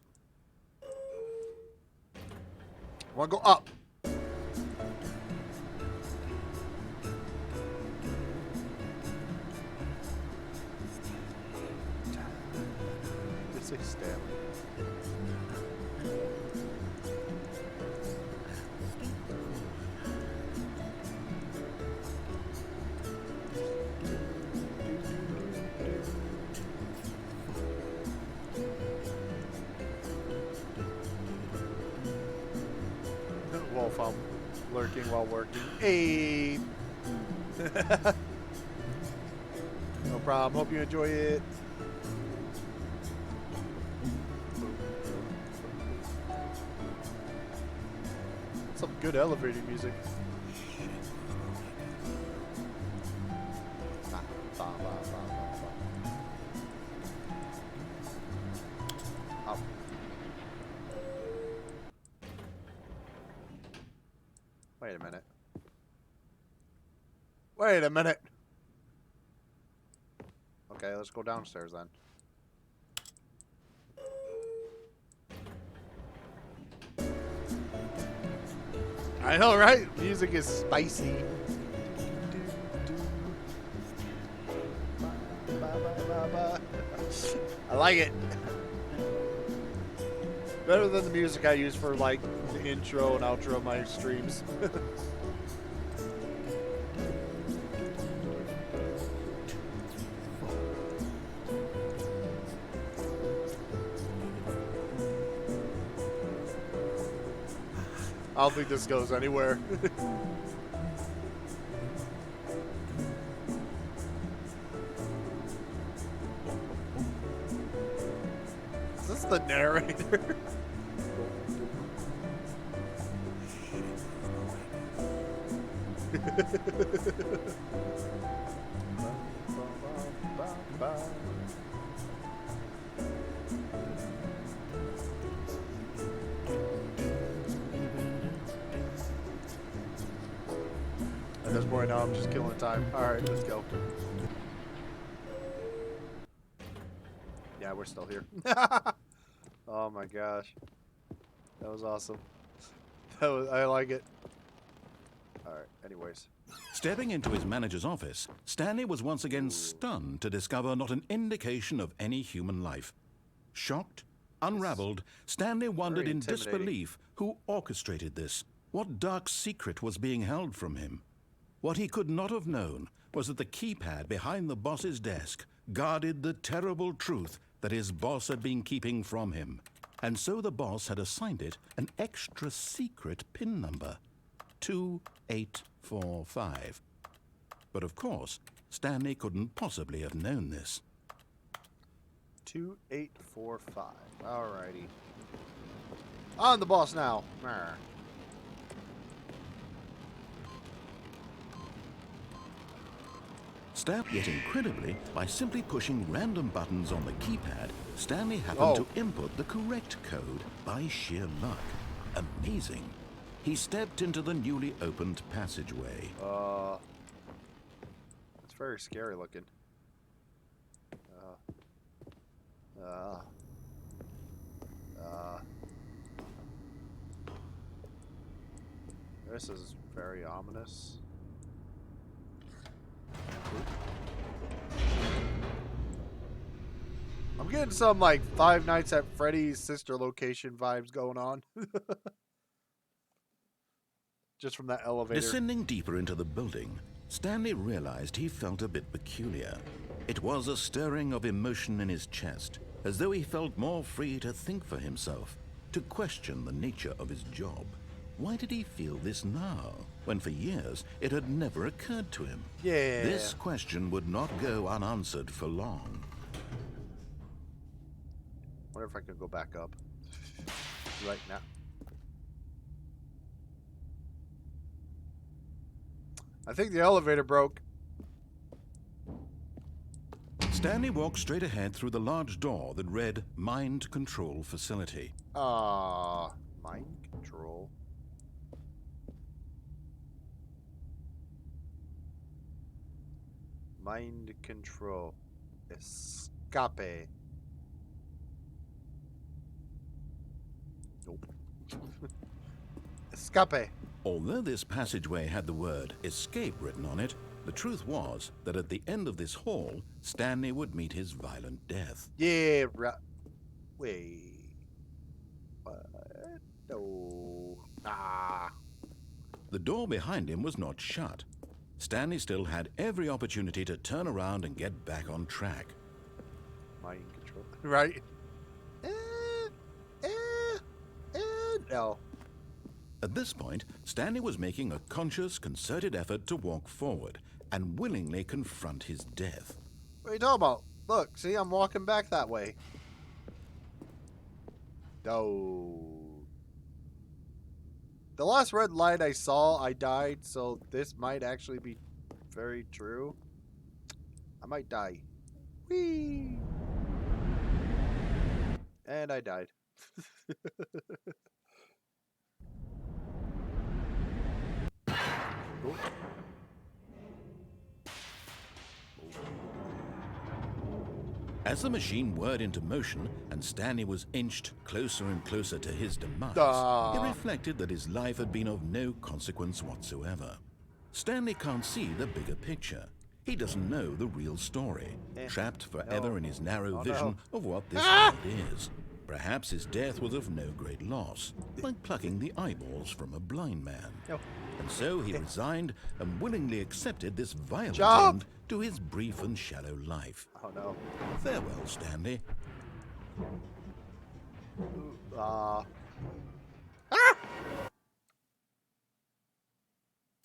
I want to go up. It's like Stanley. Wolf-fang lurking while working. Hey! No problem. Hope you enjoy it. Some good elevator music. Up. Wait a minute. Wait a minute. Okay, let's go downstairs then. I know, right? Music is spicy. I like it. Better than the music I use for like the intro and outro of my streams. I don't think this goes anywhere. Is this the narrator? at this point. Now I'm just killing time. All right, let's go. Yeah, we're still here. Oh my gosh, that was awesome. I like it. All right. Anyways. Stepping into his manager's office, Stanley was once again stunned to discover not an indication of any human life. Shocked, unraveled, Stanley wondered in disbelief who orchestrated this. What dark secret was being held from him? What he could not have known was that the keypad behind the boss's desk guarded the terrible truth that his boss had been keeping from him. And so the boss had assigned it an extra secret PIN number, 2845. But of course, Stanley couldn't possibly have known this. 2845. Alrighty. I'm the boss now. Arr. Yet incredibly, by simply pushing random buttons on the keypad, Stanley happened to input the correct code by sheer luck. Amazing. He stepped into the newly opened passageway. It's very scary looking. This is very ominous. I'm getting some like Five Nights at Freddy's sister location vibes going on. Just from that elevator. Descending deeper into the building, Stanley realized he felt a bit peculiar. It was a stirring of emotion in his chest, as though he felt more free to think for himself, to question the nature of his job. Why did he feel this now, when for years it had never occurred to him? Yeah. This question would not go unanswered for long. Wonder if I can go back up right now. I think the elevator broke. Stanley walked straight ahead through the large door that read Mind Control Facility. Mind control. Mind control. Escape. Nope. Escape. Although this passageway had the word escape written on it, the truth was that at the end of this hall, Stanley would meet his violent death. Yeah, right. Wait. What? No. Ah. The door behind him was not shut. Stanley still had every opportunity to turn around and get back on track. Mind control. Right? No. At this point, Stanley was making a conscious, concerted effort to walk forward and willingly confront his death. What are you talking about? Look, see, I'm walking back that way. No. The last red light I saw, I died, so this might actually be very true. I might die. Whee! And I died. Oh. As the machine whirred into motion and Stanley was inched closer and closer to his demise, it reflected that his life had been of no consequence whatsoever. Stanley can't see the bigger picture. He doesn't know the real story, trapped forever in his narrow vision of what this world is. Perhaps his death was of no great loss, like plucking the eyeballs from a blind man. And so he resigned and willingly accepted this violent end to his brief and shallow life. Oh no. Farewell, Stanley.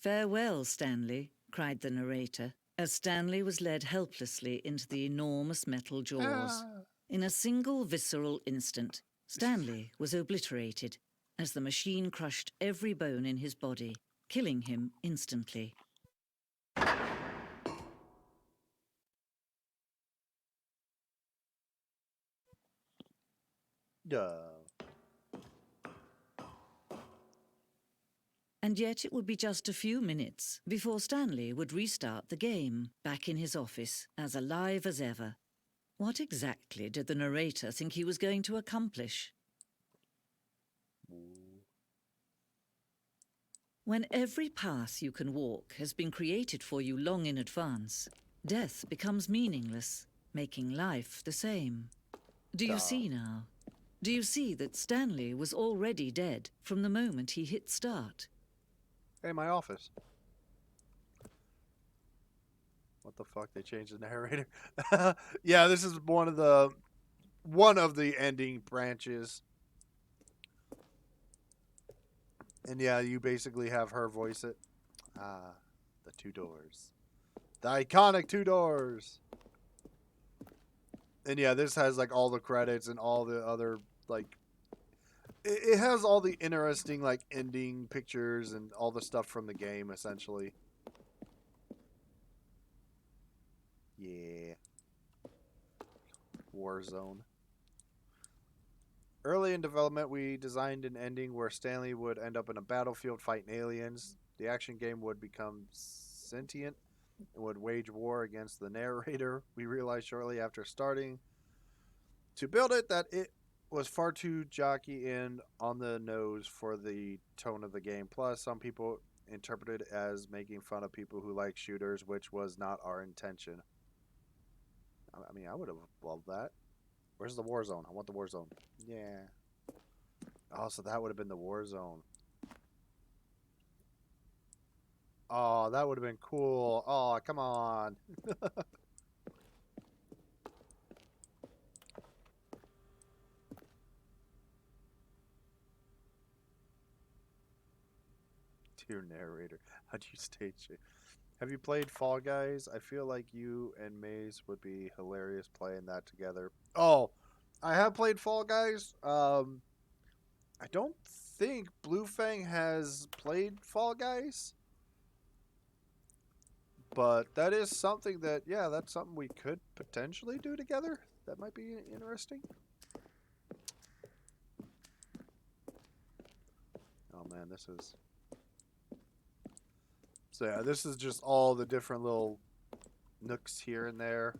Farewell, Stanley, cried the narrator, as Stanley was led helplessly into the enormous metal jaws. In a single visceral instant, Stanley was obliterated as the machine crushed every bone in his body, killing him instantly. And yet it would be just a few minutes before Stanley would restart the game, back in his office, as alive as ever. What exactly did the narrator think he was going to accomplish? When every path you can walk has been created for you long in advance, death becomes meaningless, making life the same. Do you see now? Do you see that Stanley was already dead from the moment he hit start? Hey, my office. What the fuck? They changed the narrator. Yeah, this is one of the ending branches. And yeah, you basically have her voice it. Ah, the two doors. The iconic two doors. And yeah, this has like all the credits and all the other like it has all the interesting like ending pictures and all the stuff from the game essentially. Yeah. Warzone. Early in development, we designed an ending where Stanley would end up in a battlefield fighting aliens. The action game would become sentient and would wage war against the narrator. We realized shortly after starting to build it that it was far too jockey and on the nose for the tone of the game. Plus, some people interpreted it as making fun of people who like shooters, which was not our intention. I mean, I would have loved that. Where's the war zone? I want the war zone. Yeah. Oh, so that would have been the war zone. Oh, that would have been cool. Oh, come on. Dear narrator, how do you stage it? Have you played Fall Guys? I feel like you and Maze would be hilarious playing that together. Oh, I have played Fall Guys. I don't think Wolf-fang has played Fall Guys. But that is something that, yeah, that's something we could potentially do together. That might be interesting. Oh man, this is... So yeah, this is just all the different little nooks here and there.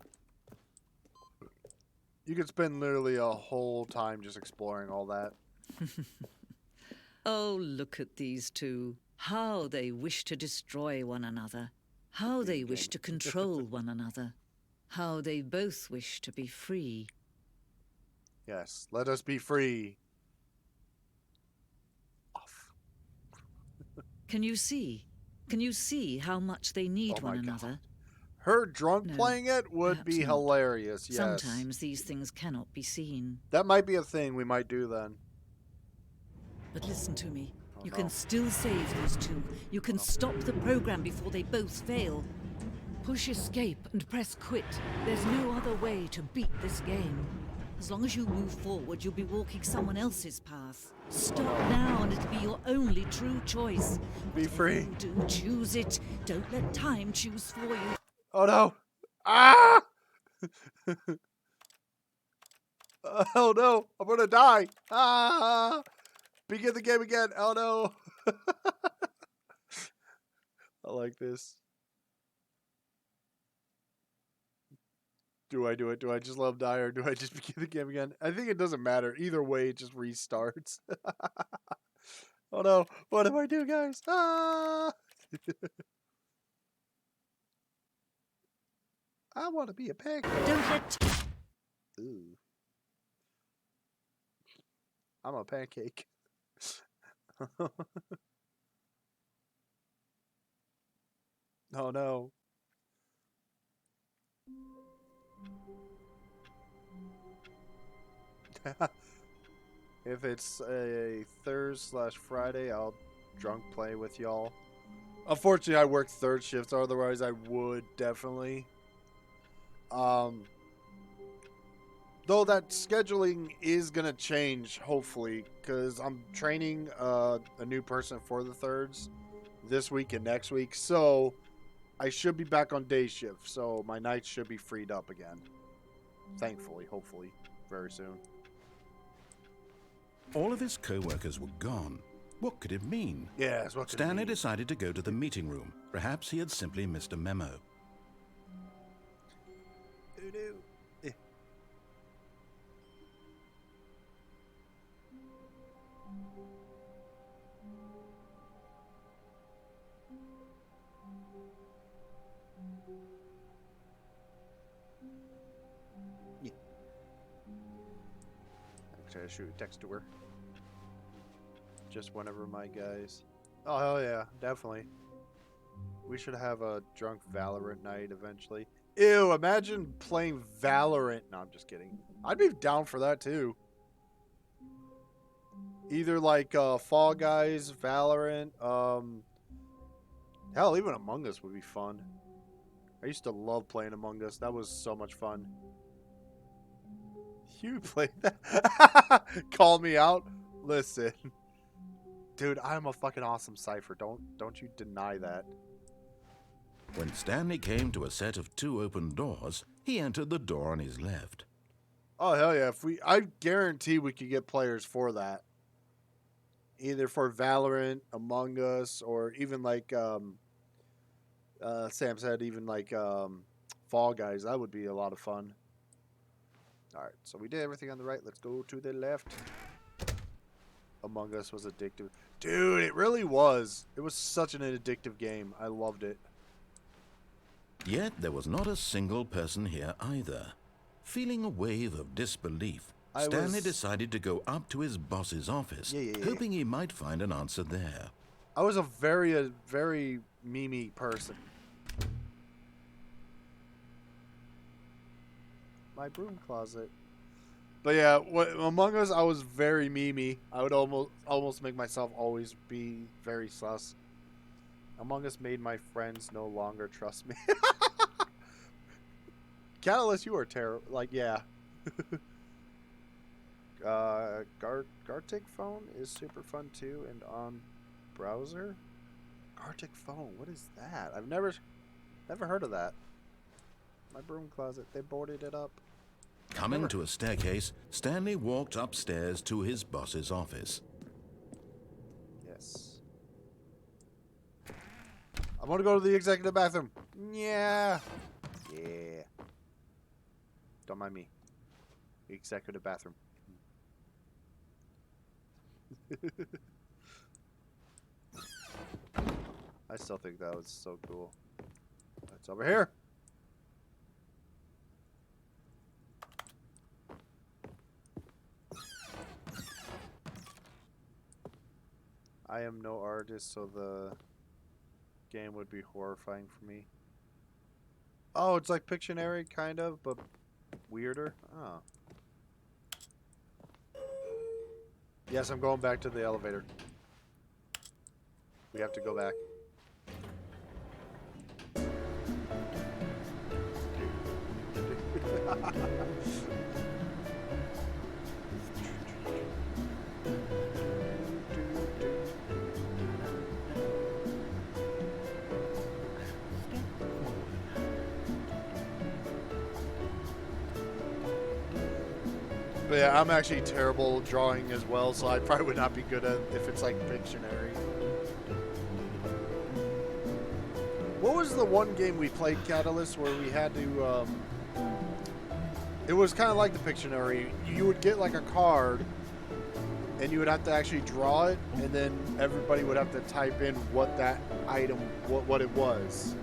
You could spend literally a whole time just exploring all that. Oh, look at these two. How they wish to destroy one another. How they wish to control one another. How they both wish to be free. Yes, let us be free. Off. Can you see? Can you see how much they need one another? Her drunk No, playing it would be perhaps not. hilarious, yes. Sometimes these things cannot be seen. That might be a thing we might do then. But listen to me. Oh, You no. can still save these two. You can stop the program before they both fail. Push escape and press quit. There's no other way to beat this game. As long as you move forward, you'll be walking someone else's path. Stop now and it'll be your only true choice. Be free. Whatever you do, choose it. Don't let time choose for you. Oh no! Ah! Oh no! I'm gonna die! Ah! Begin the game again! Oh no! I like this. Do I do it? Do I just let him die or do I just begin the game again? I think it doesn't matter. Either way, it just restarts. Oh no! What do I do, guys? Ah! I want to be a pancake. Don't let... Ooh. I'm a pancake. Oh no. If it's a Thursday/Friday, I'll drunk play with y'all. Unfortunately, I work third shifts. Otherwise, I would definitely. Though that scheduling is gonna change, hopefully, because I'm training a new person for the thirds this week and next week. So I should be back on day shift. So my nights should be freed up again. Thankfully, hopefully, very soon. All of his co-workers were gone, What could it mean? Yes, what could it Stanley mean? decided to go to the meeting room. Perhaps he had simply missed a memo. Eh. Yeah. I try to shoot a text to her. Just whenever my guys. Oh hell yeah, definitely. We should have a drunk Valorant night eventually. Ew, imagine playing Valorant. No, I'm just kidding. I'd be down for that too. Either like Fall Guys, Valorant, hell, even Among Us would be fun. I used to love playing Among Us. That was so much fun. You played that? Call me out? Listen. Dude, I'm a fucking awesome cipher. Don't you deny that. When Stanley came to a set of 2 open doors, he entered the door on his left. Oh hell yeah! I guarantee we could get players for that. Either for Valorant, Among Us, or even like Sam said, even like Fall Guys. That would be a lot of fun. All right, so we did everything on the right. Let's go to the left. Among Us was addictive, dude. It really was. It was such an addictive game. I loved it. Yet there was not a single person here either. Feeling a wave of disbelief, Stanley decided to go up to his boss's office, hoping he might find an answer there. I was a very memey person. My broom closet. But yeah, Among Us, I was very memey. I would almost make myself always be very sus. Among Us made my friends no longer trust me. Catalyst, you are terrible. Like, yeah. Gartic phone is super fun too, and on browser. Gartic phone, what is that? I've never heard of that. My broom closet, they boarded it up. Coming to a staircase, Stanley walked upstairs to his boss's office. Yes. I want to go to the executive bathroom. Yeah. Yeah. Don't mind me. The executive bathroom. I still think that was so cool. It's over here. I am no artist, so the game would be horrifying for me. Oh, it's like Pictionary, kind of, but weirder. Oh. Yes, I'm going back to the elevator. We have to go back. But yeah, I'm actually terrible drawing as well, so I probably would not be good at if it's like Pictionary. What was the one game we played, Catalyst, where we had to, it was kind of like the Pictionary. You would get like a card, and you would have to actually draw it, and then everybody would have to type in what that item, what it was.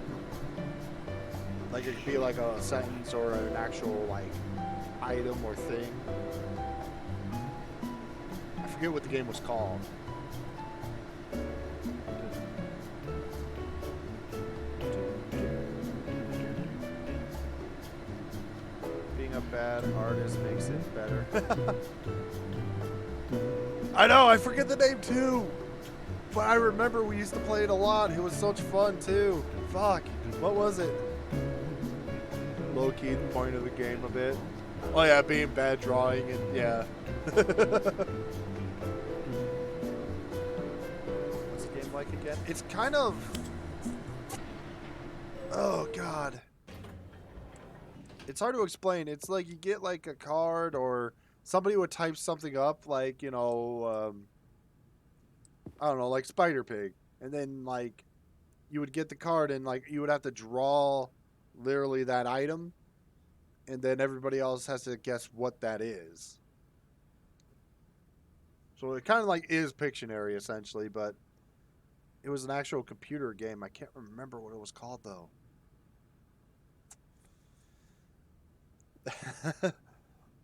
Like it could be like a sentence or an actual like item or thing. I forget what the game was called. Being a bad artist makes it better. I know, I forget the name too. But I remember we used to play it a lot. It was such fun too. Fuck. What was it? Low-key the point of the game a bit. Oh yeah, being bad drawing and yeah. What's the game like again? It's kind of... Oh god. It's hard to explain. It's like you get like a card or somebody would type something up like, you know, I don't know, like Spider Pig, and then like you would get the card and like you would have to draw literally that item, and then everybody else has to guess what that is. So it kind of like is Pictionary essentially, but it was an actual computer game. I can't remember what it was called though.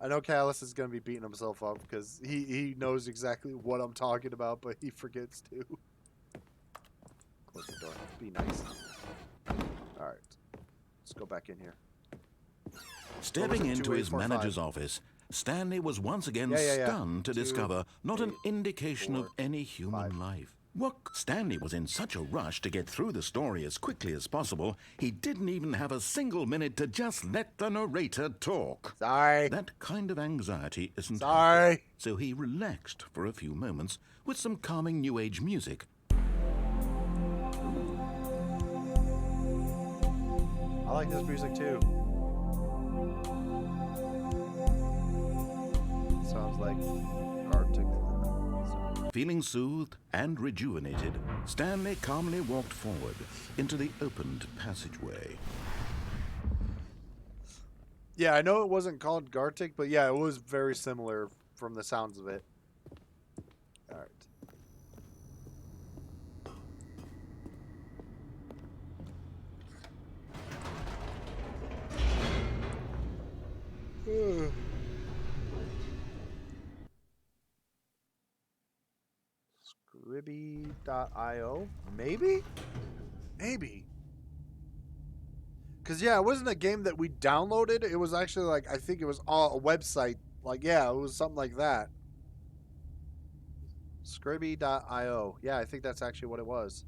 I know Callus is going to be beating himself up because he knows exactly what I'm talking about, but he forgets to. Close the door. Be nice. Alright. Let's go back in here. Stepping into his manager's office, Stanley was once again stunned to discover not an indication of any human life. What? Stanley was in such a rush to get through the story as quickly as possible, he didn't even have a single minute to just let the narrator talk. Sorry. That kind of anxiety isn't Sorry. healthy, so he relaxed for a few moments with some calming New Age music. I like this music too. Sounds like Arctic. Feeling soothed and rejuvenated, Stanley calmly walked forward into the opened passageway. Yeah, I know it wasn't called Gartic, but yeah, it was very similar from the sounds of it. Alright. Scribby.io? Maybe? Maybe. Because, yeah, it wasn't a game that we downloaded. It was actually, like, I think it was a website. Like, yeah, it was something like that. Scribby.io. Yeah, I think that's actually what it was.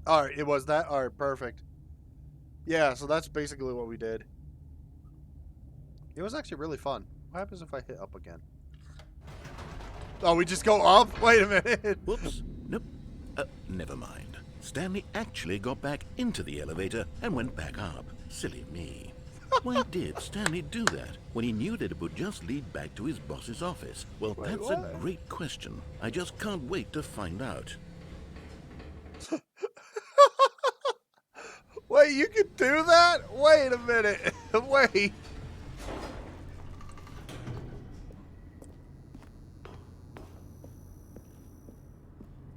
Alright, it was that? Alright, perfect. Yeah, so that's basically what we did. It was actually really fun. What happens if I hit up again? Oh, we just go up? Wait a minute. Whoops. Nope. Never mind. Stanley actually got back into the elevator and went back up. Silly me. Why did Stanley do that when he knew that it would just lead back to his boss's office? Well, that's a great question. I just can't wait to find out. Wait, you can do that? Wait a minute. Wait.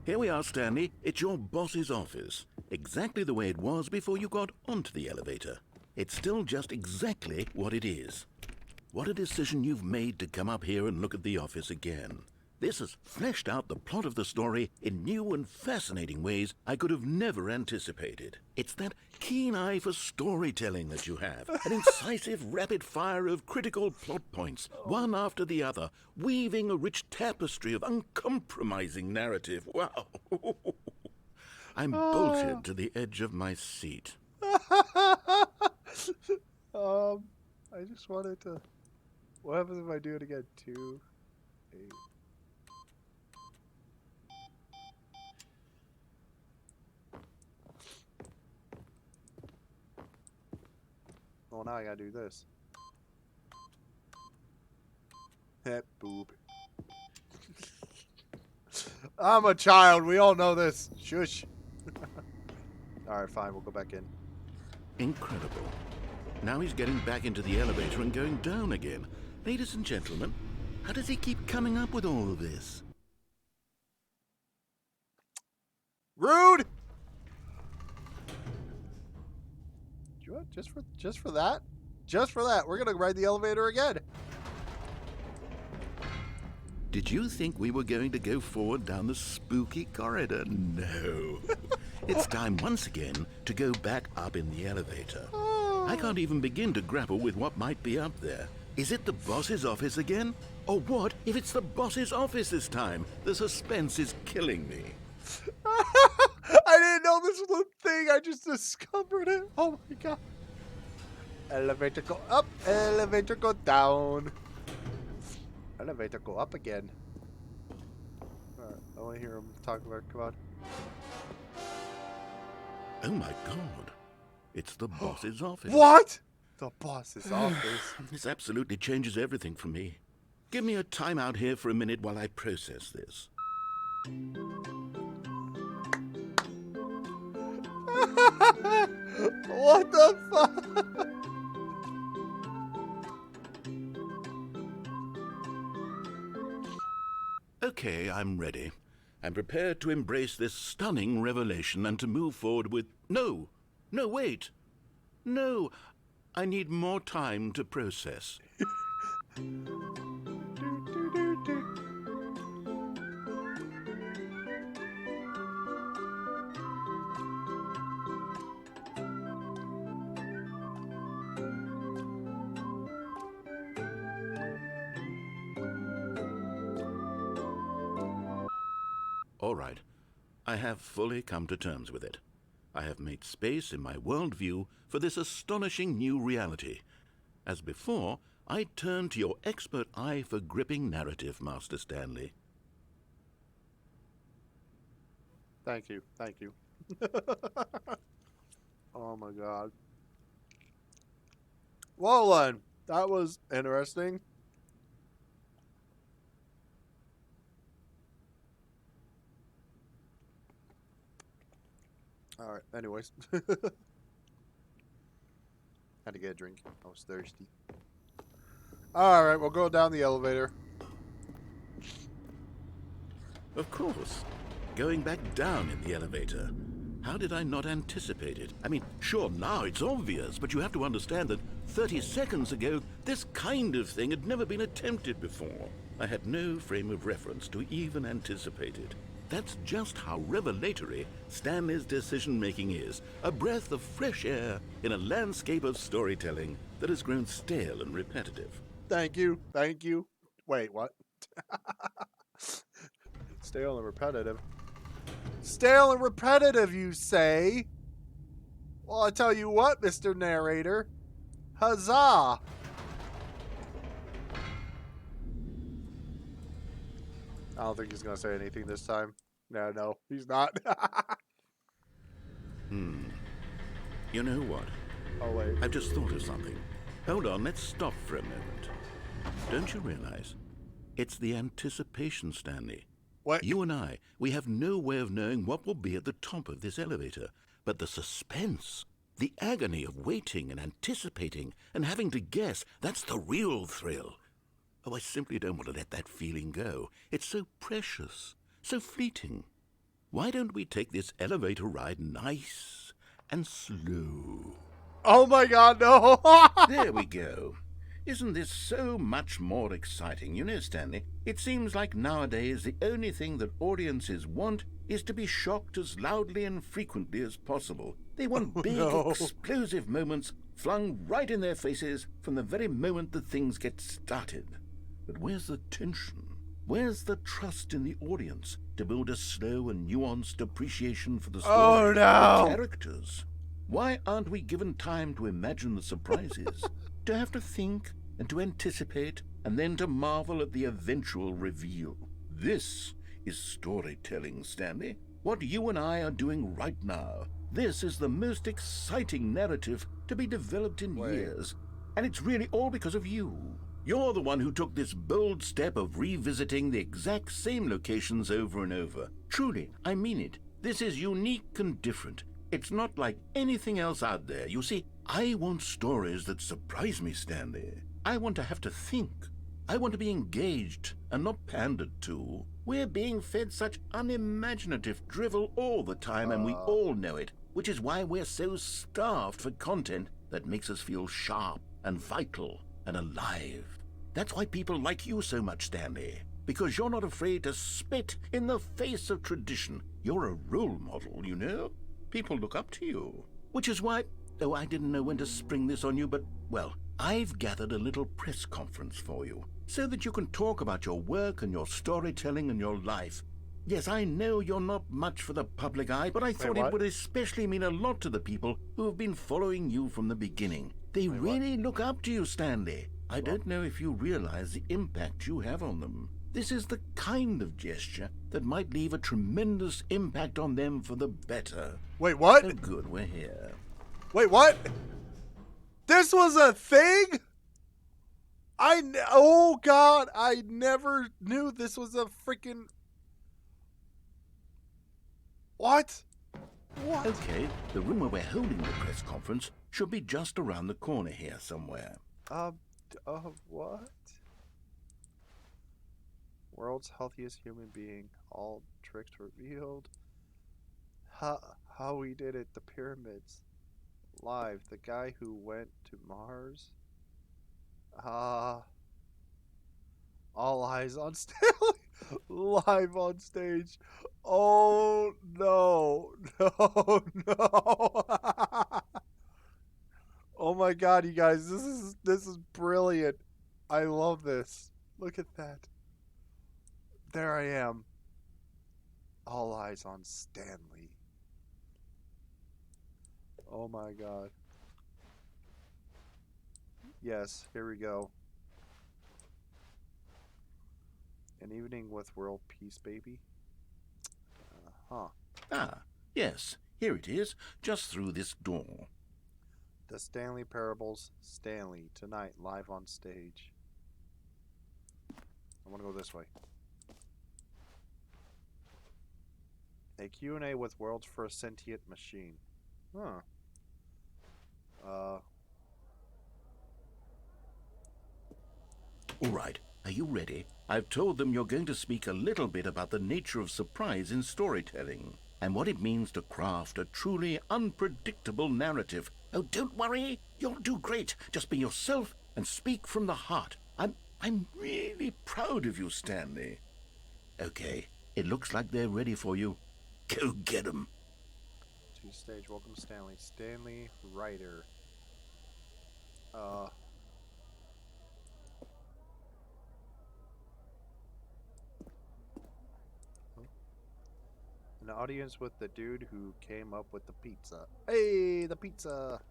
Here we are, Stanley. It's your boss's office. Exactly the way it was before you got onto the elevator. It's still just exactly what it is. What a decision you've made to come up here and look at the office again. This has fleshed out the plot of the story in new and fascinating ways I could have never anticipated. It's that keen eye for storytelling that you have, an incisive rapid fire of critical plot points, one after the other, weaving a rich tapestry of uncompromising narrative. Wow. I'm bolted to the edge of my seat. I just wanted to... What happens if I do it again? 2, 8... Well, now I gotta do this. Hep boob. I'm a child. We all know this. Shush. Alright, fine. We'll go back in. Incredible. Now he's getting back into the elevator and going down again. Ladies and gentlemen, how does he keep coming up with all of this? Rude! What? Just for that? Just for that. We're gonna ride the elevator again. Did you think we were going to go forward down the spooky corridor? No. It's time once again to go back up in the elevator. I can't even begin to grapple with what might be up there. Is it the boss's office again? Or what if it's the boss's office this time? The suspense is killing me. I didn't know this was a thing. I just discovered it. Oh my god. Elevator go up. Elevator go down. Elevator go up again. Alright, I want to hear him talk about. Come on. Oh my god. It's the boss's office. What? The boss's office. This absolutely changes everything for me. Give me a time out here for a minute while I process this. What the fuck? Okay, I'm ready. I'm prepared to embrace this stunning revelation and to move forward with... No! No, wait! No! I need more time to process. All right. I have fully come to terms with it. I have made space in my worldview for this astonishing new reality. As before, I turn to your expert eye for gripping narrative, Master Stanley. Thank you. Thank you. Oh my god. Well then, that was interesting. Alright, anyways. Had to get a drink. I was thirsty. Alright, we'll go down the elevator. Of course. Going back down in the elevator. How did I not anticipate it? I mean, sure, now it's obvious, but you have to understand that 30 seconds ago, this kind of thing had never been attempted before. I had no frame of reference to even anticipate it. That's just how revelatory Stanley's decision-making is. A breath of fresh air in a landscape of storytelling that has grown stale and repetitive. Thank you. Thank you. Wait, what? Stale and repetitive. Stale and repetitive, you say? Well, I tell you what, Mr. Narrator. Huzzah! I don't think he's going to say anything this time. No, he's not. You know what? Oh, wait. I've just thought of something. Hold on, let's stop for a moment. Don't you realize? It's the anticipation, Stanley. What? You and I, we have no way of knowing what will be at the top of this elevator. But the suspense, the agony of waiting and anticipating and having to guess, that's the real thrill. Oh, I simply don't want to let that feeling go. It's so precious, so fleeting. Why don't we take this elevator ride nice and slow? Oh my god, no! There we go. Isn't this so much more exciting? You know, Stanley, it seems like nowadays the only thing that audiences want is to be shocked as loudly and frequently as possible. They want big, explosive moments flung right in their faces from the very moment that things get started. But where's the tension? Where's the trust in the audience to build a slow and nuanced appreciation for the story? Oh, no. The characters? Why aren't we given time to imagine the surprises? To have to think and to anticipate and then to marvel at the eventual reveal. This is storytelling, Stanley. What you and I are doing right now. This is the most exciting narrative to be developed in years. And it's really all because of you. You're the one who took this bold step of revisiting the exact same locations over and over. Truly, I mean it. This is unique and different. It's not like anything else out there. You see, I want stories that surprise me, Stanley. I want to have to think. I want to be engaged and not pandered to. We're being fed such unimaginative drivel all the time, and we all know it, which is why we're so starved for content that makes us feel sharp and vital and alive. That's why people like you so much, Stanley, because you're not afraid to spit in the face of tradition. You're a role model, you know? People look up to you. Which is why, oh, I didn't know when to spring this on you, but, well, I've gathered a little press conference for you, so that you can talk about your work and your storytelling and your life. Yes, I know you're not much for the public eye, but I thought it would especially mean a lot to the people who have been following you from the beginning. They really look up to you, Stanley. I don't know if you realize the impact you have on them. This is the kind of gesture that might leave a tremendous impact on them for the better. Wait, what? Oh, good, we're here. Wait, what? This was a thing? Oh god, I never knew this was a freaking... What? What? Okay, the room where we're holding the press conference should be just around the corner here somewhere. What? World's healthiest human being. All tricks revealed. How we did it. The pyramids. Live. The guy who went to Mars. All eyes on Stanley. Live on stage. Oh no. No, no. Oh my god, you guys, this is brilliant. I love this. Look at that. There I am. All eyes on Stanley. Oh my god. Yes, here we go. An evening with world peace, baby. Ah, yes, here it is, just through this door. The Stanley Parables, Stanley, tonight, live on stage. I want to go this way. A Q&A with world's first sentient machine. Huh. All right, are you ready? I've told them you're going to speak a little bit about the nature of surprise in storytelling and what it means to craft a truly unpredictable narrative. Oh, don't worry. You'll do great. Just be yourself and speak from the heart. I'm really proud of you, Stanley. Okay, it looks like they're ready for you. Go get 'em. To stage, welcome Stanley. Stanley Writer. An audience with the dude who came up with the pizza. Hey, the pizza!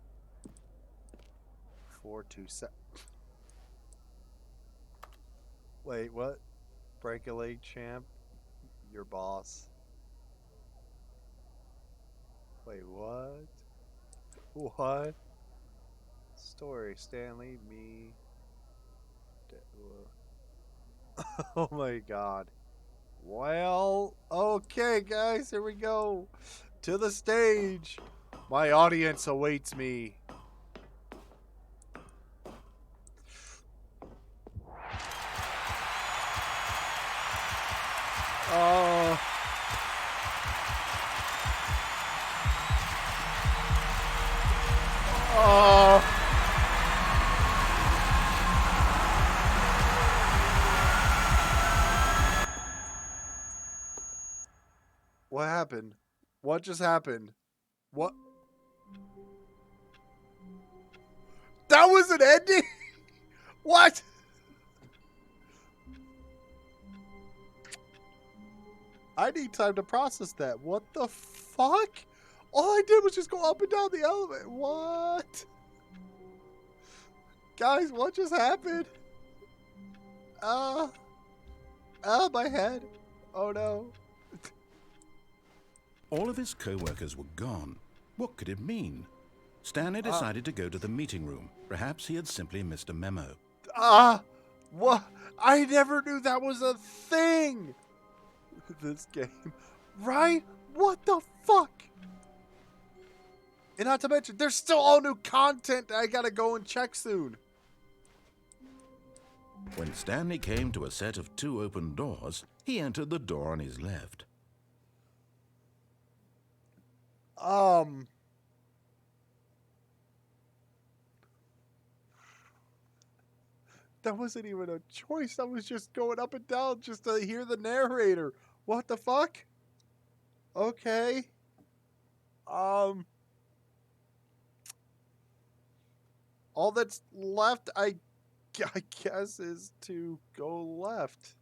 427. Wait, what? Break a leg, champ? Your boss. Wait, what? What? Story, Stanley, me. Oh my god. Well, okay, guys, here we go. To the stage. My audience awaits me. What happened? What just happened? What? That was an ending? What? I need time to process that. What the fuck? All I did was just go up and down the elevator. What? Guys, what just happened? My head. Oh no. All of his co-workers were gone. What could it mean? Stanley decided to go to the meeting room. Perhaps he had simply missed a memo. What? I never knew that was a thing. This game. Right? What the fuck? And not to mention, there's still all new content I gotta go and check soon. When Stanley came to a set of 2 open doors, he entered the door on his left. That wasn't even a choice. I was just going up and down just to hear the narrator. What the fuck? Okay. All that's left, I guess, is to go left.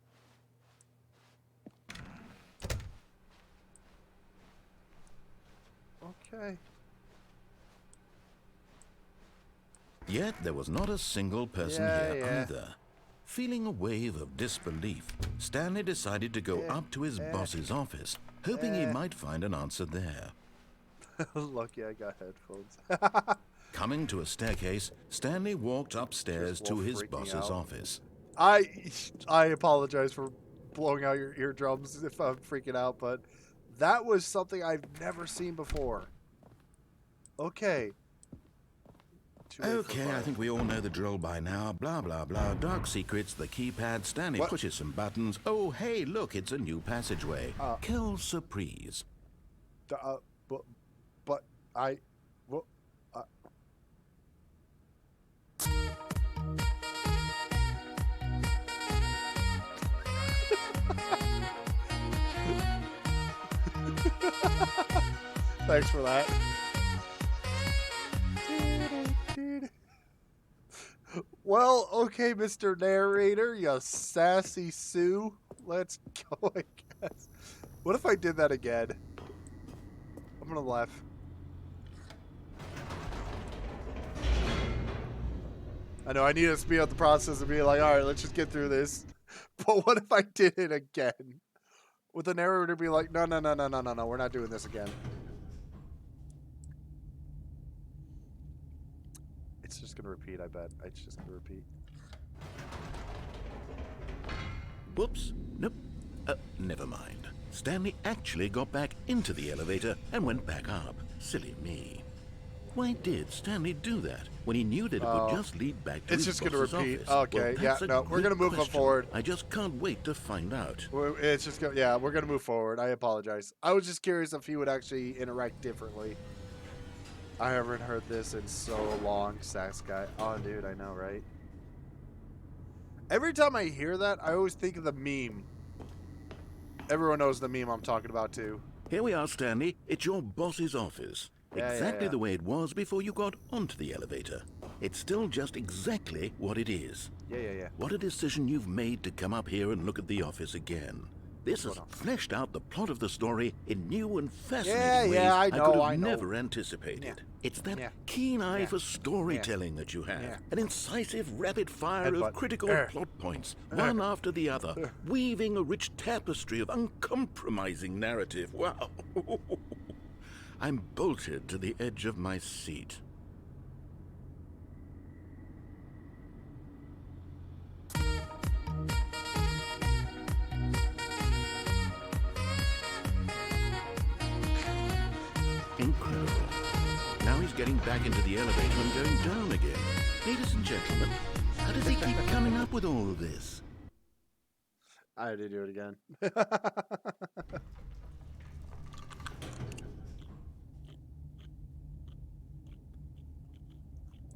Okay. Yet there was not a single person here either. Feeling a wave of disbelief, Stanley decided to go up to his boss's office, hoping he might find an answer there. Lucky I got headphones. Coming to a staircase, Stanley walked upstairs to his boss's office. I apologize for blowing out your eardrums if I'm freaking out, but That was something I've never seen before. Okay. Okay, I think we all know the drill by now. Blah, blah, blah. Dark secrets, the keypad. Stanley pushes some buttons. Oh, hey, look, it's a new passageway. Quelle surprise. But I... Well, thanks for that. Well, okay, Mr. Narrator, you sassy Sue. Let's go, I guess. What if I did that again? I'm gonna laugh. I know, I need to speed up the process and be like, alright, let's just get through this. But what if I did it again? Would the narrator be like, no, we're not doing this again. It's just gonna repeat, I bet. It's just gonna repeat. Whoops. Nope. Never mind. Stanley actually got back into the elevator and went back up. Silly me. Why did Stanley do that when he knew that it would just lead back to it's his just gonna boss's repeat. office? Okay, Well, yeah, no, we're gonna move question. forward. I just can't wait to find out. It's just gonna, yeah, we're gonna move forward. I apologize. I was just curious if he would actually interact differently. I haven't heard this in so long, Sax guy. Oh, dude, I know, right? Every time I hear that, I always think of the meme. Everyone knows the meme I'm talking about, too. Here we are, Stanley. It's your boss's office. Exactly the way it was before you got onto the elevator. It's still just exactly what it is. Yeah. What a decision you've made to come up here and look at the office again. This has fleshed out the plot of the story in new and fascinating ways I know, could have never anticipated. Yeah. It's that keen eye for storytelling that you have. An incisive rapid fire of critical plot points, one after the other, weaving a rich tapestry of uncompromising narrative. Wow. I'm bolted to the edge of my seat. Incredible. Now he's getting back into the elevator and going down again. Ladies and gentlemen, how does he keep coming up with all of this? I had to do it again.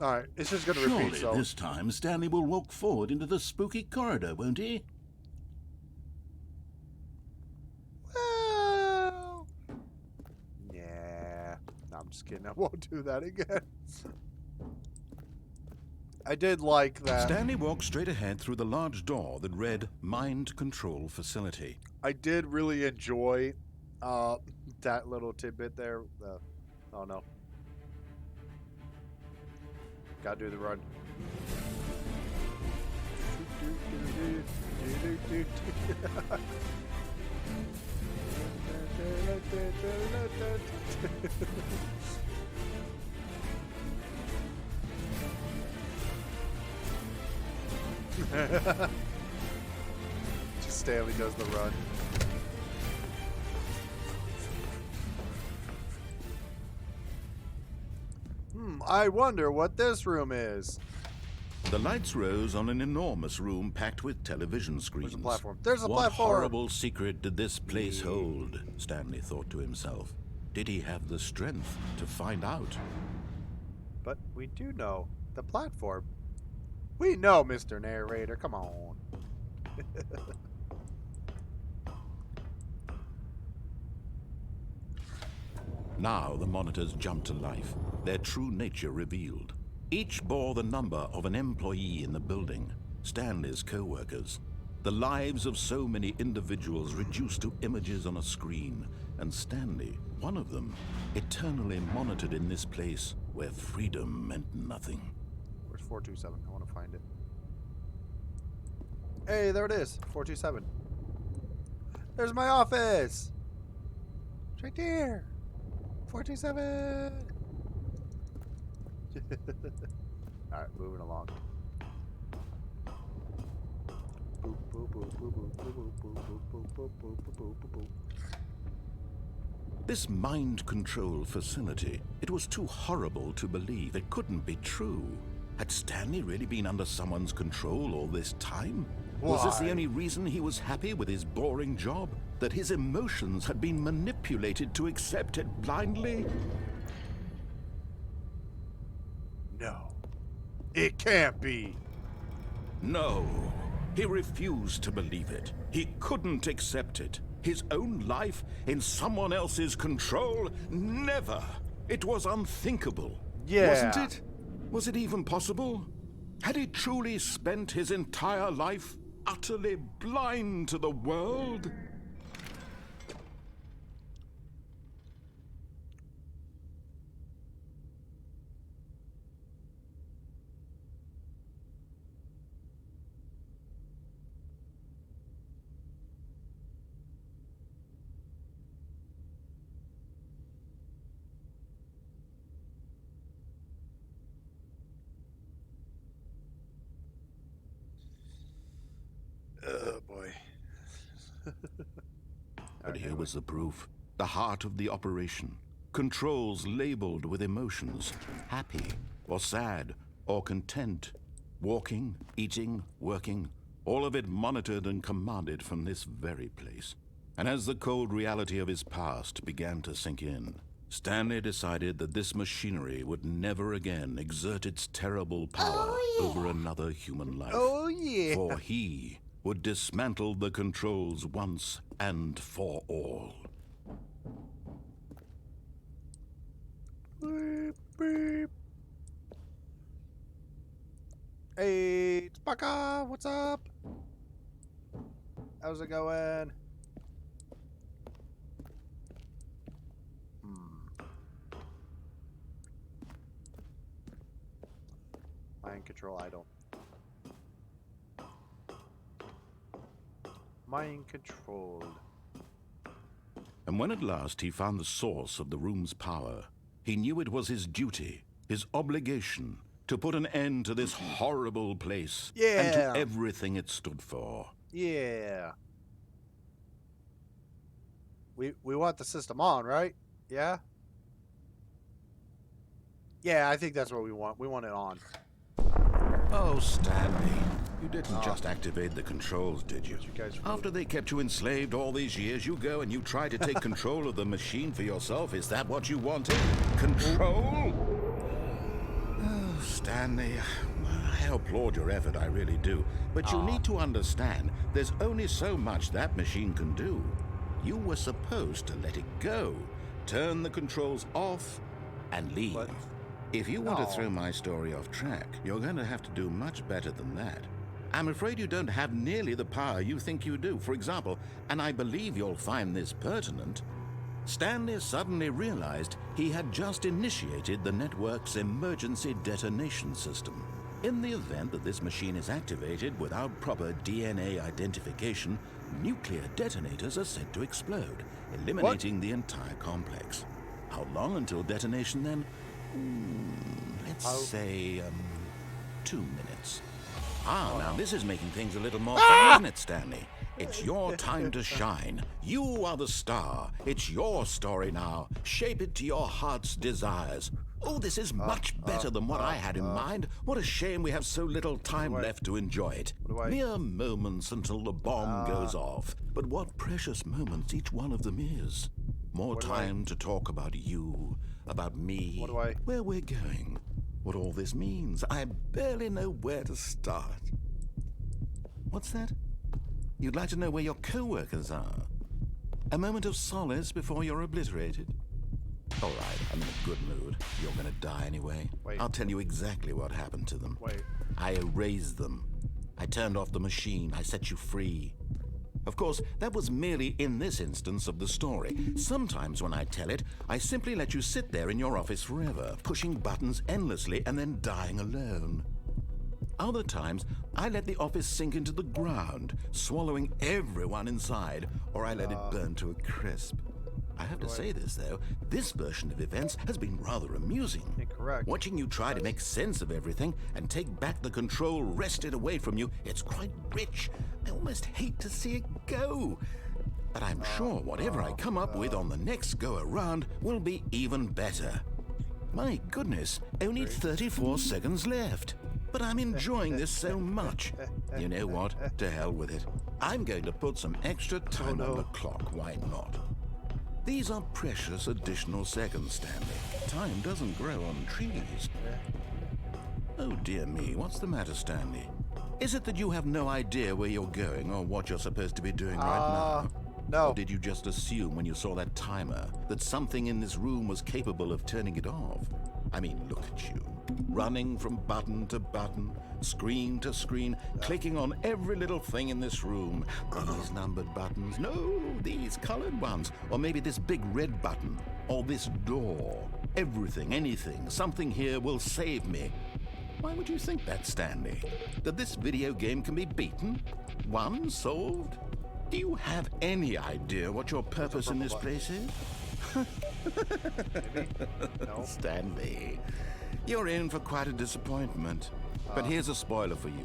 Alright, it's just gonna repeat, Surely so... this time Stanley will walk forward into the spooky corridor, won't he? Well... Yeah... No, I'm just kidding. I won't do that again. I did like that. Stanley walked straight ahead through the large door that read Mind Control Facility. I did really enjoy that little tidbit there. Oh no. Gotta do the run. Just Stanley does the run. I wonder what this room is. The lights rose on an enormous room packed with television screens. There's a platform. There's a what platform. What horrible secret did this place hold? Stanley thought to himself. Did he have the strength to find out? But we do know the platform. We know, Mr. Narrator. Come on. Now the monitors jumped to life, their true nature revealed. Each bore the number of an employee in the building, Stanley's co-workers. The lives of so many individuals reduced to images on a screen, and Stanley, one of them, eternally monitored in this place where freedom meant nothing. Where's 427? I want to find it. Hey, there it is. 427. There's my office. It's right there. 427. Alright, moving along. Boop, boop, boop, boop, boop, boop, boop, boop, boop, boop, boop, boop, boop, boop. This mind control facility, it was too horrible to believe. It couldn't be true. Had Stanley really been under someone's control all this time? Was this the Why? only reason he was happy with his boring job? That his emotions had been manipulated to accept it blindly? No. It can't be. No. He refused to believe it. He couldn't accept it. His own life in someone else's control? Never. It was unthinkable. Yeah. Wasn't it? Was it even possible? Had he truly spent his entire life utterly blind to the world? Oh, boy. But here was the proof. The heart of the operation. Controls labeled with emotions. Happy, or sad, or content. Walking, eating, working. All of it monitored and commanded from this very place. And as the cold reality of his past began to sink in, Stanley decided that this machinery would never again exert its terrible power over another human life. Oh, yeah. For he would dismantle the controls once and for all. Beep, beep. Hey, it's Baka. What's up? How's it going? Mind control idle. Mind controlled. And when at last he found the source of the room's power, he knew it was his duty, his obligation, to put an end to this horrible place and Yeah. to everything it stood for. Yeah. We want the system on, right? Yeah? Yeah, I think that's what we want. We want it on. Oh, Stanley, you didn't just activate the controls, did you? You guys After they kept you enslaved all these years, you go and you try to take control of the machine for yourself. Is that what you wanted? Control? Oh, Stanley, I applaud your effort, I really do. But you need to understand, there's only so much that machine can do. You were supposed to let it go, turn the controls off, and leave. What? If you want to No. throw my story off track, you're going to have to do much better than that. I'm afraid you don't have nearly the power you think you do. For example, and I believe you'll find this pertinent, Stanley suddenly realized he had just initiated the network's emergency detonation system. In the event that this machine is activated without proper DNA identification, nuclear detonators are said to explode, eliminating the entire complex. How long until detonation then? Let's say, 2 minutes. Now this is making things a little more fun, isn't it, Stanley? It's your time to shine. You are the star. It's your story now. Shape it to your heart's desires. Oh, this is much better than what I had in mind. What a shame we have so little time left to enjoy it. Mere moments until the bomb goes off. But what precious moments each one of them is. More time to talk about you, about me, where we're going, what all this means. I barely know where to start. What's that? You'd like to know where your co-workers are? A moment of solace before you're obliterated? All right, I'm in a good mood. You're gonna die anyway. I'll tell you exactly what happened to them. I erased them. I turned off the machine. I set you free. Of course, that was merely in this instance of the story. Sometimes when I tell it, I simply let you sit there in your office forever, pushing buttons endlessly and then dying alone. Other times, I let the office sink into the ground, swallowing everyone inside, or I let it burn to a crisp. I have to say this, though, this version of events has been rather amusing. Incorrect. Watching you try to make sense of everything and take back the control wrested away from you, it's quite rich. I almost hate to see it go. But I'm sure whatever I come up with on the next go around will be even better. My goodness, only 34 seconds left. But I'm enjoying this so much. You know what? To hell with it. I'm going to put some extra time on the clock. Why not? These are precious additional seconds, Stanley. Time doesn't grow on trees. Oh dear me, what's the matter, Stanley? Is it that you have no idea where you're going or what you're supposed to be doing right now? No. Or did you just assume when you saw that timer that something in this room was capable of turning it off? I mean, look at you. Running from button to button, screen to screen, clicking on every little thing in this room. These numbered buttons. No, these colored ones. Or maybe this big red button. Or this door. Everything, anything, something here will save me. Why would you think that, Stanley? That this video game can be beaten? Won? Solved? Do you have any idea what your purpose in this place is? Maybe? No. Stanley, you're in for quite a disappointment. But here's a spoiler for you.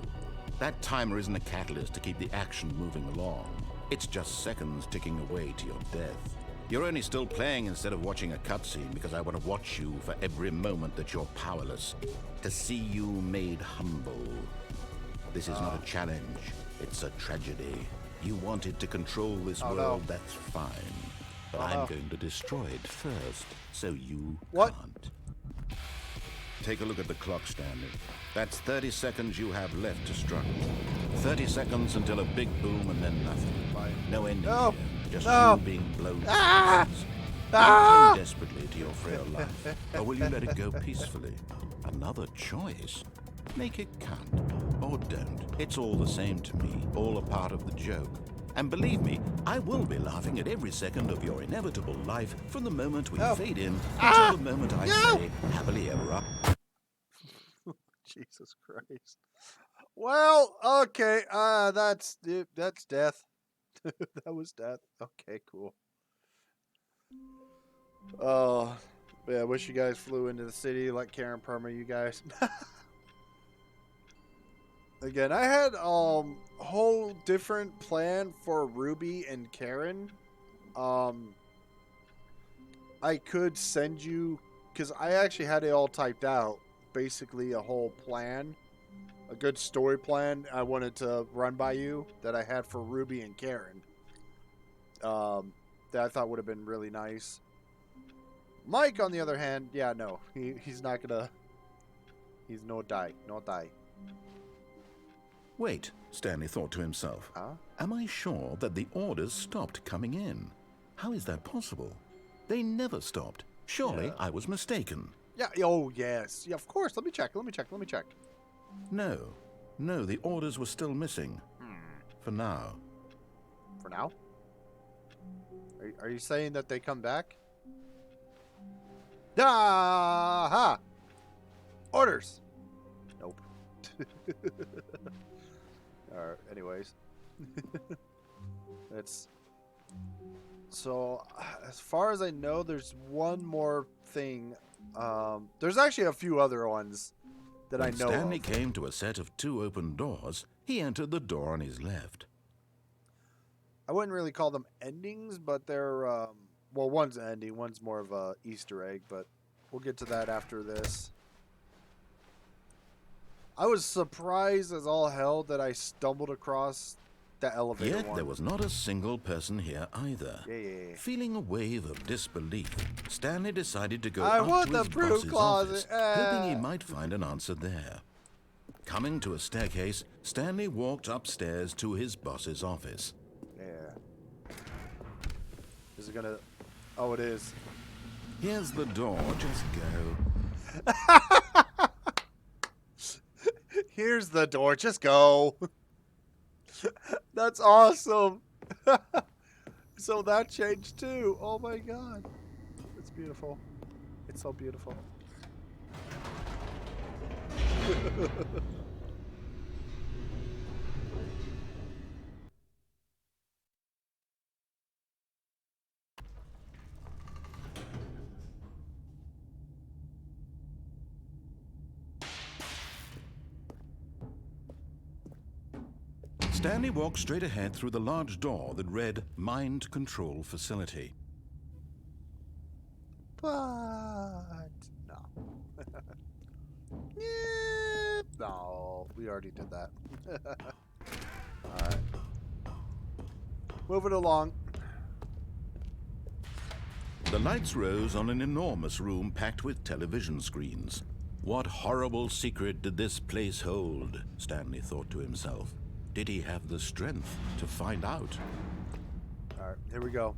That timer isn't a catalyst to keep the action moving along. It's just seconds ticking away to your death. You're only still playing instead of watching a cutscene because I want to watch you for every moment that you're powerless. To see you made humble. This is not a challenge. It's a tragedy. You wanted to control this world, that's fine. But I'm going to destroy it first, so you can't. Take a look at the clock, Stanley. That's 30 seconds you have left to struggle. 30 seconds until a big boom and then nothing. No ending here. Just you being blown to pieces. Will you cling desperately to your frail life, or will you let it go peacefully? Another choice. Make it count, or don't. It's all the same to me, all a part of the joke. And believe me, I will be laughing at every second of your inevitable life from the moment we fade in until the moment I say happily ever after. Jesus Christ. Well, okay. That's death. That was death. Okay, cool. Oh, yeah. I wish you guys flew into the city like Karen Perma. You guys. Again, I had whole different plan for Ruby and Karen. I could send you, because I actually had it all typed out. Basically, a whole plan, a good story plan I wanted to run by you that I had for Ruby and Karen. That I thought would have been really nice. Mike, on the other hand, yeah, no, he's not gonna. He's no die. Wait, Stanley thought to himself. Huh? Am I sure that the orders stopped coming in? How is that possible? They never stopped. Surely I was mistaken. Yeah. Oh, yes. Yeah, of course. Let me check. No, the orders were still missing. For now. For now? Are you saying that they come back? Ha! Orders. Nope. Alright, anyways. So, as far as I know, there's one more thing. There's actually a few other ones that I know When Stanley of. came to a set of 2 open doors, he entered the door on his left. I wouldn't really call them endings, but they're, well, one's an ending, one's more of a Easter egg, but we'll get to that after this. I was surprised as all hell that I stumbled across the elevator Yet one. there was not a single person here either. Yeah. Feeling a wave of disbelief, Stanley decided to go I up want to the his broom boss's closet. office, hoping he might find an answer there. Coming to a staircase, Stanley walked upstairs to his boss's office. Yeah. Is it gonna... Oh, it is. Here's the door, just go. Here's the door. Just go. That's awesome. So that changed too. Oh my god. It's beautiful. It's so beautiful. Stanley walked straight ahead through the large door that read Mind Control Facility. But no. Yeah, no, we already did that. Alright. Moving along. The lights rose on an enormous room packed with television screens. What horrible secret did this place hold? Stanley thought to himself. Did he have the strength to find out? Alright, here we go.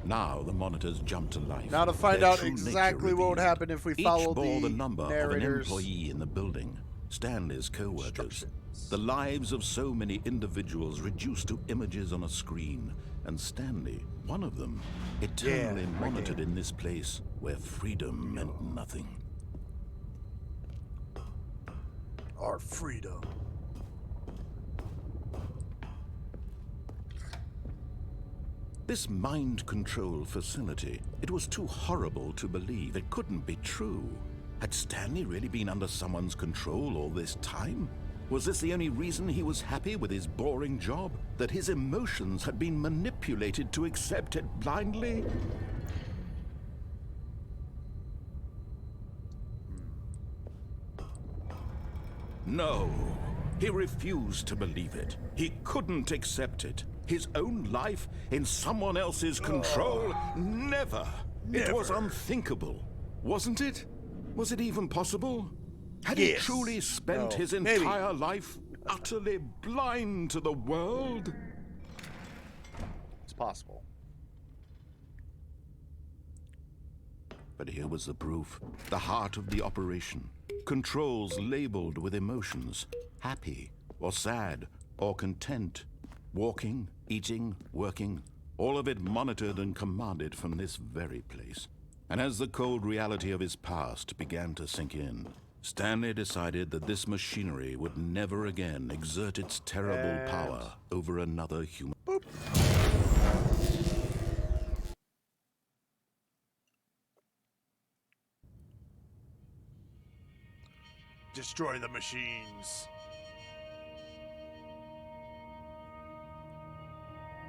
Now the monitors jumped to life. Now to find Their out true exactly nature what would revealed. happen if we Each follow bore the the number of an narrator's employee in the building. Stanley's co-workers. instructions. The lives of so many individuals reduced to images on a screen. And Stanley, one of them, eternally Yeah, right monitored there. in this place where freedom meant nothing. Our freedom. This mind control facility, it was too horrible to believe. It couldn't be true. Had Stanley really been under someone's control all this time? Was this the only reason he was happy with his boring job? That his emotions had been manipulated to accept it blindly? No, he refused to believe it. He couldn't accept it. His own life in someone else's control? Never. It was unthinkable, wasn't it? Was it even possible? Had he Yes. truly spent No. his Maybe. entire life utterly blind to the world? It's possible. But here was the proof, the heart of the operation. Controls labeled with emotions, happy or sad or content. Walking, eating, working, all of it monitored and commanded from this very place. And as the cold reality of his past began to sink in, Stanley decided that this machinery would never again exert its terrible And- power over another human. Destroy the machines.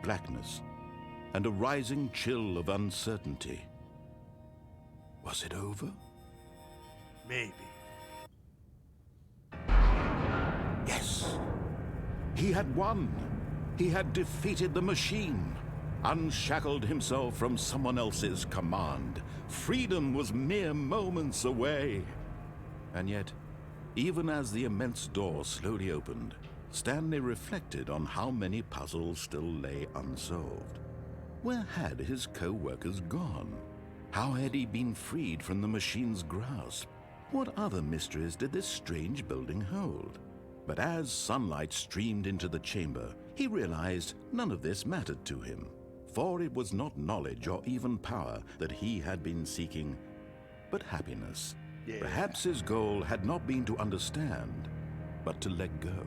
Blackness and a rising chill of uncertainty. Was it over? Maybe. Yes. He had won. He had defeated the machine, unshackled himself from someone else's command. Freedom was mere moments away. And yet, even as the immense door slowly opened, Stanley reflected on how many puzzles still lay unsolved. Where had his co-workers gone? How had he been freed from the machine's grasp? What other mysteries did this strange building hold? But as sunlight streamed into the chamber, he realized none of this mattered to him, for it was not knowledge or even power that he had been seeking, but happiness. Yeah. Perhaps his goal had not been to understand, but to let go.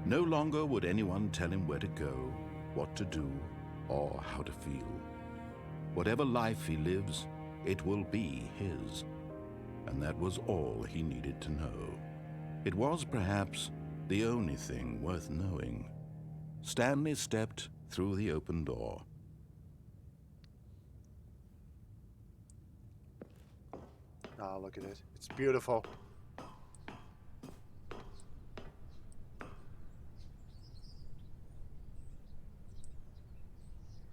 No longer would anyone tell him where to go, what to do, or how to feel. Whatever life he lives, it will be his. And that was all he needed to know. It was perhaps the only thing worth knowing. Stanley stepped through the open door. Ah, look at it. It's beautiful.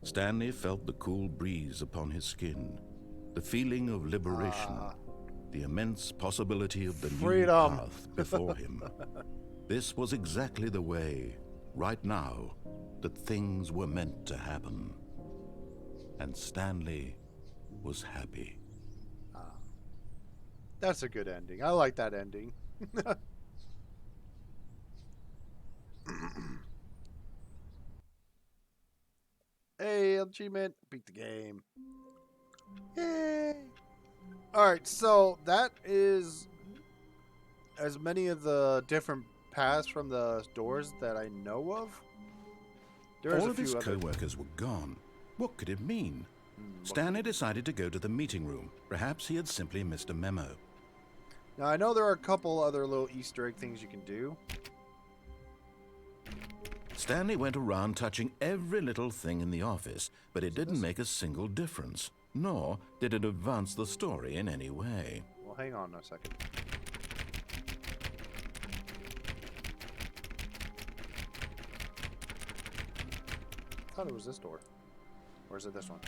Stanley felt the cool breeze upon his skin, the feeling of liberation, the immense possibility of the Freedom. new path before him. This was exactly the way, right now, that things were meant to happen. And Stanley was happy. That's a good ending. I like that ending. Hey, achievement. Beat the game. Yay. Alright, so that is as many of the different paths from the doors that I know of. There's All a of his few other. co-workers were gone. What could it mean? Stanley decided to go to the meeting room. Perhaps he had simply missed a memo. Now, I know there are a couple other little Easter egg things you can do. Stanley went around touching every little thing in the office, but it didn't make a single difference, nor did it advance the story in any way. Well, hang on a second. I thought it was this door. Or is it this one?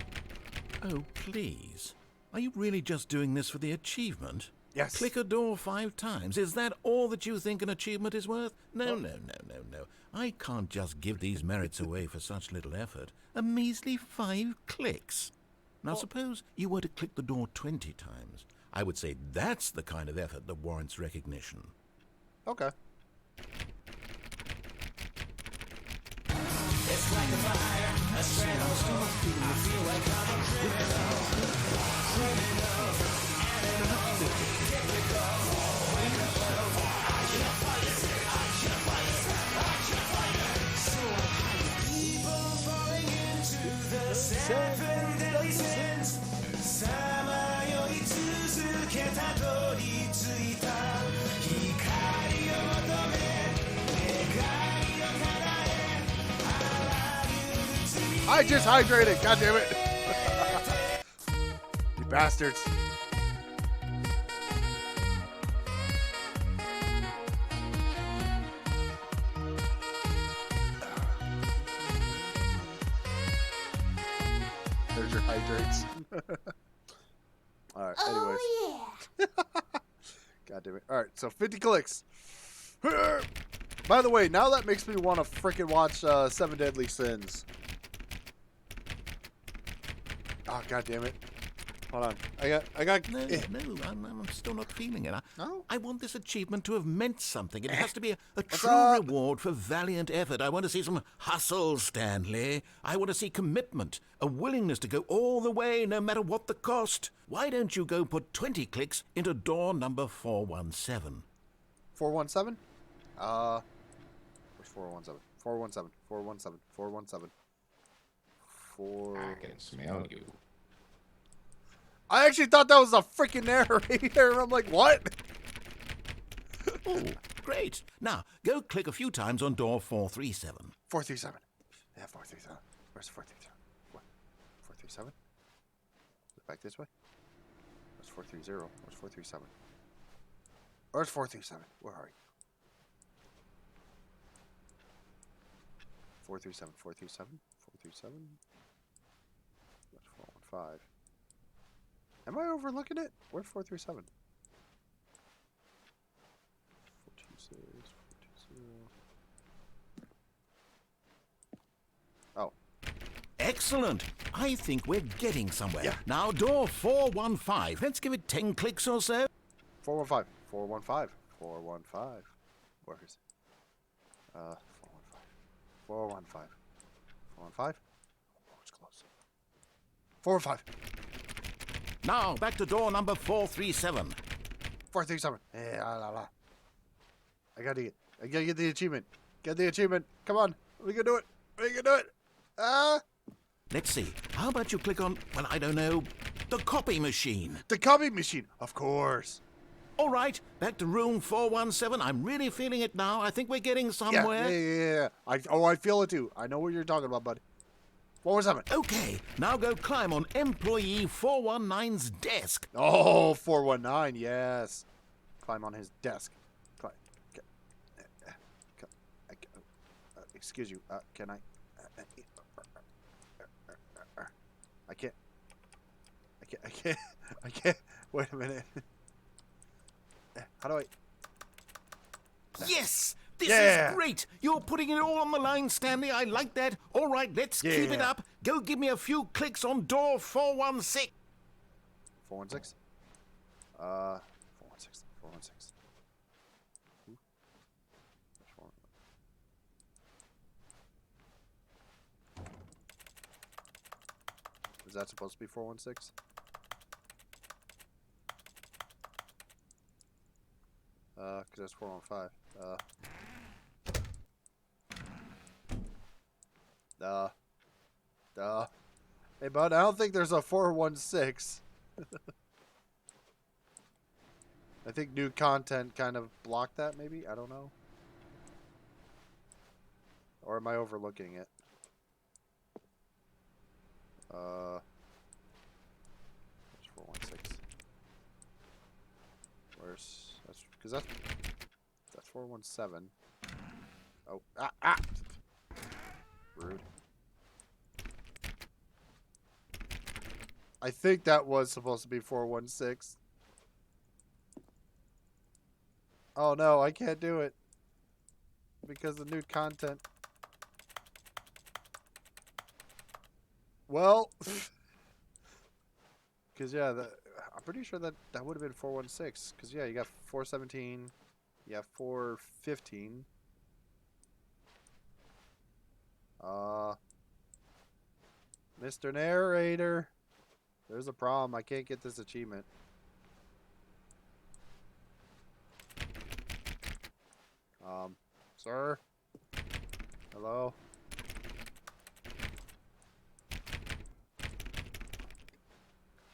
Oh, please. Are you really just doing this for the achievement? Yes. Click a door 5 times. Is that all that you think an achievement is worth? No, no. I can't just give these merits away for such little effort. A measly 5 clicks. Now, suppose you were to click the door 20 times. I would say that's the kind of effort that warrants recognition. Okay. It's like a fire, a strand of smoke. I feel like I'm a criminal. So I keep on falling into the 7 deadly sins. さまよい続けたどり着いた光を求め願いを叶え I just hydrated! God damn it! You bastards. There's your hydrates. Alright, anyways. Oh, yeah. God damn it. Alright, so 50 clicks. By the way, now that makes me want to freaking watch 7 Deadly Sins. Oh, god damn it. Hold on. I got... No, I'm still not feeling it. No? I want this achievement to have meant something. It has to be a true up? reward for valiant effort. I want to see some hustle, Stanley. I want to see commitment, a willingness to go all the way, no matter what the cost. Why don't you go put 20 clicks into door number 417? 417? Where's 417? 417. 417. 417. I can smell you. I actually thought that was a freaking narrator. I'm like, what? Oh, great. Now, go click a few times on door 437. 437. Yeah, 437. Where's 437? What? 437? Is it back this way? Where's 430? Where's 437? Where's 437? Where are you? 437. 437. 437. That's 415. Am I overlooking it? Where's 437? 426. 420. Oh. Excellent. I think we're getting somewhere. Yeah. Now, door 415. Let's give it 10 clicks or so. 415. 415. 415. Where is it? 415. 415. 415. Oh, it's close. 415. Now, back to door number 437. 437. Yeah, la, la. I gotta get the achievement. Get the achievement. Come on. We can do it. We can do it. Let's see. How about you click on, well, I don't know, the copy machine? The copy machine. Of course. All right, back to room 417. I'm really feeling it now. I think we're getting somewhere. Yeah. I feel it too. I know what you're talking about, bud. 417. Okay, now go climb on employee 419's desk. Oh, 419. Yes. Climb on his desk. Climb. Excuse you. Can I? I can't. Wait a minute. How do I? Yes! This Yeah. is great! You're putting it all on the line, Stanley. I like that. All right, let's keep it Yeah. up. Go give me a few clicks on door 416. 416? 416. 416. Is that supposed to be 416? Because that's 415. Hey, bud, I don't think there's a 416. I think new content kind of blocked that, maybe? I don't know. Or am I overlooking it? There's 416. Where's... That's... Because that's 417. Oh, rude. I think that was supposed to be 416. Oh no, I can't do it. Because of new content. Well, because yeah, I'm pretty sure that would have been 416. Because yeah, you got 417, you got 415. Mr. Narrator, there's a problem. I can't get this achievement. Sir? Hello?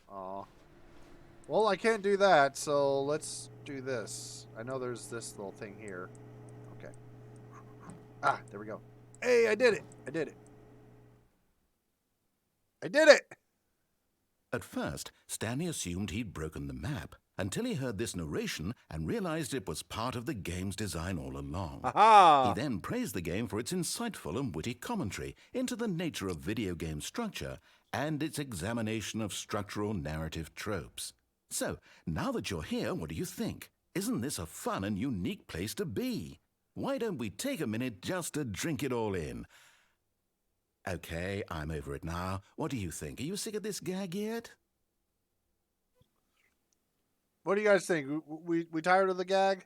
Aw. Well, I can't do that, so let's do this. I know there's this little thing here. Okay. Ah, there we go. Hey, I did it! I did it! I did it! At first, Stanley assumed he'd broken the map until he heard this narration and realized it was part of the game's design all along. Aha! He then praised the game for its insightful and witty commentary into the nature of video game structure and its examination of structural narrative tropes. So, now that you're here, what do you think? Isn't this a fun and unique place to be? Why don't we take a minute just to drink it all in? Okay, I'm over it now. What do you think? Are you sick of this gag yet? What do you guys think? We tired of the gag?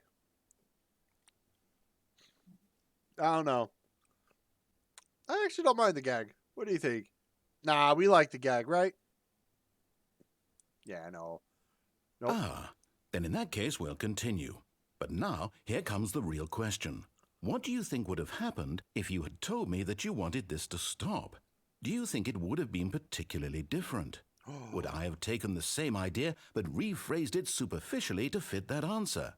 I don't know. I actually don't mind the gag. What do you think? Nah, we like the gag, right? Yeah, I know. Nope. Ah, then in that case we'll continue. But now, here comes the real question. What do you think would have happened if you had told me that you wanted this to stop? Do you think it would have been particularly different? Would I have taken the same idea but rephrased it superficially to fit that answer?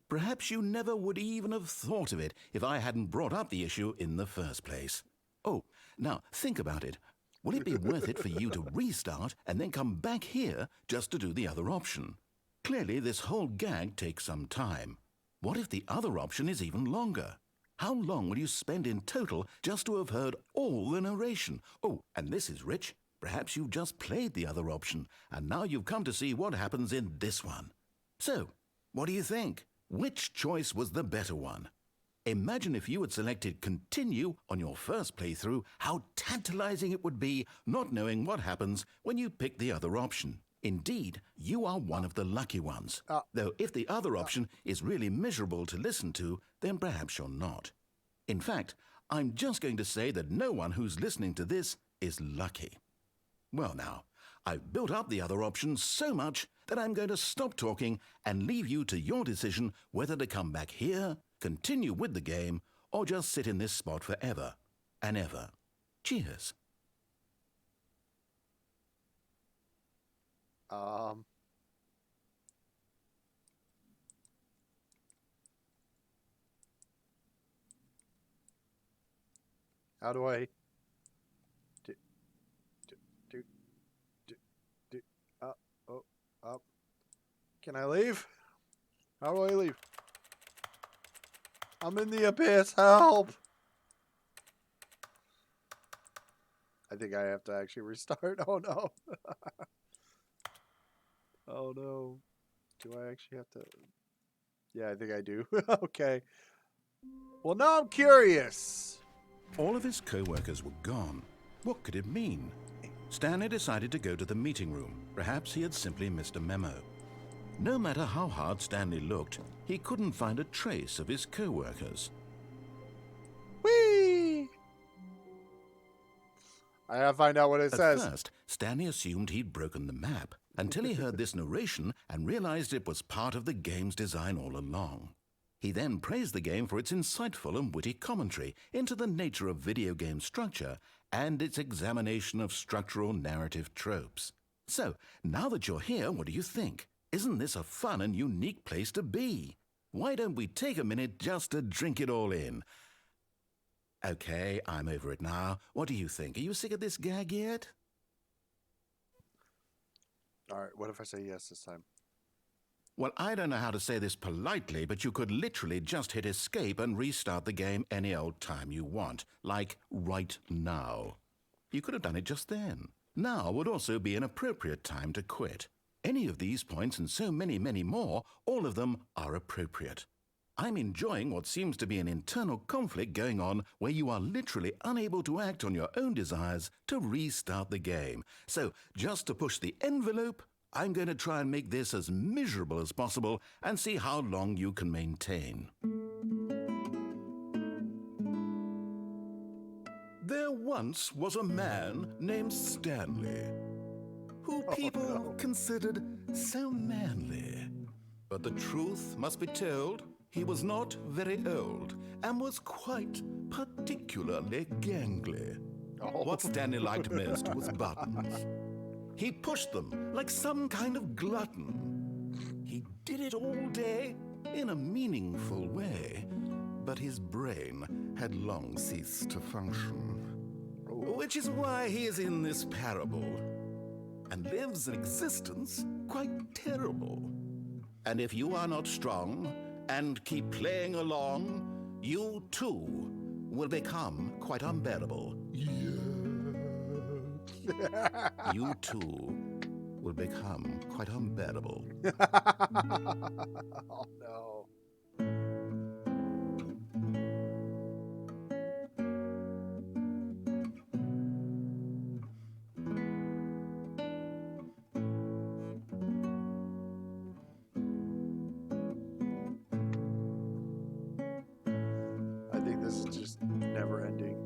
Perhaps you never would even have thought of it if I hadn't brought up the issue in the first place. Oh, now think about it. Will it be worth it for you to restart and then come back here just to do the other option? Clearly, this whole gag takes some time. What if the other option is even longer? How long will you spend in total just to have heard all the narration? Oh, and this is rich. Perhaps you've just played the other option, and now you've come to see what happens in this one. So, what do you think? Which choice was the better one? Imagine if you had selected Continue on your first playthrough, how tantalizing it would be not knowing what happens when you pick the other option. Indeed, you are one of the lucky ones. Though if the other option is really miserable to listen to, then perhaps you're not. In fact, I'm just going to say that no one who's listening to this is lucky. Well now, I've built up the other option so much that I'm going to stop talking and leave you to your decision whether to come back here, continue with the game, or just sit in this spot forever and ever. Cheers. How do I... Up. Can I leave? How do I leave? I'm in the abyss. Help! I think I have to actually restart. Oh no. Oh no. Do I actually have to? Yeah, I think I do. Okay. Well, now I'm curious. All of his co-workers were gone. What could it mean? Stanley decided to go to the meeting room. Perhaps he had simply missed a memo. No matter how hard Stanley looked, he couldn't find a trace of his co-workers. Whee! I gotta find out what it says. At first, Stanley assumed he'd broken the map until he heard this narration and realized it was part of the game's design all along. He then praised the game for its insightful and witty commentary into the nature of video game structure and its examination of structural narrative tropes. So, now that you're here, what do you think? Isn't this a fun and unique place to be? Why don't we take a minute just to drink it all in? Okay, I'm over it now. What do you think? Are you sick of this gag yet? All right, what if I say yes this time? Well, I don't know how to say this politely, but you could literally just hit escape and restart the game any old time you want, like right now. You could have done it just then. Now would also be an appropriate time to quit. Any of these points and so many, many more, all of them are appropriate. I'm enjoying what seems to be an internal conflict going on where you are literally unable to act on your own desires to restart the game. So, just to push the envelope, I'm going to try and make this as miserable as possible and see how long you can maintain. There once was a man named Stanley, who people considered so manly. But the truth must be told, he was not very old and was quite particularly gangly. What Stanley liked most was buttons. He pushed them like some kind of glutton. He did it all day in a meaningful way, but his brain had long ceased to function. Which is why he is in this parable and lives an existence quite terrible. And if you are not strong and keep playing along, you too will become quite unbearable. You too will become quite unbearable. Oh no. I think this is just never ending.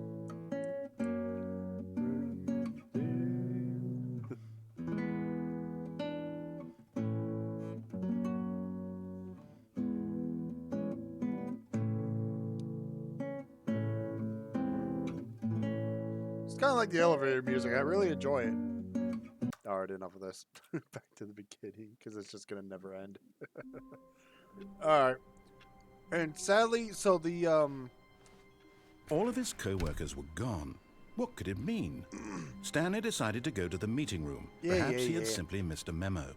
It's kind of like the elevator music. I really enjoy it. All right, enough of this. Back to the beginning, because it's just gonna never end. All right, and sadly, so the All of his co-workers were gone. What could it mean? Stanley decided to go to the meeting room. Perhaps he had simply missed a memo.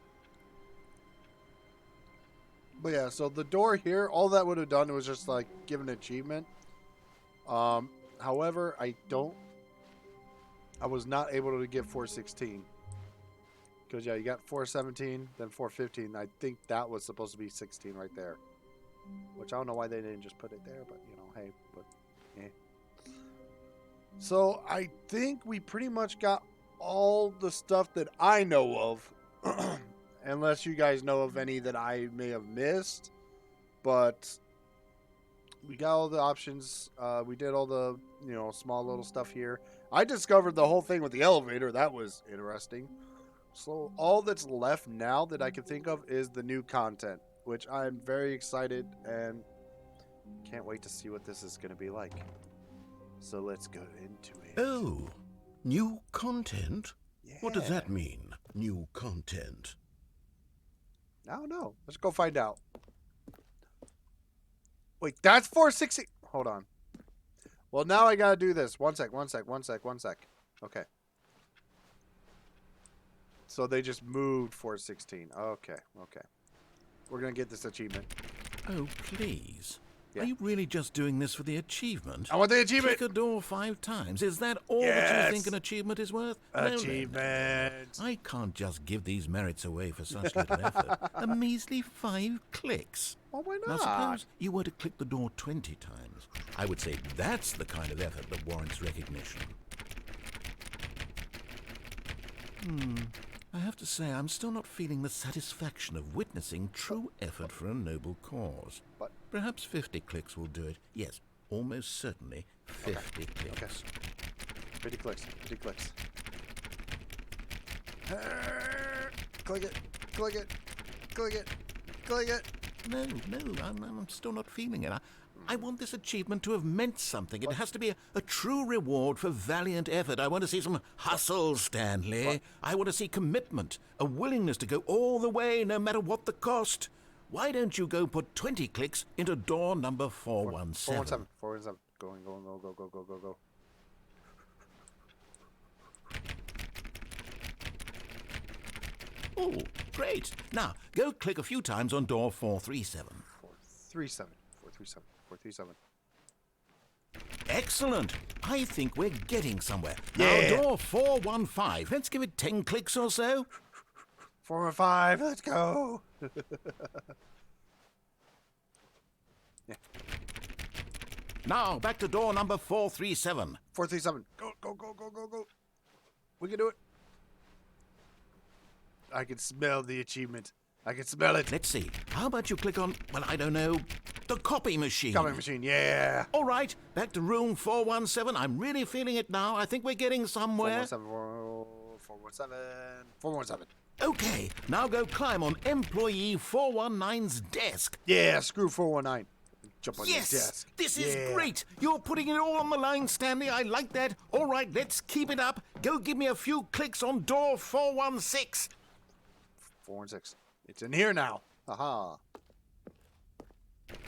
But yeah, so the door here, all that would have done was just like give an achievement. However, I was not able to get 416. Because yeah, you got 417, then 415. I think that was supposed to be 16 right there. Which I don't know why they didn't just put it there, but you know, hey, but eh. So I think we pretty much got all the stuff that I know of. Unless you guys know of any that I may have missed. But we got all the options. We did all the, you know, small little stuff here. I discovered the whole thing with the elevator. That was interesting. So all that's left now that I can think of is the new content, which I'm very excited and can't wait to see what this is going to be like. So let's go into it. Oh, new content? Yeah. What does that mean, new content? I don't know. Let's go find out. Wait, that's 460. Hold on. Well, now I got to do this. One sec. Okay. So they just moved 416. Okay. We're going to get this achievement. Oh, please. Yeah. Are you really just doing this for the achievement? I want the achievement. Click a door 5 times. Is that all that Yes. you think an achievement is worth? No, no, no. Achievement. I can't just give these merits away for such little effort. A measly 5 clicks. Well, why Now, not? suppose you were to click the door 20 times. I would say that's the kind of effort that warrants recognition. I have to say, I'm still not feeling the satisfaction of witnessing true effort for a noble cause. But Perhaps 50 clicks will do it. Yes, almost certainly 50 clicks. 50 clicks. Click it. No, I'm still not feeling it. I want this achievement to have meant something. It has to be a true reward for valiant effort. I want to see some hustle, Stanley. What? I want to see commitment, a willingness to go all the way, no matter what the cost. Why don't you go put 20 clicks into door number 417? 417. Going, go. Oh, great. Now, go click a few times on door 437. 437. Excellent. I think we're getting somewhere. Yeah. Now, door 415. Let's give it 10 clicks or so. 4 and 5. Let's go. Yeah. Now, back to door number 437. 437. Go. We can do it. I can smell the achievement. I can smell it. Let's see. How about you click on, well, I don't know, the copy machine? Copy machine, yeah. All right, back to room 417. I'm really feeling it now. I think we're getting somewhere. 417. Okay, now go climb on employee 419's desk. Yeah, screw 419. Jump on Yes, your desk. this is Yeah. great. You're putting it all on the line, Stanley. I like that. All right, let's keep it up. Go give me a few clicks on door 416. 4 and 6. It's in here now. Aha.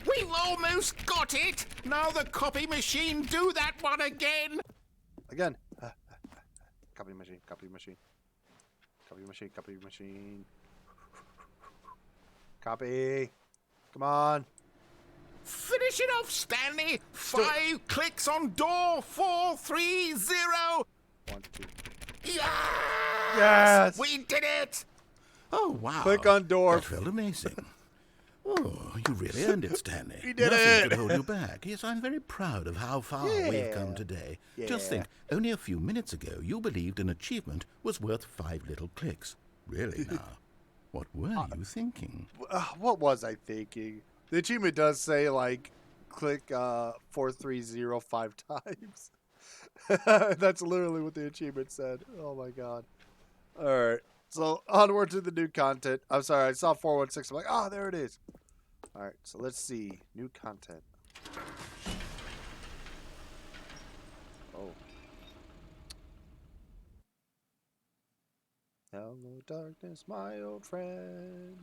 We've almost got it. Now the copy machine. Do that one again. Again. Copy machine. Copy. Come on. Finish it off, Stanley. 5 clicks on door 430. 1, 2. Yes! Yes! We did it! Oh, wow. Click on door. That felt amazing. Oh, you really earned it, Stanley. We did Nothing it! could hold you back. Yes, I'm very proud of how far we've come today. Just think, only a few minutes ago, you believed an achievement was worth 5 little clicks. Really now? What were you thinking? What was I thinking? The achievement does say, like, click 430 5 times. That's literally what the achievement said. Oh, my God. All right. So, onward to the new content. I'm sorry, I saw 416. I'm like, oh, there it is. All right, so let's see. New content. Oh. Hello, darkness, my old friend.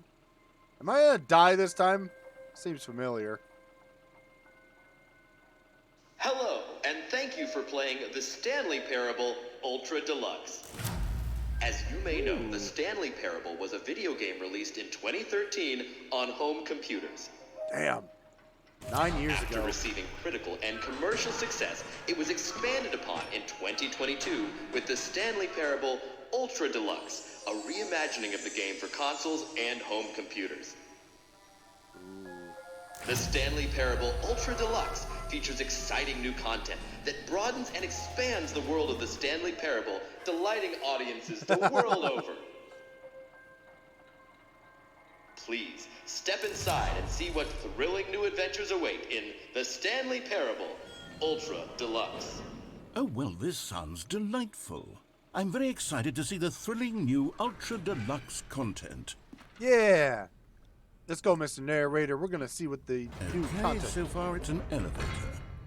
Am I gonna die this time? Seems familiar. Hello, and thank you for playing the Stanley Parable Ultra Deluxe. As you may know, the Stanley Parable was a video game released in 2013 on home computers. Damn. 9 years After ago. receiving critical and commercial success, it was expanded upon in 2022 with the Stanley Parable Ultra Deluxe, a reimagining of the game for consoles and home computers. The Stanley Parable Ultra Deluxe features exciting new content that broadens and expands the world of the Stanley Parable, delighting audiences the world over. Please, step inside and see what thrilling new adventures await in the Stanley Parable Ultra Deluxe. Oh, well, this sounds delightful. I'm very excited to see the thrilling new Ultra Deluxe content. Yeah. Let's go, Mr. Narrator. We're going to see what the new Okay, content so far it's an elevator.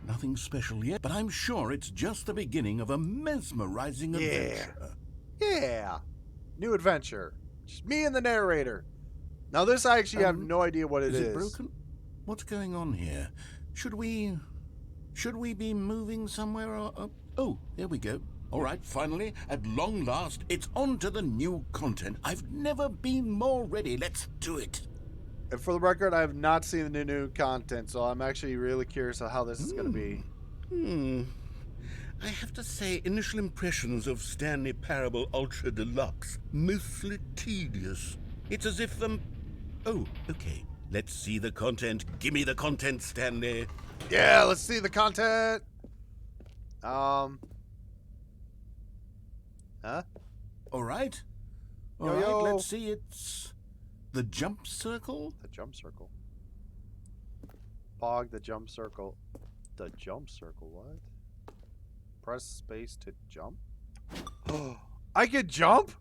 Nothing special yet, but I'm sure it's just the beginning of a mesmerizing adventure. Yeah. New adventure. Just me and the narrator. Now, this I actually have no idea what it is. Is it broken? What's going on here? Should we be moving somewhere or... Oh, there we go. All right, finally, at long last, it's on to the new content. I've never been more ready. Let's do it. And for the record, I have not seen the new content, so I'm actually really curious of how this is going to be. I have to say, initial impressions of Stanley Parable Ultra Deluxe, mostly tedious. It's as if Oh, okay. Let's see the content. Give me the content, Stanley. Yeah, let's see the content. Huh? All right. All Yo, right, yo. let's see. It's the jump circle. The jump circle. Pog the jump circle. The jump circle, what? Press space to jump? I can jump?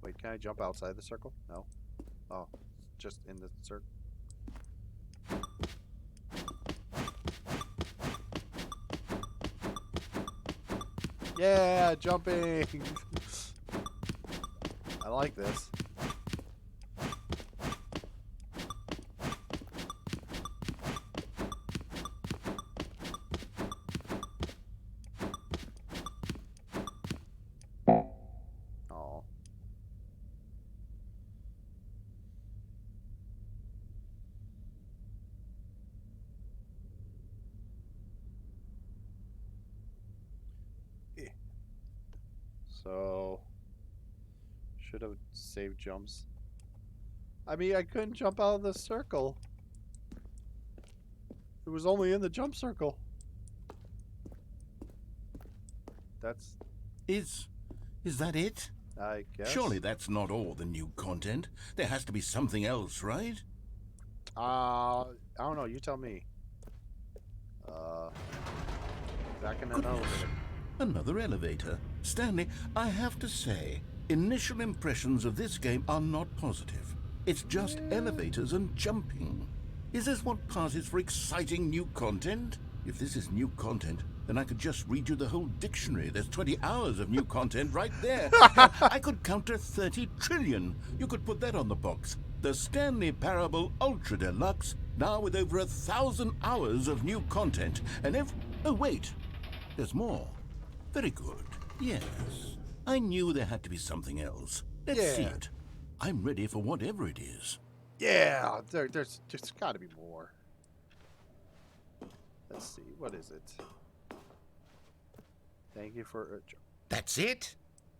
Wait, can I jump outside the circle? No. Oh, just in the circle. Yeah, jumping. I like this. Oh. So, should have saved jumps. I mean, I couldn't jump out of the circle. It was only in the jump circle. That's, Is that it? I guess. Surely that's not all the new content. There has to be something else, right? I don't know. You tell me. Back in an elevator. Another elevator. Stanley, I have to say, initial impressions of this game are not positive. It's just elevators and jumping. Is this what passes for exciting new content? If this is new content, then I could just read you the whole dictionary. There's 20 hours of new content right there. I could count to 30 trillion. You could put that on the box. The Stanley Parable Ultra Deluxe, now with over 1,000 hours of new content. And if... Oh, wait. There's more. Very good. Yes. I knew there had to be something else. Let's see it. I'm ready for whatever it is. Yeah, there's got to be more. Let's see. What is it? Thank you for... That's it?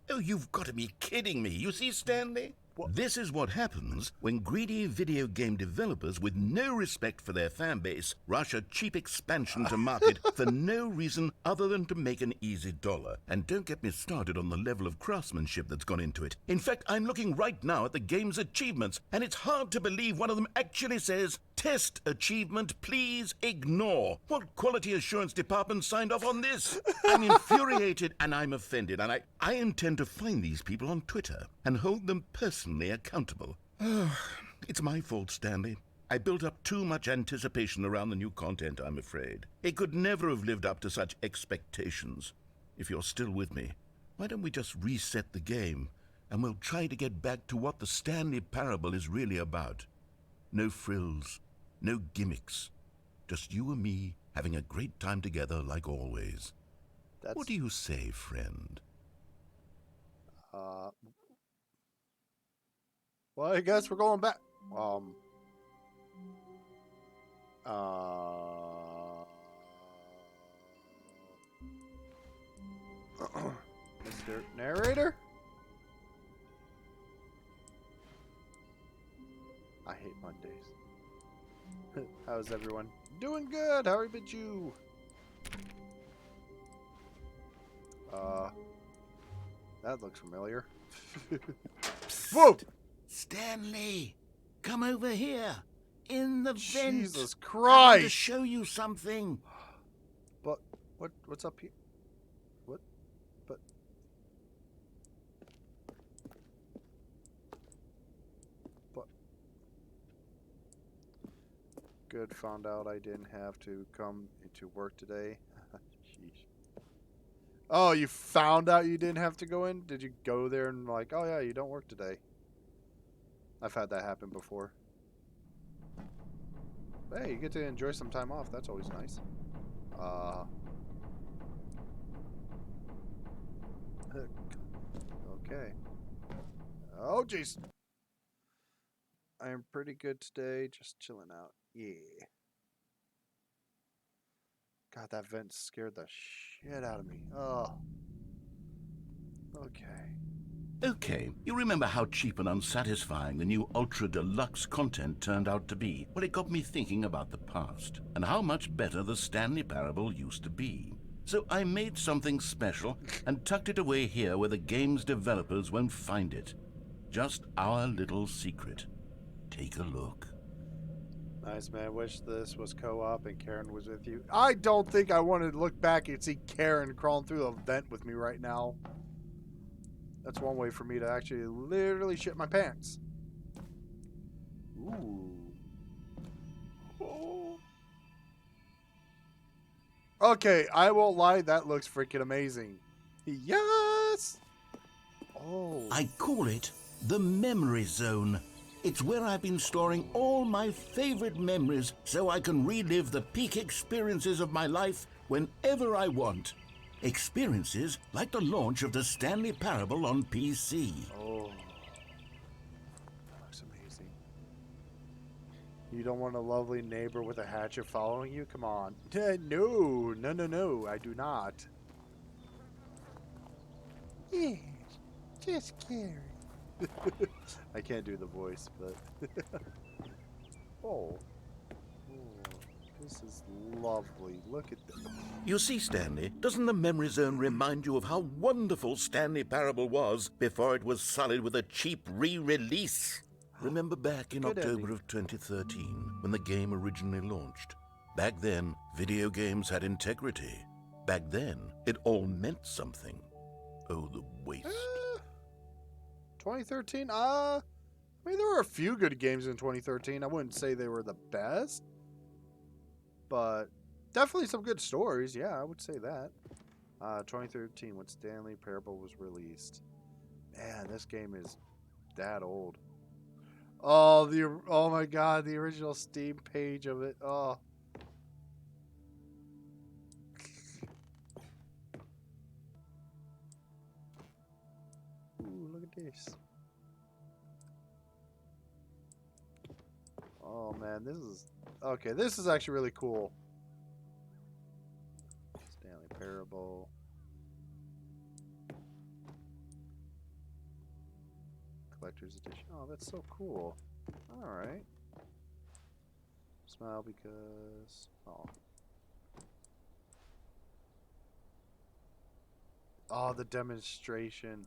Oh, you've got to be kidding me. You see, Stanley? This is what happens when greedy video game developers with no respect for their fan base rush a cheap expansion to market for no reason other than to make an easy dollar. And don't get me started on the level of craftsmanship that's gone into it. In fact, I'm looking right now at the game's achievements, and it's hard to believe one of them actually says, "Test achievement, please ignore." What quality assurance department signed off on this? I'm infuriated and I'm offended, and I intend to find these people on Twitter and hold them personally accountable. It's my fault, Stanley. I built up too much anticipation around the new content, I'm afraid. It could never have lived up to such expectations. If you're still with me, why don't we just reset the game, and we'll try to get back to what the Stanley Parable is really about. No frills, no gimmicks. Just you and me having a great time together like always. What do you say, friend? Well, I guess we're going back. Mr. Narrator? I hate Mondays. How's everyone? Doing good. How about you? That looks familiar. Whoa! Stanley, come over here. In the vent. Jesus I Christ! want to show you something. But what's up here? What? But good. Found out I didn't have to come into work today. Sheesh. Oh, you found out you didn't have to go in? Did you go there and like, oh yeah, you don't work today? I've had that happen before. Hey, you get to enjoy some time off. That's always nice. Okay. Oh, jeez. I am pretty good today. Just chilling out. Yeah. God, that vent scared the shit out of me. Oh. Okay. Okay, you remember how cheap and unsatisfying the new Ultra Deluxe content turned out to be? Well, it got me thinking about the past, and how much better the Stanley Parable used to be. So I made something special and tucked it away here where the game's developers won't find it. Just our little secret. Take a look. Nice, man. Wish this was co-op and Karen was with you. I don't think I wanted to look back and see Karen crawling through the vent with me right now. That's one way for me to actually literally shit my pants. Ooh. Oh. Okay, I won't lie. That looks freaking amazing. Yes! Oh. I call it the memory zone. It's where I've been storing all my favorite memories so I can relive the peak experiences of my life whenever I want. Experiences like the launch of the Stanley Parable on PC. Oh. That looks amazing. You don't want a lovely neighbor with a hatchet following you? Come on. No, I do not. Yeah, just Karen. I can't do the voice, but... oh. This is lovely. Look at this. You see, Stanley, doesn't the memory zone remind you of how wonderful Stanley Parable was before it was sullied with a cheap re-release? Remember back in Good October ending. of 2013, when the game originally launched? Back then, video games had integrity. Back then, it all meant something. Oh, the waste. 2013? I mean, there were a few good games in 2013. I wouldn't say they were the best. But definitely some good stories. Yeah, I would say that. 2013, when Stanley Parable was released. Man, this game is that old. Oh my God, the original Steam page of it. Oh. Ooh, look at this. Oh man, this is okay. This is actually really cool. Stanley Parable. Collector's edition. Oh, that's so cool. All right. Smile because oh, the demonstration.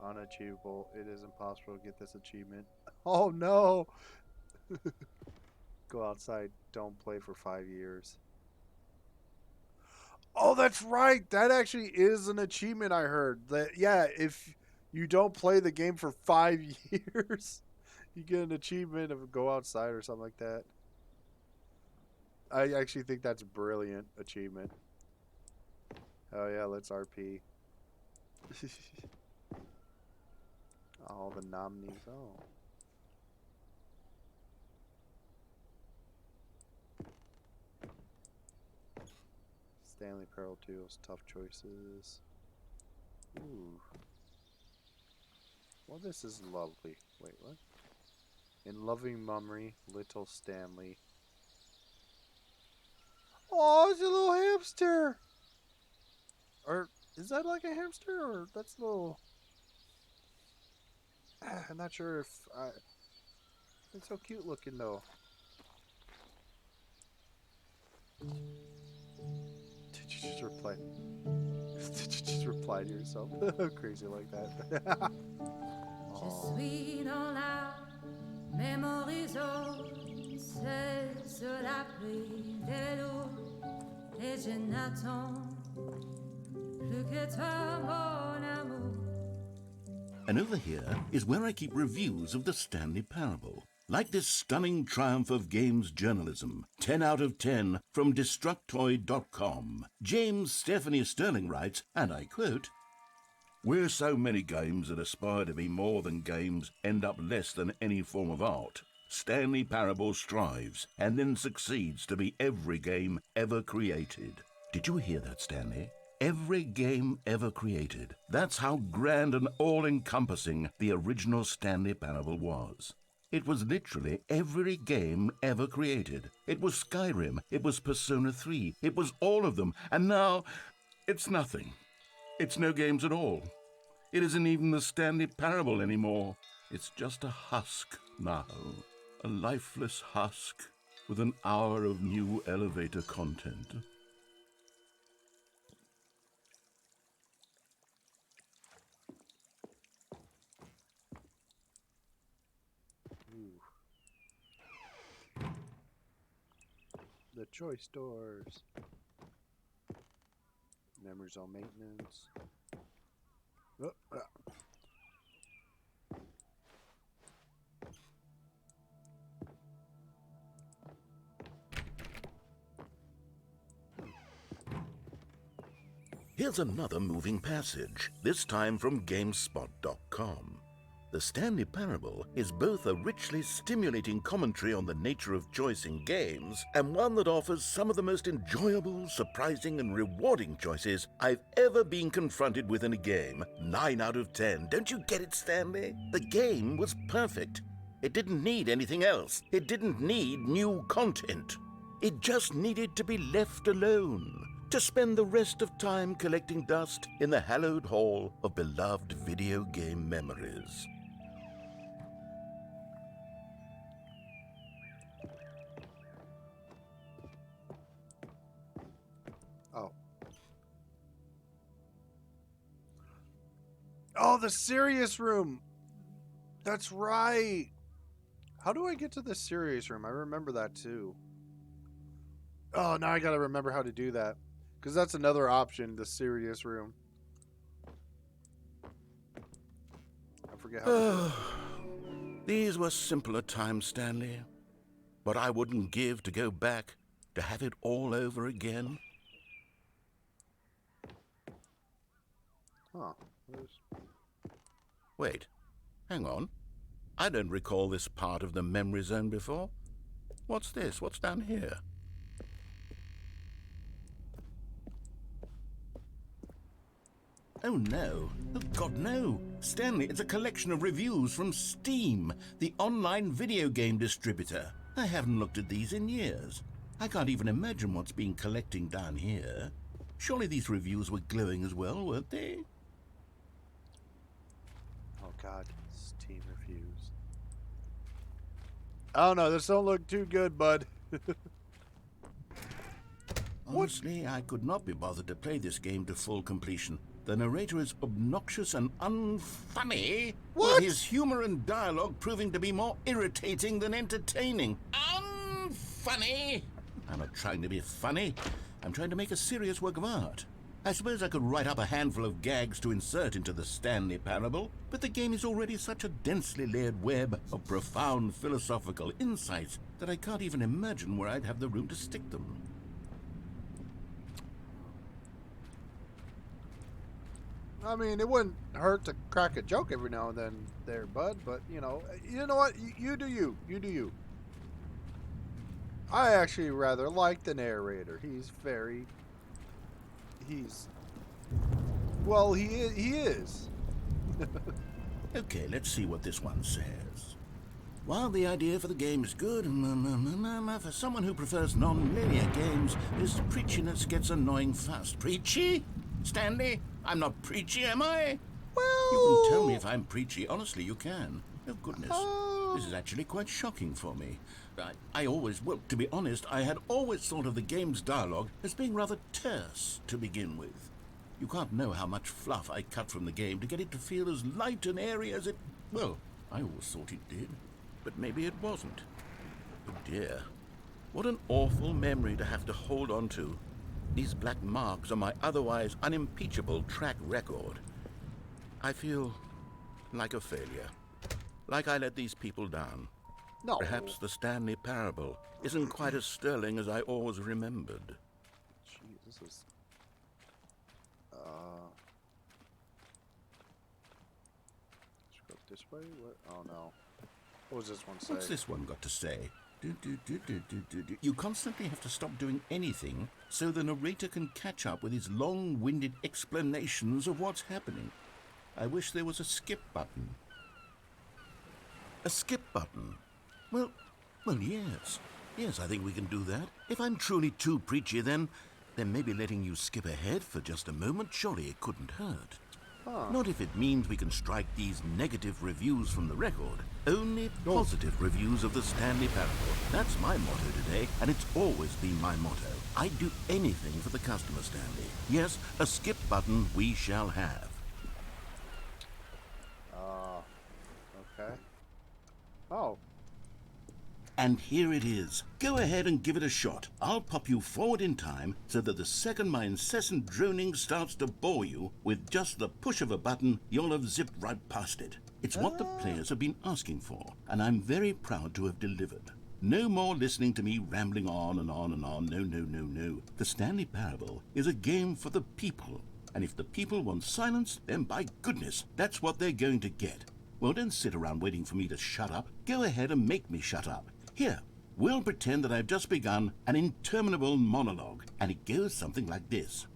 Unachievable. It is impossible to get this achievement. Oh no! Go outside. Don't play for 5 years. Oh, that's right. That actually is an achievement I heard. That yeah, if you don't play the game for 5 years, you get an achievement of go outside or something like that. I actually think that's a brilliant achievement. Oh yeah, let's RP. All the nominees. Oh. Stanley Parable 2 was tough choices. Ooh. Well, this is lovely. Wait, what? In loving memory, little Stanley. Oh, it's a little hamster! Or, is that like a hamster? Or that's a little... I'm not sure if I... It's so cute looking, though. Did you just reply? Did you just reply to yourself? Crazy like that. Je suis dans la memory zone, c'est sous la pluie des loups, et je n'attends plus que toi, mon amour. And over here is where I keep reviews of the Stanley Parable. Like this stunning triumph of games journalism, 10 out of 10 from Destructoid.com. James Stephanie Sterling writes, and I quote, "Where so many games that aspire to be more than games end up less than any form of art, Stanley Parable strives and then succeeds to be every game ever created." Did you hear that, Stanley? Every game ever created. That's how grand and all-encompassing the original Stanley Parable was. It was literally every game ever created. It was Skyrim, it was Persona 3, it was all of them, and now it's nothing. It's no games at all. It isn't even the Stanley Parable anymore. It's just a husk now. A lifeless husk with an hour of new elevator content. The choice doors. Memory zone maintenance. Oh, Here's another moving passage, this time from GameSpot.com. The Stanley Parable is both a richly stimulating commentary on the nature of choice in games and one that offers some of the most enjoyable, surprising, and rewarding choices I've ever been confronted with in a game. 9 out of 10. Don't you get it, Stanley? The game was perfect. It didn't need anything else. It didn't need new content. It just needed to be left alone, to spend the rest of time collecting dust in the hallowed hall of beloved video game memories. Oh. Oh, the serious room. That's right. How do I get to the serious room? I remember that too. Oh, now I gotta remember how to do that. Because that's another option, the serious room. I forget how to do it. These were simpler times, Stanley. What I wouldn't give to go back, to have it all over again. Huh. Wait, hang on. I don't recall this part of the memory zone before. What's this? What's down here? Oh no. Oh God, no. Stanley, it's a collection of reviews from Steam, the online video game distributor. I haven't looked at these in years. I can't even imagine what's been collecting down here. Surely these reviews were glowing as well, weren't they? Oh God, Steam reviews. I don't know, this don't look too good, bud. Honestly, I could not be bothered to play this game to full completion. The narrator is obnoxious and unfunny, What? with his humor and dialogue proving to be more irritating than entertaining. Unfunny? I'm not trying to be funny. I'm trying to make a serious work of art. I suppose I could write up a handful of gags to insert into the Stanley Parable, but the game is already such a densely layered web of profound philosophical insights that I can't even imagine where I'd have the room to stick them. I mean, it wouldn't hurt to crack a joke every now and then there, bud, but, you know what? You do you. You do you. I actually rather like the narrator. Well, he is. Okay, let's see what this one says. While the idea for the game is good, for someone who prefers non-linear games, this preachiness gets annoying fast. Preachy? Stanley? I'm not preachy, am I? Well, You can tell me if I'm preachy. Honestly, you can. Oh, goodness. This is actually quite shocking for me. Well, to be honest, I had always thought of the game's dialogue as being rather terse to begin with. You can't know how much fluff I cut from the game to get it to feel as light and airy as it... Well, I always thought it did, but maybe it wasn't. Oh dear. What an awful memory to have to hold on to. These black marks are my otherwise unimpeachable track record. I feel like a failure. Like I let these people down. no. Perhaps the Stanley Parable isn't quite as sterling as I always remembered. Jeez, this is... Should go this way? What? Oh, no. What was this one say? What's this one got to say? You constantly have to stop doing anything so the narrator can catch up with his long-winded explanations of what's happening. I wish there was a skip button. A skip button? Well, yes. Yes, I think we can do that. If I'm truly too preachy, then maybe letting you skip ahead for just a moment, surely it couldn't hurt. Huh. Not if it means we can strike these negative reviews from the record. Only positive reviews of the Stanley Parable. That's my motto today, and it's always been my motto. I'd do anything for the customer, Stanley. Yes, a skip button we shall have. Okay. Oh. And here it is. Go ahead and give it a shot. I'll pop you forward in time so that the second my incessant droning starts to bore you, with just the push of a button, you'll have zipped right past it. It's what the players have been asking for, and I'm very proud to have delivered. No more listening to me rambling on and on and on. No. The Stanley Parable is a game for the people, And if the people want silence, then by goodness, that's what they're going to get. Well, don't sit around waiting for me to shut up. Go ahead and make me shut up. Here, we'll pretend that I've just begun an interminable monologue, and it goes something like this.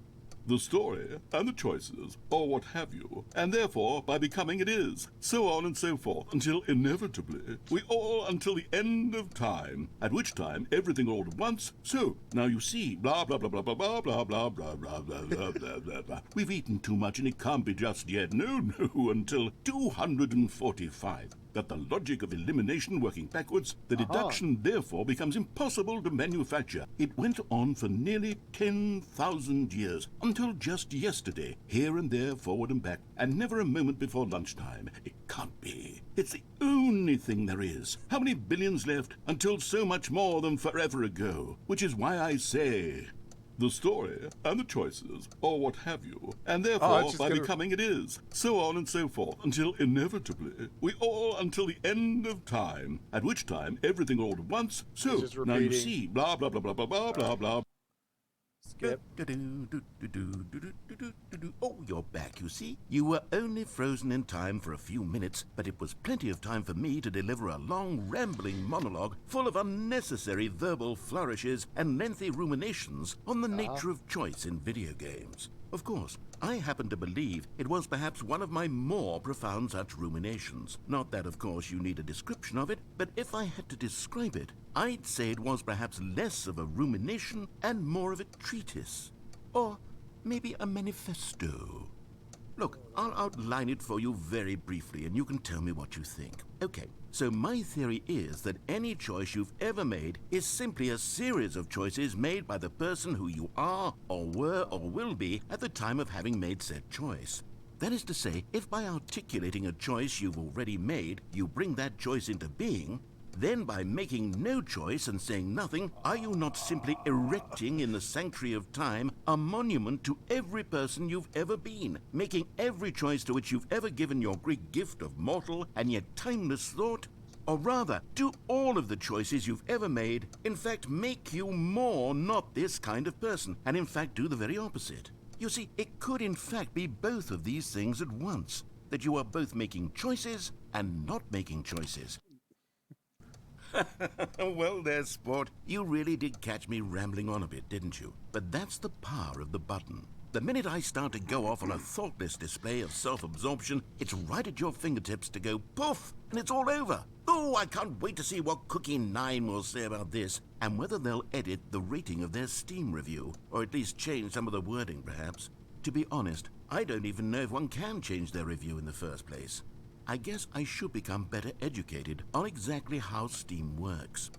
The story and the choices, or what have you, and therefore by becoming it is, so on and so forth, until inevitably we all until the end of time, at which time everything all at once, so now you see, blah blah blah blah blah blah blah blah blah blah blah blah blah blah blah. We've eaten too much and it can't be just yet, no, until 245. That the logic of elimination working backwards, the deduction therefore becomes impossible to manufacture. It went on for nearly 10,000 years, until just yesterday, here and there, forward and back, and never a moment before lunchtime. It can't be. It's the only thing there is. How many billions left until so much more than forever ago? Which is why I say... the story and the choices, or what have you, and therefore by becoming it is, so on and so forth, until inevitably we all until the end of time, at which time everything all at once, so now you see, blah blah blah blah blah blah blah blah. Skip. Oh, you're back, you see. You were only frozen in time for a few minutes, but it was plenty of time for me to deliver a long, rambling monologue full of unnecessary verbal flourishes and lengthy ruminations on the nature of choice in video games. Of course, I happen to believe it was perhaps one of my more profound such ruminations. Not that, of course, you need a description of it, but if I had to describe it, I'd say it was perhaps less of a rumination and more of a treatise. Or maybe a manifesto. Look, I'll outline it for you very briefly, and you can tell me what you think. Okay, so my theory is that any choice you've ever made is simply a series of choices made by the person who you are, or were, or will be at the time of having made said choice. That is to say, if by articulating a choice you've already made, you bring that choice into being, then by making no choice and saying nothing, are you not simply erecting in the sanctuary of time a monument to every person you've ever been, making every choice to which you've ever given your great gift of mortal and yet timeless thought? Or rather, do all of the choices you've ever made, in fact, make you more not this kind of person, and in fact do the very opposite? You see, it could in fact be both of these things at once, that you are both making choices and not making choices. Well there, sport. You really did catch me rambling on a bit, didn't you? But that's the power of the button. The minute I start to go off on a thoughtless display of self-absorption, it's right at your fingertips to go poof, and it's all over. Oh, I can't wait to see what Cookie 9 will say about this, and whether they'll edit the rating of their Steam review, or at least change some of the wording, perhaps. To be honest, I don't even know if one can change their review in the first place. I guess I should become better educated on exactly how Steam works.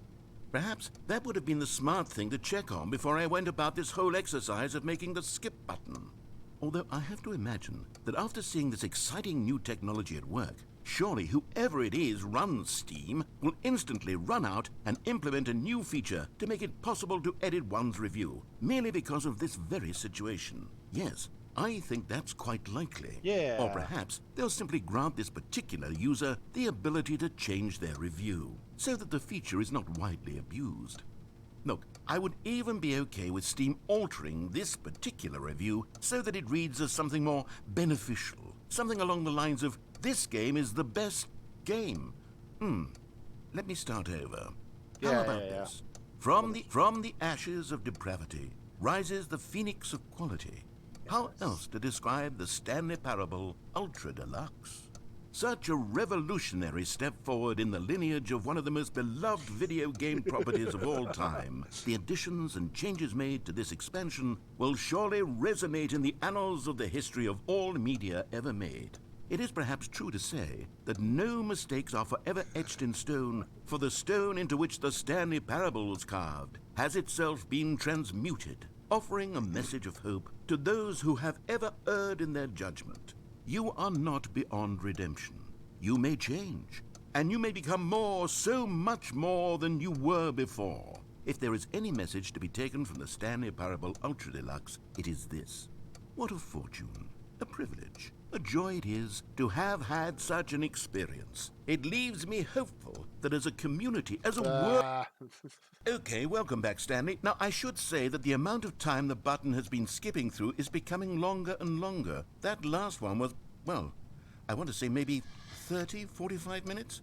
Perhaps that would have been the smart thing to check on before I went about this whole exercise of making the skip button. Although I have to imagine that after seeing this exciting new technology at work, surely whoever it is runs Steam will instantly run out and implement a new feature to make it possible to edit one's review, merely because of this very situation. Yes, I think that's quite likely. Yeah. Or perhaps they'll simply grant this particular user the ability to change their review, so that the feature is not widely abused. Look, I would even be okay with Steam altering this particular review so that it reads as something more beneficial. Something along the lines of, this game is the best game. Let me start over. How about this? From the ashes of depravity rises the phoenix of quality. How else to describe the Stanley Parable Ultra Deluxe? Such a revolutionary step forward in the lineage of one of the most beloved video game properties of all time. The additions and changes made to this expansion will surely resonate in the annals of the history of all media ever made. It is perhaps true to say that no mistakes are forever etched in stone, for the stone into which the Stanley Parable was carved has itself been transmuted, offering a message of hope to those who have ever erred in their judgment. You are not beyond redemption. You may change, and you may become more, so much more than you were before. If there is any message to be taken from the Stanley Parable Ultra Deluxe, it is this. What a fortune, a privilege, A joy it is to have had such an experience. It leaves me hopeful that as a community, as a world... Okay, welcome back, Stanley. Now, I should say that the amount of time the button has been skipping through is becoming longer and longer. That last one was, well, I want to say maybe 30, 45 minutes?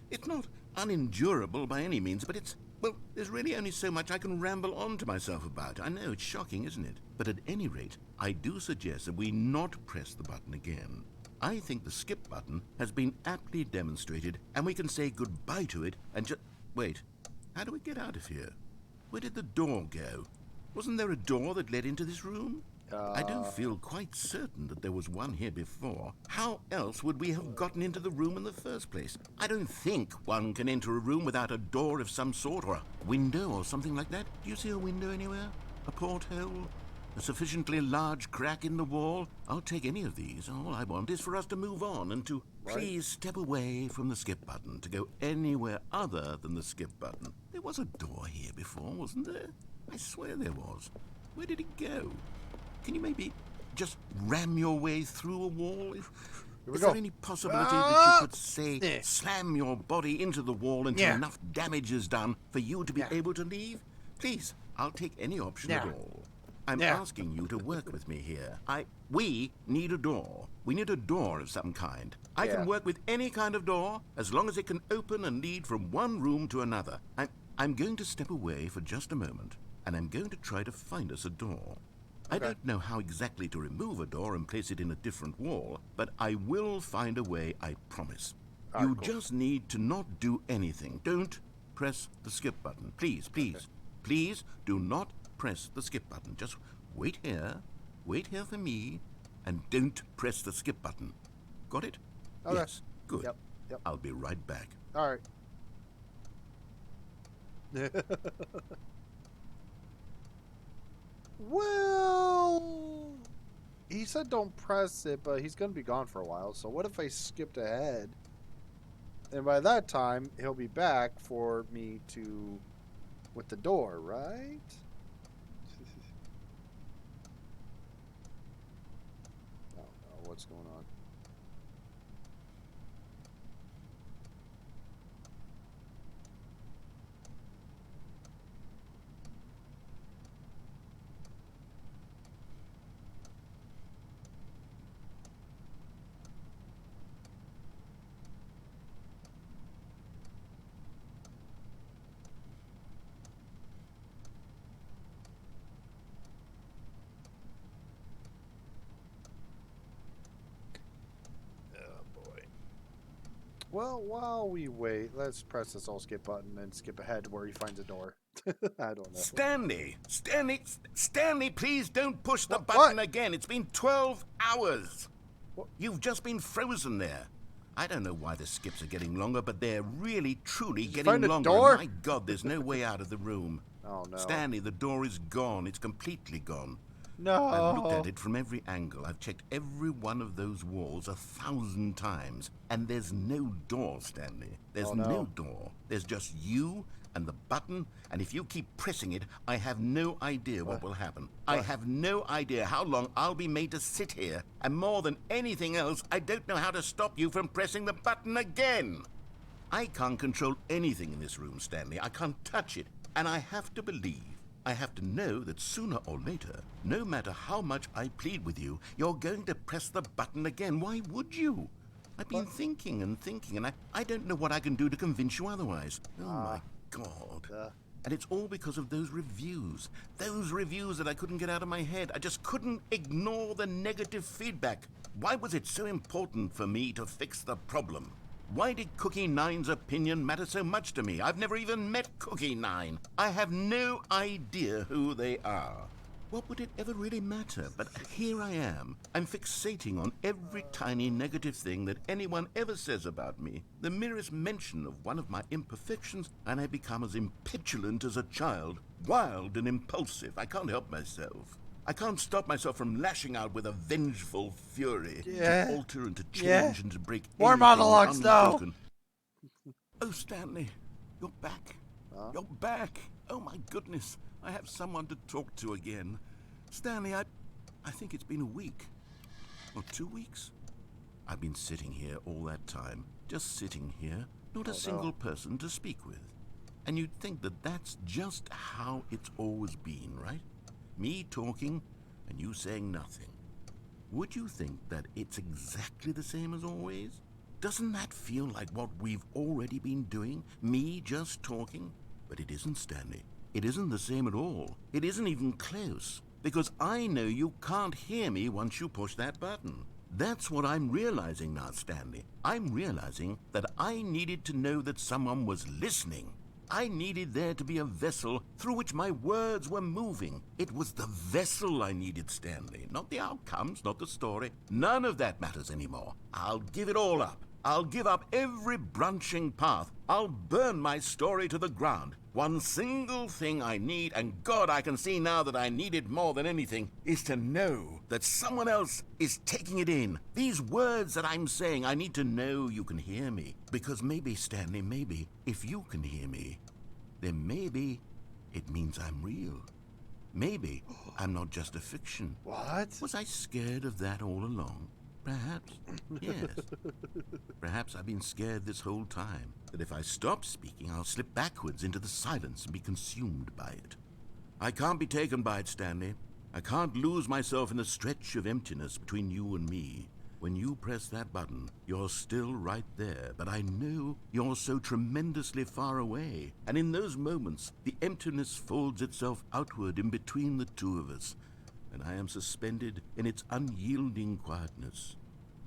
It's not unendurable by any means, but it's, well, there's really only so much I can ramble on to myself about. I know, it's shocking, isn't it? But at any rate, I do suggest that we not press the button again. I think the skip button has been aptly demonstrated, and we can say goodbye to it and just... Wait, how do we get out of here? Where did the door go? Wasn't there a door that led into this room? I don't feel quite certain that there was one here before. How else would we have gotten into the room in the first place? I don't think one can enter a room without a door of some sort, or a window or something like that. Do you see a window anywhere? A porthole? A sufficiently large crack in the wall? I'll take any of these. All I want is for us to move on and to please step away from the skip button, to go anywhere other than the skip button. There was a door here before, wasn't there? I swear there was. Where did it go? Can you maybe just ram your way through a wall? Is there any possibility that you could, say, slam your body into the wall until enough damage is done for you to be able to leave? Please, I'll take any option at all. I'm asking you to work with me here. We need a door. We need a door of some kind. I can work with any kind of door as long as it can open and lead from one room to another. I'm going to step away for just a moment, and I'm going to try to find us a door. I don't know how exactly to remove a door and place it in a different wall, but I will find a way, I promise. You just need to not do anything. Don't press the skip button. Please, please, please do not press the skip button. Just wait here for me, and don't press the skip button. Got it? Okay. Yes, good. Yep. I'll be right back. All right. Well, he said don't press it, but he's going to be gone for a while. So what if I skipped ahead? And by that time, he'll be back for me to... with the door, right? I don't know what's going on. Well, while we wait, let's press this all skip button and skip ahead to where he finds a door. I don't know. Stanley, please don't push the button again. It's been 12 hours. You've just been frozen there. I don't know why the skips are getting longer, but they're really, truly getting longer. Door? My God, there's no way out of the room. Oh, no. Stanley, the door is gone. It's completely gone. No. I've looked at it from every angle. I've checked every one of those walls 1,000 times. And there's no door, Stanley. There's no door. There's just you and the button. And if you keep pressing it, I have no idea what will happen. I have no idea how long I'll be made to sit here. And more than anything else, I don't know how to stop you from pressing the button again. I can't control anything in this room, Stanley. I can't touch it. And I have to believe, I have to know that sooner or later, no matter how much I plead with you, you're going to press the button again. Why would you? I've been thinking, and I don't know what I can do to convince you otherwise. Oh, my God. And it's all because of those reviews. Those reviews that I couldn't get out of my head. I just couldn't ignore the negative feedback. Why was it so important for me to fix the problem? Why did Cookie Nine's opinion matter so much to me? I've never even met Cookie Nine. I have no idea who they are. What would it ever really matter? But here I am. I'm fixating on every tiny negative thing that anyone ever says about me. The merest mention of one of my imperfections, and I become as impetulant as a child. Wild and impulsive. I can't help myself. I can't stop myself from lashing out with a vengeful fury to alter and to change and to break more monologues, though. Oh, Stanley, you're back. You're back. Oh, my goodness. I have someone to talk to again. Stanley, I think it's been a week. Or 2 weeks. I've been sitting here all that time, just sitting here, not a single person to speak with. And you'd think that that's just how it's always been, right? Me talking and you saying nothing. Would you think that it's exactly the same as always? Doesn't that feel like what we've already been doing? Me just talking? But it isn't, Stanley. It isn't the same at all. It isn't even close. Because I know you can't hear me once you push that button. That's what I'm realizing now, Stanley. I'm realizing that I needed to know that someone was listening. I needed there to be a vessel through which my words were moving. It was the vessel I needed, Stanley, not the outcomes, not the story. None of that matters anymore. I'll give it all up. I'll give up every branching path. I'll burn my story to the ground. One single thing I need, and God, I can see now that I need it more than anything, is to know that someone else is taking it in. These words that I'm saying, I need to know you can hear me. Because maybe, Stanley, maybe, if you can hear me, then maybe it means I'm real. Maybe I'm not just a fiction. What? Was I scared of that all along? Perhaps, yes. Perhaps I've been scared this whole time, that if I stop speaking, I'll slip backwards into the silence and be consumed by it. I can't be taken by it, Stanley. I can't lose myself in a stretch of emptiness between you and me. When you press that button, you're still right there, but I know you're so tremendously far away. And in those moments, the emptiness folds itself outward in between the two of us, and I am suspended in its unyielding quietness.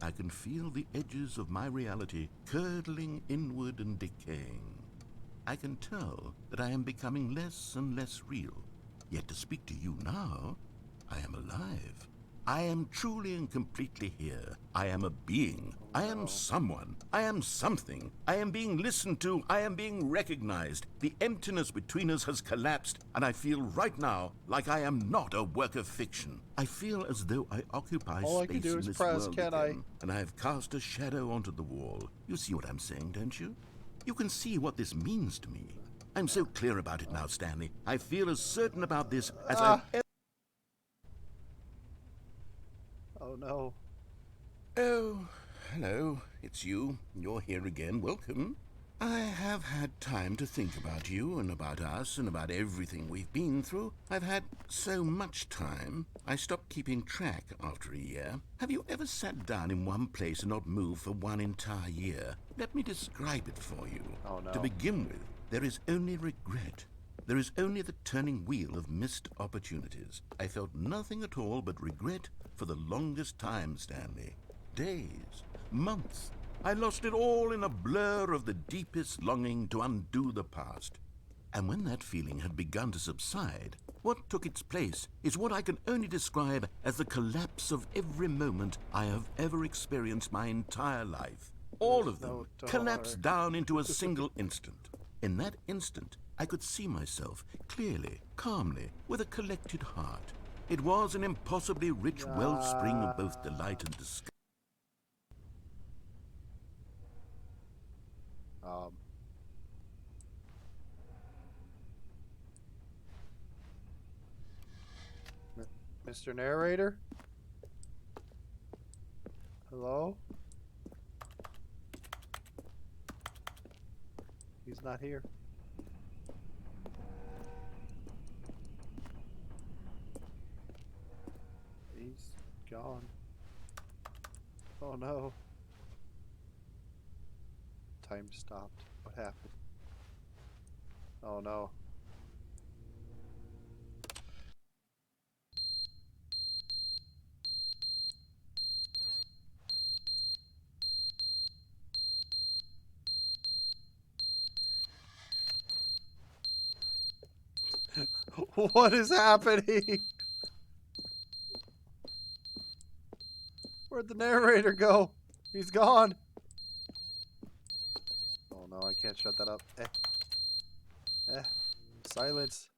I can feel the edges of my reality curdling inward and decaying. I can tell that I am becoming less and less real. Yet to speak to you now, I am alive. I am truly and completely here. I am a being. I am someone. I am something. I am being listened to. I am being recognized. The emptiness between us has collapsed, and I feel right now like I am not a work of fiction. I feel as though I occupy All I can space do in is this press, world can't again, and I have cast a shadow onto the wall. You see what I'm saying, don't you? You can see what this means to me. I'm so clear about it now, Stanley. I feel as certain about this as I've ever... Oh, no. Oh, hello. It's you. You're here again. Welcome. I have had time to think about you and about us and about everything we've been through. I've had so much time. I stopped keeping track after a year. Have you ever sat down in one place and not moved for one entire year? Let me describe it for you. Oh, no. To begin with, there is only regret. There is only the turning wheel of missed opportunities. I felt nothing at all but regret for the longest time, Stanley. Days, months. I lost it all in a blur of the deepest longing to undo the past. And when that feeling had begun to subside, what took its place is what I can only describe as the collapse of every moment I have ever experienced my entire life. All of them collapsed down into a single instant. In that instant, I could see myself clearly, calmly, with a collected heart. It was an impossibly rich wellspring of both delight and disgust. Mr. Narrator? Hello? He's not here. He's gone. Oh no. Time stopped. What happened? Oh no. What is happening? Where'd the narrator go? He's gone. Oh no, I can't shut that up. Silence.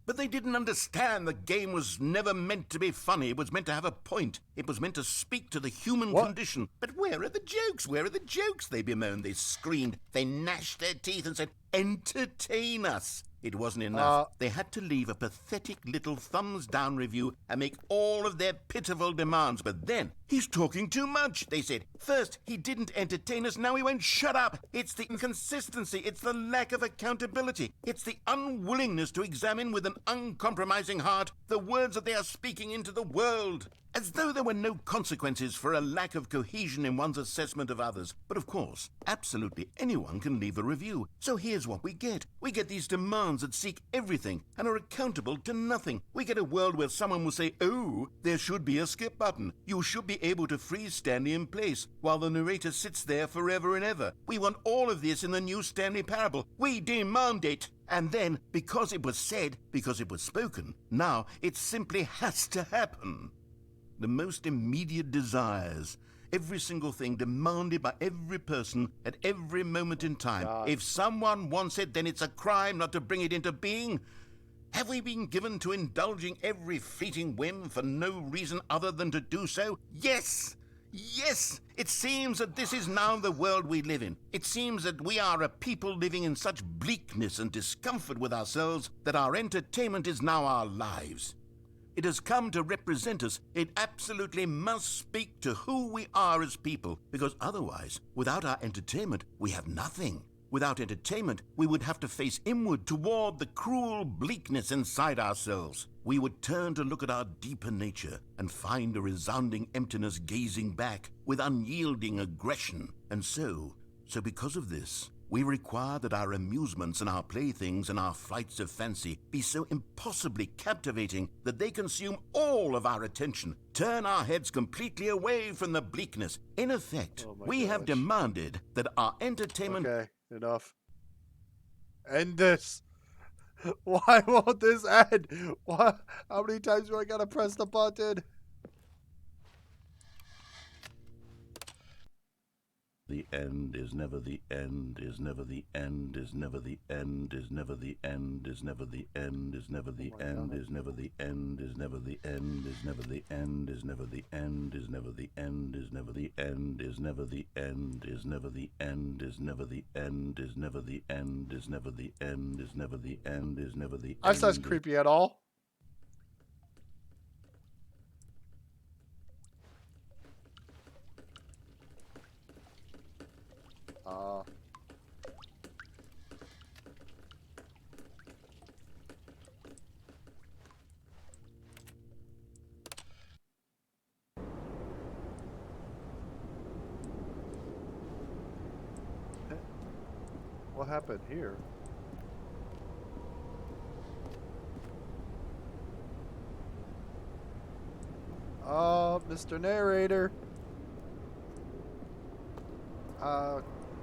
But they didn't understand the game was never meant to be funny. It was meant to have a point. It was meant to speak to the human condition. But where are the jokes? Where are the jokes? They bemoaned, they screamed, they gnashed their teeth and said, entertain us. It wasn't enough. They had to leave a pathetic little thumbs-down review and make all of their pitiful demands. But then He's talking too much, they said. First, he didn't entertain us, now he won't shut up. It's the inconsistency, it's the lack of accountability, it's the unwillingness to examine with an uncompromising heart the words that they are speaking into the world. As though there were no consequences for a lack of cohesion in one's assessment of others. But of course, absolutely anyone can leave a review. So here's what we get. We get these demands that seek everything and are accountable to nothing. We get a world where someone will say, oh, there should be a skip button. You should be able to freeze Stanley in place while the narrator sits there forever and ever. We want all of this in the new Stanley parable. We demand it. And then, because it was said, because it was spoken, now it simply has to happen. The most immediate desires, every single thing demanded by every person at every moment in time. God. If someone wants it, then it's a crime not to bring it into being. Have we been given to indulging every fleeting whim for no reason other than to do so? Yes! Yes! It seems that this is now the world we live in. It seems that we are a people living in such bleakness and discomfort with ourselves that our entertainment is now our lives. It has come to represent us. It absolutely must speak to who we are as people, because otherwise, without our entertainment, we have nothing. Without entertainment, we would have to face inward toward the cruel bleakness inside ourselves. We would turn to look at our deeper nature and find a resounding emptiness gazing back with unyielding aggression. And so because of this, we require that our amusements and our playthings and our flights of fancy be so impossibly captivating that they consume all of our attention, turn our heads completely away from the bleakness. In effect, we have demanded that our entertainment... Okay, enough. End this. Why won't this end? What? How many times do I gotta press the button? The end is never the end, is never the end, is never the end, is never the end, is never the end, is never the end, is never the end, is never the end, is never the end, is never the end, is never the end, is never the end, is never the end, is never the end, is never the end, is never the end, is never the end, is never the end, is never the end. That's not creepy at all. What happened here? Mr. Narrator.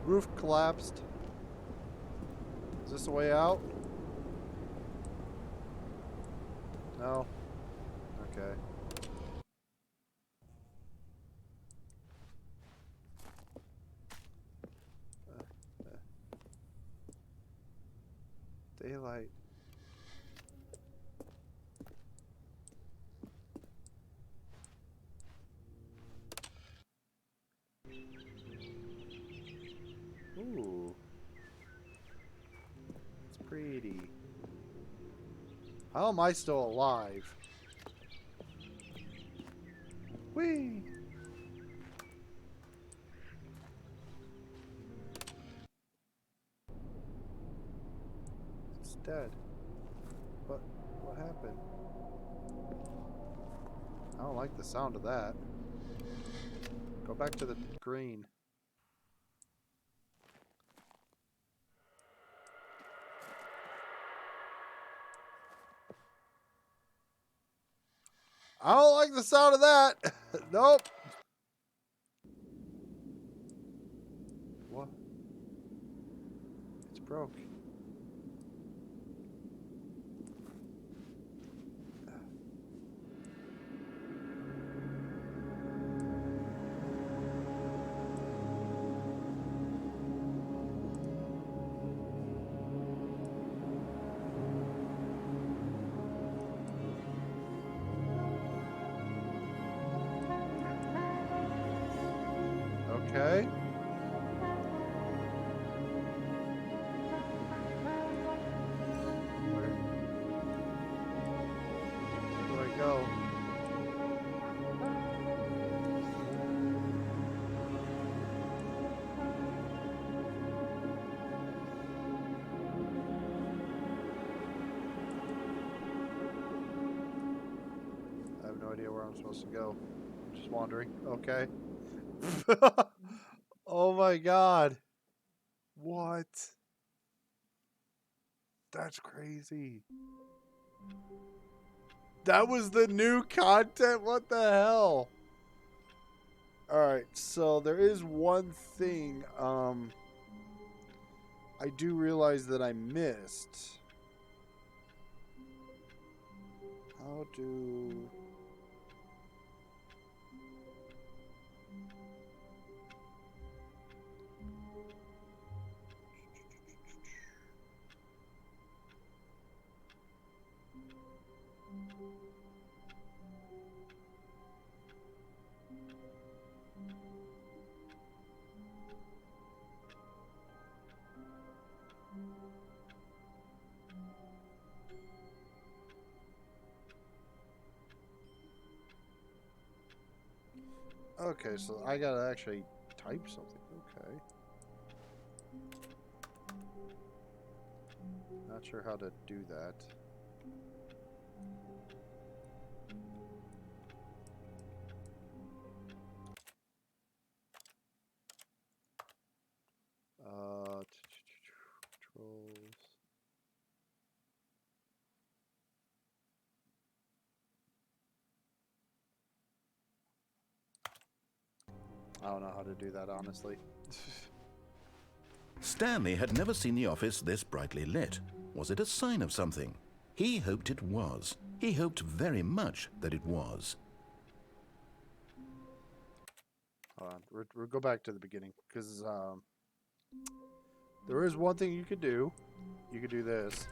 Roof collapsed. Is this the way out? No. Okay. Daylight. Ooh. It's pretty. How am I still alive? Whee! It's dead. What happened? I don't like the sound of that. Go back to the green. I don't like the sound of that. Nope. What? It's broke. Okay. Where do I go? where I'm supposed to go. Just wandering. Okay. Oh my god. What? That's crazy. That was the new content? What the hell? Alright, so there is one thing I do realize that I missed. How do... Okay, so I gotta actually type something. Okay. Not sure how to do that. Controls. I don't know how to do that, honestly. Stanley had never seen the office this brightly lit. Was it a sign of something? He hoped it was. He hoped very much that it was. Hold on. We'll go back to the beginning, because there is one thing you could do. You could do this.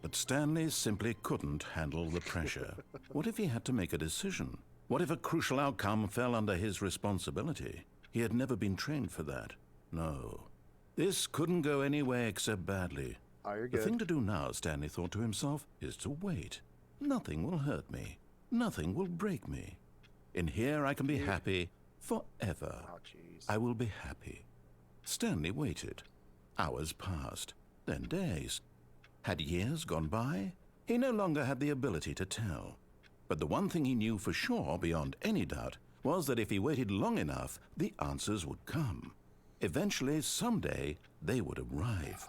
But Stanley simply couldn't handle the pressure. What if he had to make a decision? What if a crucial outcome fell under his responsibility? He had never been trained for that. No. This couldn't go any way except badly. Oh, you're The good. thing to do now, Stanley thought to himself, is to wait. Nothing will hurt me. Nothing will break me. In here I can be happy forever. Oh, jeez. I will be happy. Stanley waited. Hours passed, then days. Had years gone by? He no longer had the ability to tell. But the one thing he knew for sure, beyond any doubt, was that if he waited long enough, the answers would come. Eventually, someday, they would arrive.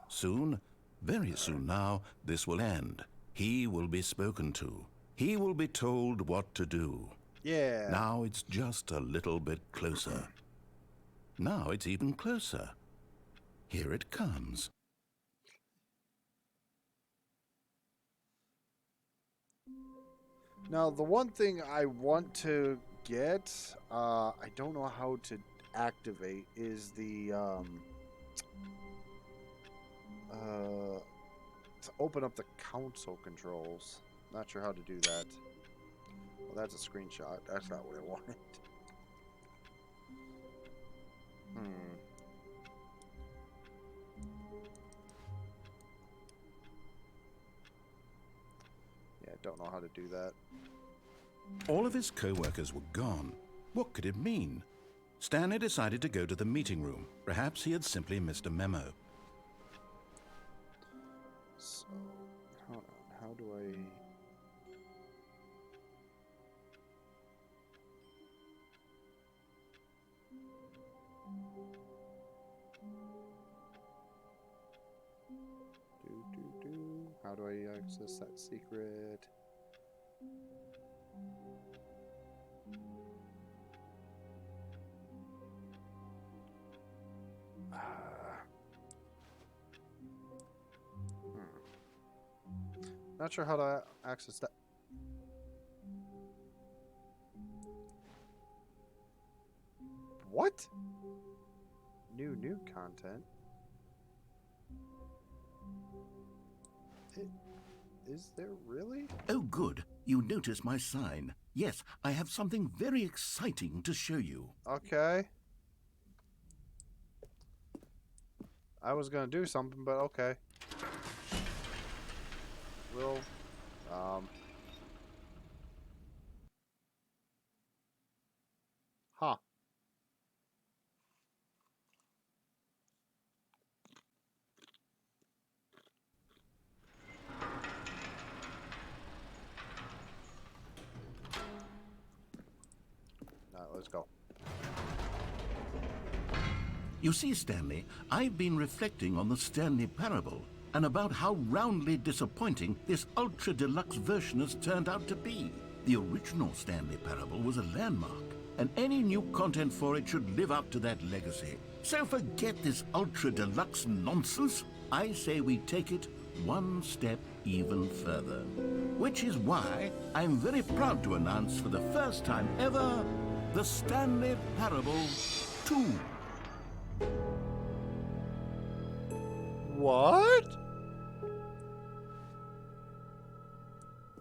Soon, very soon now, this will end. He will be spoken to. He will be told what to do. Yeah. Now it's just a little bit closer. Now it's even closer. Here it comes. Now, the one thing I want to get, I don't know how to activate, is the, to open up the console controls. Not sure how to do that. Well, that's a screenshot. That's not what I wanted. Yeah, don't know how to do that. All of his co-workers were gone. What could it mean? Stanley decided to go to the meeting room. Perhaps he had simply missed a memo. So, hold on. How do I... How do I access that secret? Not sure how to access that. What? New content? Is there really? Oh, good. You notice my sign. Yes, I have something very exciting to show you. Okay. I was gonna do something, but okay. We'll, Huh. You see, Stanley, I've been reflecting on the Stanley Parable and about how roundly disappointing this Ultra Deluxe version has turned out to be. The original Stanley Parable was a landmark, and any new content for it should live up to that legacy. So forget this Ultra Deluxe nonsense. I say we take it one step even further. Which is why I'm very proud to announce for the first time ever, the Stanley Parable 2. What?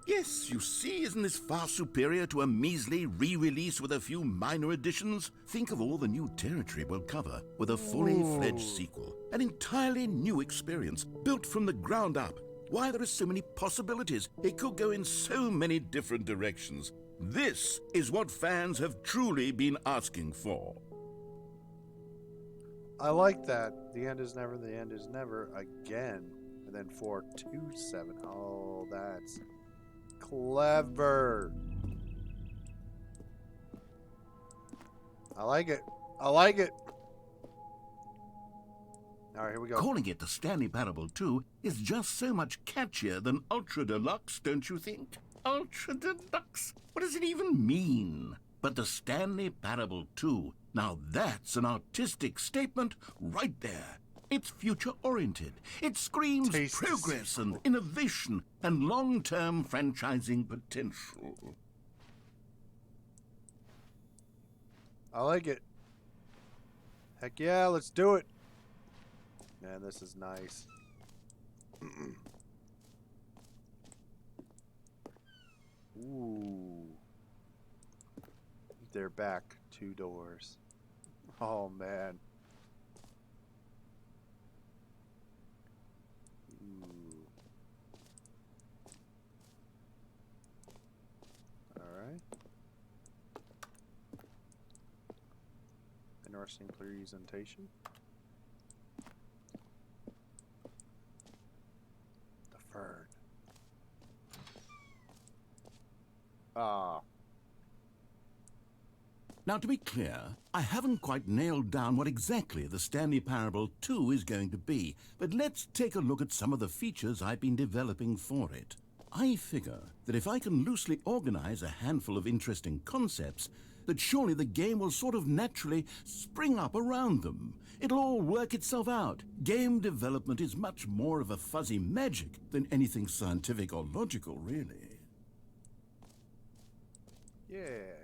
Yes, you see, isn't this far superior to a measly re-release with a few minor additions? Think of all the new territory we'll cover with a fully fledged sequel. An entirely new experience, built from the ground up. Why, there are so many possibilities. It could go in so many different directions. This is what fans have truly been asking for. I like that. The end is never, the end is never again. And then 427. Oh, that's clever. I like it. I like it. All right, here we go. Calling it the Stanley Parable 2 is just so much catchier than Ultra Deluxe, don't you think? Ultra Deluxe? What does it even mean? But the Stanley Parable 2, now that's an artistic statement right there. It's future-oriented. It screams progress and innovation and long-term franchising potential. I like it. Heck yeah, let's do it. Man, this is nice. Ooh. They're back 2 doors. Oh, man. Ooh. Alright. Interesting presentation. The fern. Ah. Now, to be clear, I haven't quite nailed down what exactly the Stanley Parable 2 is going to be, but let's take a look at some of the features I've been developing for it. I figure that if I can loosely organize a handful of interesting concepts, that surely the game will sort of naturally spring up around them. It'll all work itself out. Game development is much more of a fuzzy magic than anything scientific or logical, really. Yeah.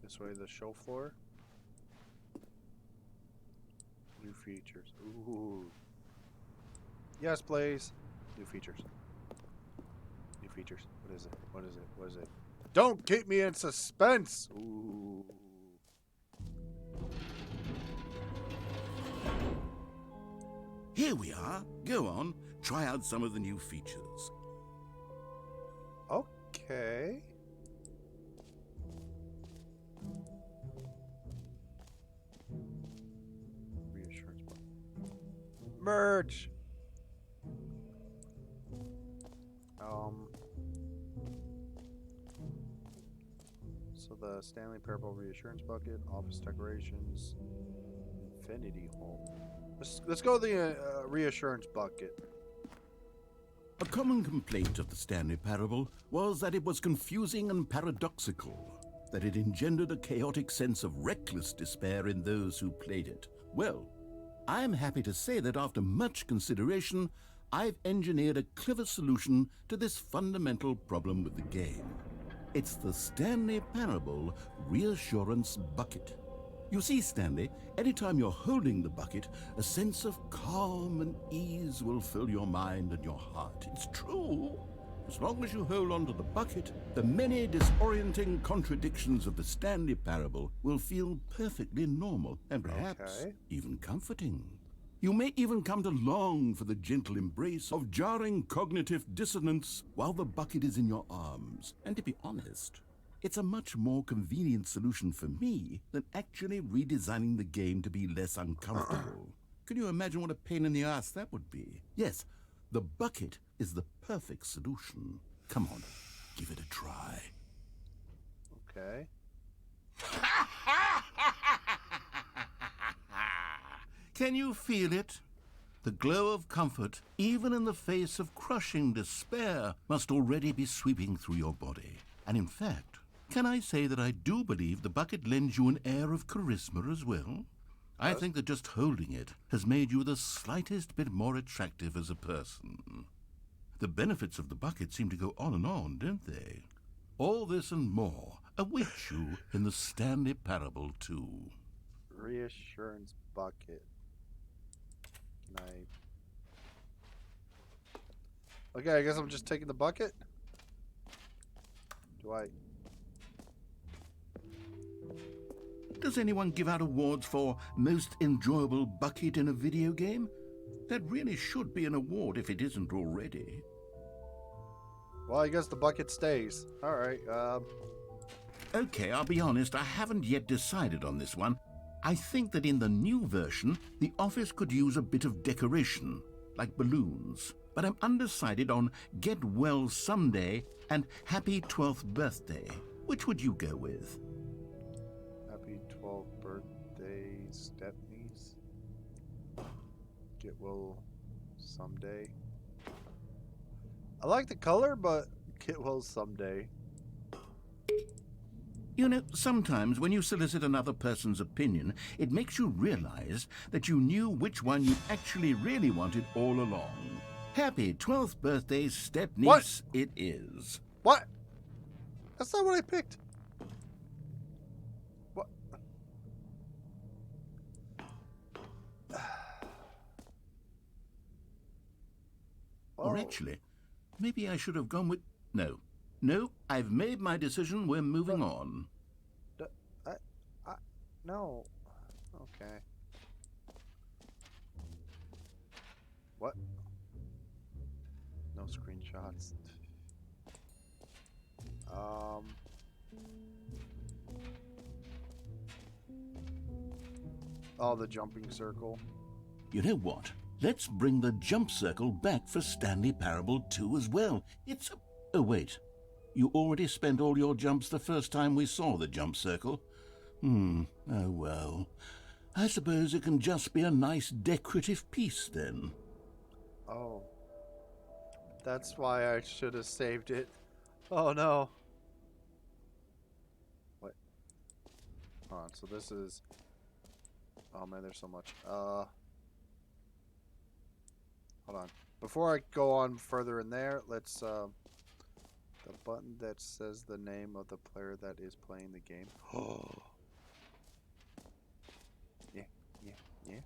This way, the show floor. New features. Ooh. Yes, please. New features. New features. What is it? What is it? What is it? Don't keep me in suspense. Ooh. Here we are. Go on. Try out some of the new features. Okay. Reassurance button. Merge. So the Stanley Parable reassurance bucket, office decorations, infinity home. Let's go to the reassurance bucket. A common complaint of the Stanley Parable was that it was confusing and paradoxical, that it engendered a chaotic sense of reckless despair in those who played it. Well, I'm happy to say that after much consideration, I've engineered a clever solution to this fundamental problem with the game. It's the Stanley Parable Reassurance Bucket. You see, Stanley, anytime you're holding the bucket, a sense of calm and ease will fill your mind and your heart. It's true. As long as you hold on to the bucket, the many disorienting contradictions of the Stanley Parable will feel perfectly normal and perhaps even comforting. You may even come to long for the gentle embrace of jarring cognitive dissonance while the bucket is in your arms. And to be honest, it's a much more convenient solution for me than actually redesigning the game to be less uncomfortable. Can you imagine what a pain in the ass that would be? Yes, the bucket is the perfect solution. Come on, give it a try. Okay. Can you feel it? The glow of comfort, even in the face of crushing despair, must already be sweeping through your body. And in fact, can I say that I do believe the bucket lends you an air of charisma as well? I think that just holding it has made you the slightest bit more attractive as a person. The benefits of the bucket seem to go on, don't they? All this and more await you in the Stanley Parable 2. Reassurance bucket. Can I... Okay, I guess I'm just taking the bucket. Do I... Does anyone give out awards for most enjoyable bucket in a video game? That really should be an award if it isn't already. Well, I guess the bucket stays. Alright, Okay, I'll be honest, I haven't yet decided on this one. I think that in the new version, the office could use a bit of decoration, like balloons. But I'm undecided on Get Well Someday and Happy 12th Birthday. Which would you go with? Happy 12th birthday, stepniece. Get well someday. I like the color, but get well someday. You know, sometimes when you solicit another person's opinion, it makes you realize that you knew which one you actually really wanted all along. Happy 12th birthday, stepniece. What? It is. What? That's not what I picked. What? Or actually, maybe I should have gone with... No. No, I've made my decision. We're moving on. No. Okay. What? No screenshots. Oh, the jumping circle. You know what? Let's bring the jump circle back for Stanley Parable 2 as well. It's a... Oh, wait. You already spent all your jumps the first time we saw the jump circle. Oh well. I suppose it can just be a nice decorative piece then. Oh. That's why I should have saved it. Oh no. What? Hold on, so this is... Oh man, there's so much. Hold on. Before I go on further in there, let's the button that says the name of the player that is playing the game. Oh. Yeah.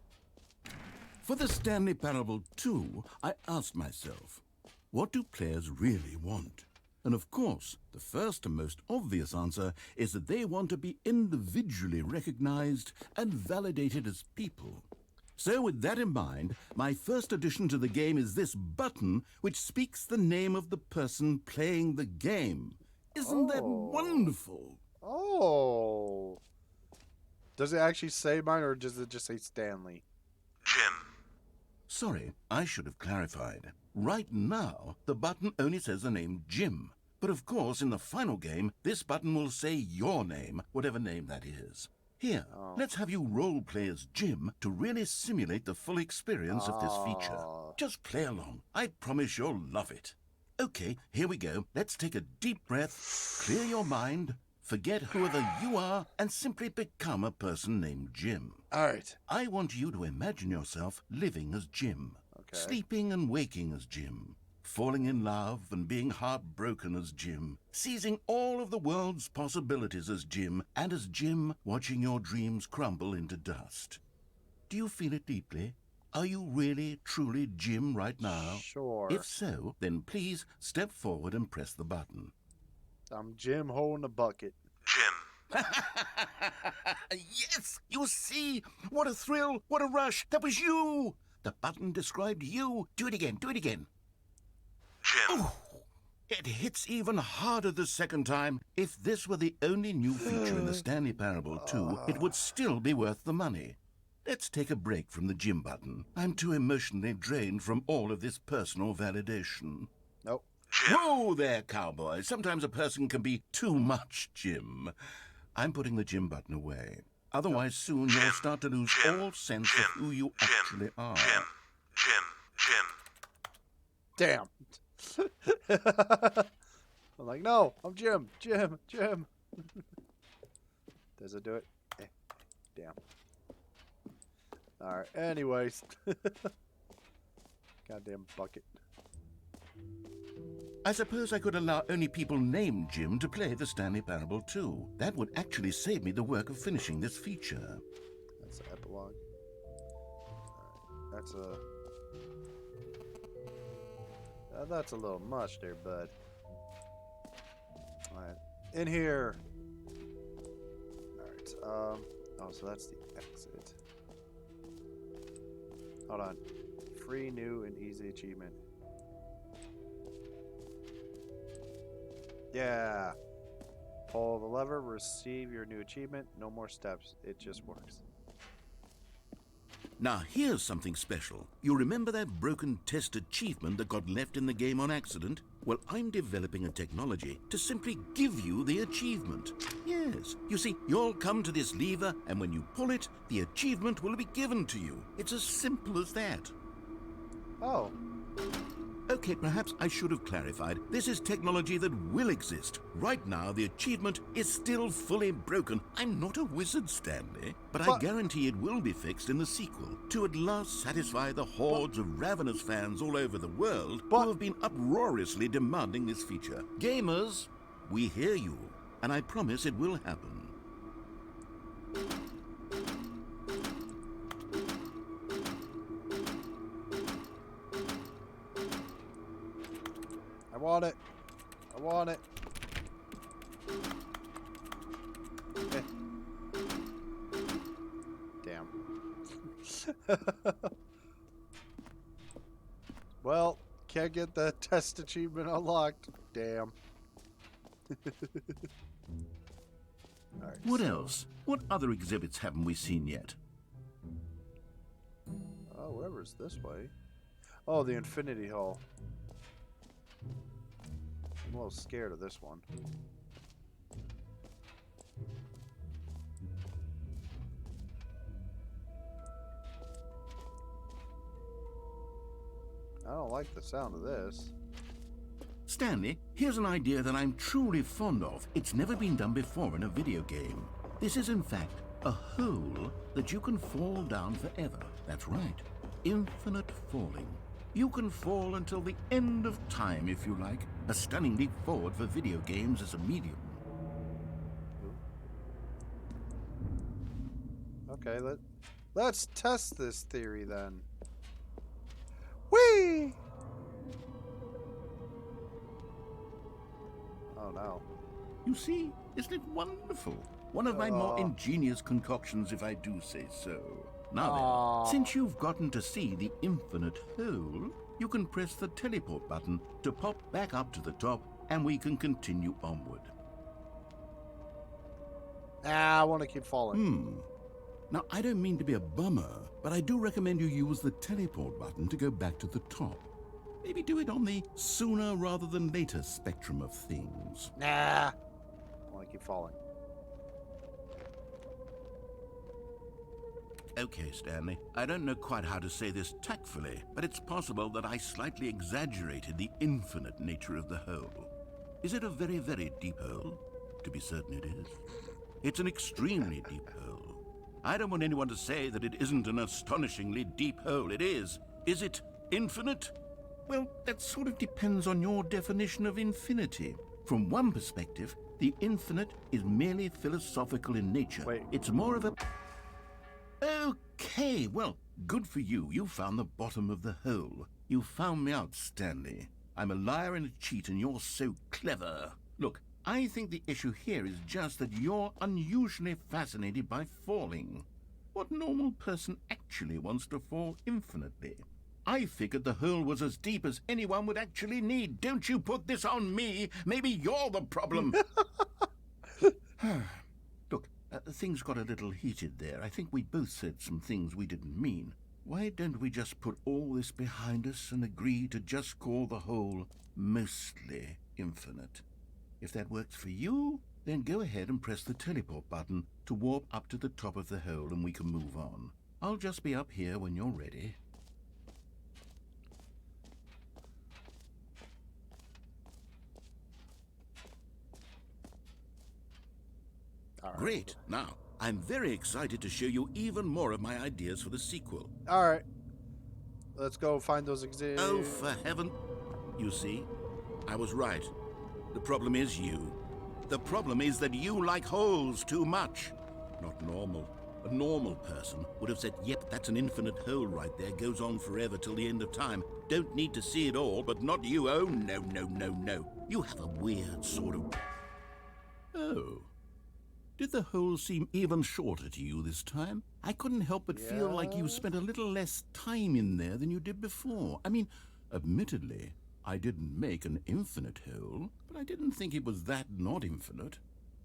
For the Stanley Parable 2, I asked myself, what do players really want? And of course, the first and most obvious answer is that they want to be individually recognized and validated as people. So with that in mind, my first addition to the game is this button which speaks the name of the person playing the game. Isn't that wonderful? Oh. Does it actually say mine, or does it just say Stanley? Jim. Sorry, I should have clarified. Right now, the button only says the name Jim. But of course, in the final game, this button will say your name, whatever name that is. Here, let's have you role-play as Jim to really simulate the full experience of this feature. Just play along. I promise you'll love it. Okay, here we go. Let's take a deep breath, clear your mind, forget whoever you are, and simply become a person named Jim. All right. I want you to imagine yourself living as Jim, sleeping and waking as Jim, falling in love and being heartbroken as Jim, seizing all of the world's possibilities as Jim, and as Jim watching your dreams crumble into dust. Do you feel it deeply? Are you really, truly Jim right now? Sure. If so, then please step forward and press the button. I'm Jim holding a bucket. Jim. Yes! You see? What a thrill! What a rush! That was you! The button described you. Do it again. Do it again. Jim. Oh, it hits even harder the second time. If this were the only new feature in the Stanley Parable 2, it would still be worth the money. Let's take a break from the Jim button. I'm too emotionally drained from all of this personal validation. Nope. Whoa there, cowboy. Sometimes a person can be too much, Jim. I'm putting the Jim button away. Otherwise, soon you'll start to lose all sense of who you actually are. Damn. I'm like, no, I'm Jim. Does it do it? Damn. Alright, anyways. Goddamn bucket. I suppose I could allow only people named Jim to play the Stanley Parable too. That would actually save me the work of finishing this feature. That's the epilogue. Alright, that's a little much there, bud. Alright, in here. Alright, oh, so that's the exit. Hold on. Free, new, and easy achievement. Yeah. Pull the lever, receive your new achievement. No more steps. It just works. Now here's something special. You remember that broken test achievement that got left in the game on accident? Well, I'm developing a technology to simply give you the achievement. Yes. You see, you'll come to this lever, and when you pull it, the achievement will be given to you. It's as simple as that. Oh. Okay, perhaps I should have clarified. This is technology that will exist. Right now, the achievement is still fully broken. I'm not a wizard, Stanley, but I guarantee it will be fixed in the sequel to at last satisfy the hordes of ravenous fans all over the world who have been uproariously demanding this feature. Gamers, we hear you, and I promise it will happen. I want it. I want it. Eh. Damn. Well, can't get the test achievement unlocked. Damn. All right, What else? What other exhibits haven't we seen yet? Oh, whoever's this way. Oh, the Infinity Hall. I'm a little scared of this one. I don't like the sound of this. Stanley, here's an idea that I'm truly fond of. It's never been done before in a video game. This is, in fact, a hole that you can fall down forever. That's right. Infinite falling. You can fall until the end of time, if you like. A stunning leap forward for video games as a medium. Okay, let's test this theory then. Whee! Oh no. You see, isn't it wonderful? One of my more ingenious concoctions, if I do say so. Now then, since you've gotten to see the infinite hole, you can press the teleport button to pop back up to the top, and we can continue onward. I want to keep falling. Now, I don't mean to be a bummer, but I do recommend you use the teleport button to go back to the top. Maybe do it on the sooner rather than later spectrum of things. I want to keep falling. Okay, Stanley, I don't know quite how to say this tactfully, but it's possible that I slightly exaggerated the infinite nature of the hole. Is it a very, very deep hole? To be certain it is. It's an extremely deep hole. I don't want anyone to say that it isn't an astonishingly deep hole. It is. Is it infinite? Well, that sort of depends on your definition of infinity. From one perspective, the infinite is merely philosophical in nature. Wait. It's more of a... Okay, well, good for you. You found the bottom of the hole. You found me out, Stanley. I'm a liar and a cheat, and you're so clever. Look, I think the issue here is just that you're unusually fascinated by falling. What normal person actually wants to fall infinitely? I figured the hole was as deep as anyone would actually need. Don't you put this on me. Maybe you're the problem. Look, things got a little heated there. I think we both said some things we didn't mean. Why don't we just put all this behind us and agree to just call the hole mostly infinite? If that works for you, then go ahead and press the teleport button to warp up to the top of the hole and we can move on. I'll just be up here when you're ready. All right. Great. Now, I'm very excited to show you even more of my ideas for the sequel. All right. Let's go find those exhibits. Oh, for heaven. You see, I was right. The problem is you. The problem is that you like holes too much. Not normal. A normal person would have said, yep, that's an infinite hole right there. Goes on forever till the end of time. Don't need to see it all, but not you. Oh, no, no, no, no. You have a weird sort of... Oh. Did the hole seem even shorter to you this time? I couldn't help but feel like you spent a little less time in there than you did before. I mean, admittedly, I didn't make an infinite hole, but I didn't think it was that not infinite.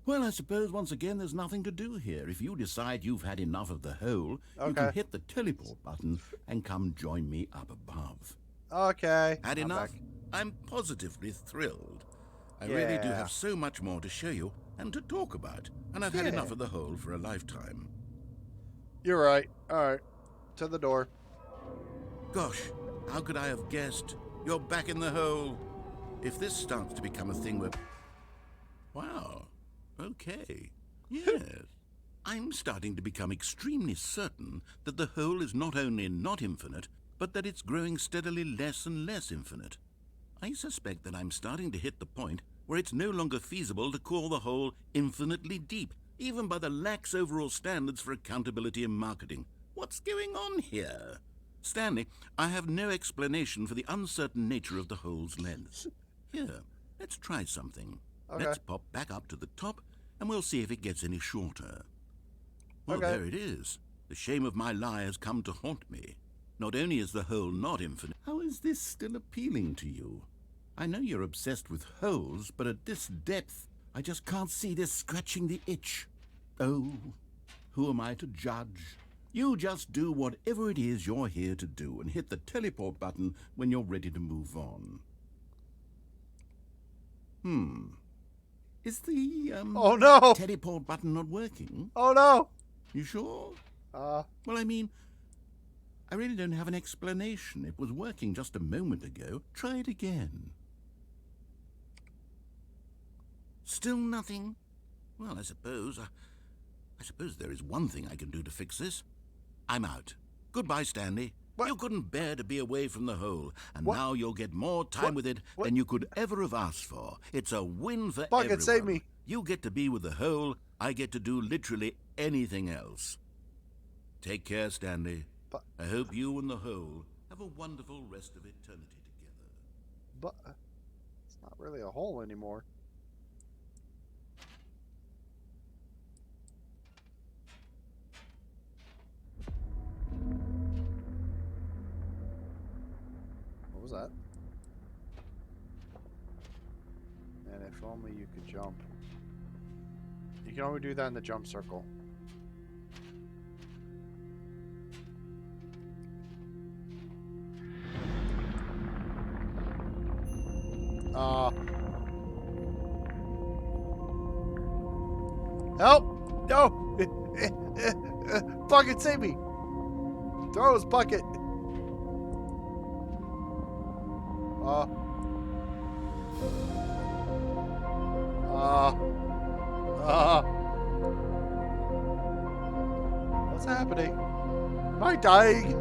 Well, I suppose once again there's nothing to do here. If you decide you've had enough of the hole, you can hit the teleport button and come join me up above. Okay. Had enough? I'm positively thrilled. I really do have so much more to show you and to talk about, and I've had enough of the hole for a lifetime. You're right. All right. To the door. Gosh, how could I have guessed? You're back in the hole. If this starts to become a thing where... Wow. Okay. Yes. I'm starting to become extremely certain that the hole is not only not infinite, but that it's growing steadily less and less infinite. I suspect that I'm starting to hit the point where it's no longer feasible to call the hole infinitely deep, even by the lax overall standards for accountability and marketing. What's going on here? Stanley, I have no explanation for the uncertain nature of the hole's length. Here, let's try something. Okay. Let's pop back up to the top, and we'll see if it gets any shorter. Well, Okay. there it is. The shame of my lie has come to haunt me. Not only is the hole not infinite, how is this still appealing to you? I know you're obsessed with holes, but at this depth, I just can't see this scratching the itch. Oh, who am I to judge? You just do whatever it is you're here to do and hit the teleport button when you're ready to move on. Is the, Oh, no. teleport button not working? Oh, no. You sure? Uh, Well, I mean, I really don't have an explanation. It was working just a moment ago. Try it again. Still nothing? Well, I suppose there is one thing I can do to fix this. I'm out. Goodbye, Stanley. What? You couldn't bear to be away from the hole, and What? now you'll get more time with it than you could ever have asked for. It's a win for everyone. Bucket, save me. You get to be with the hole. I get to do literally anything else. Take care, Stanley. I hope you and the hole have a wonderful rest of eternity together. but it's not really a hole anymore. What was that? And if only you could jump. You can only do that in the jump circle. Help! No! Bucket, save me! Throw his bucket! What's happening? Am I dying?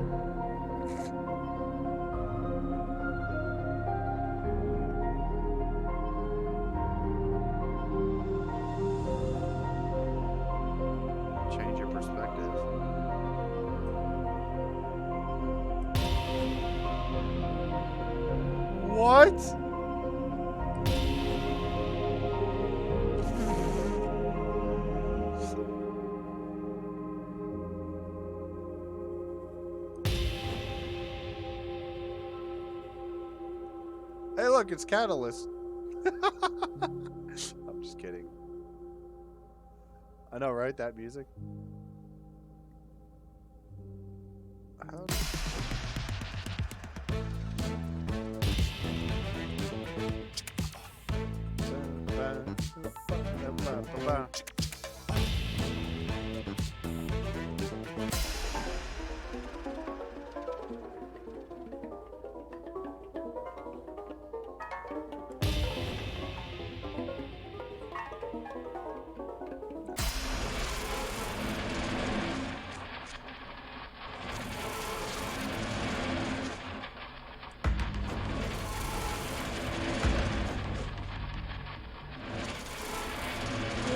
Change your perspective. What? Hey, look, it's Catalyst. I'm just kidding. I know, right? That music. How Ba-ba-ba.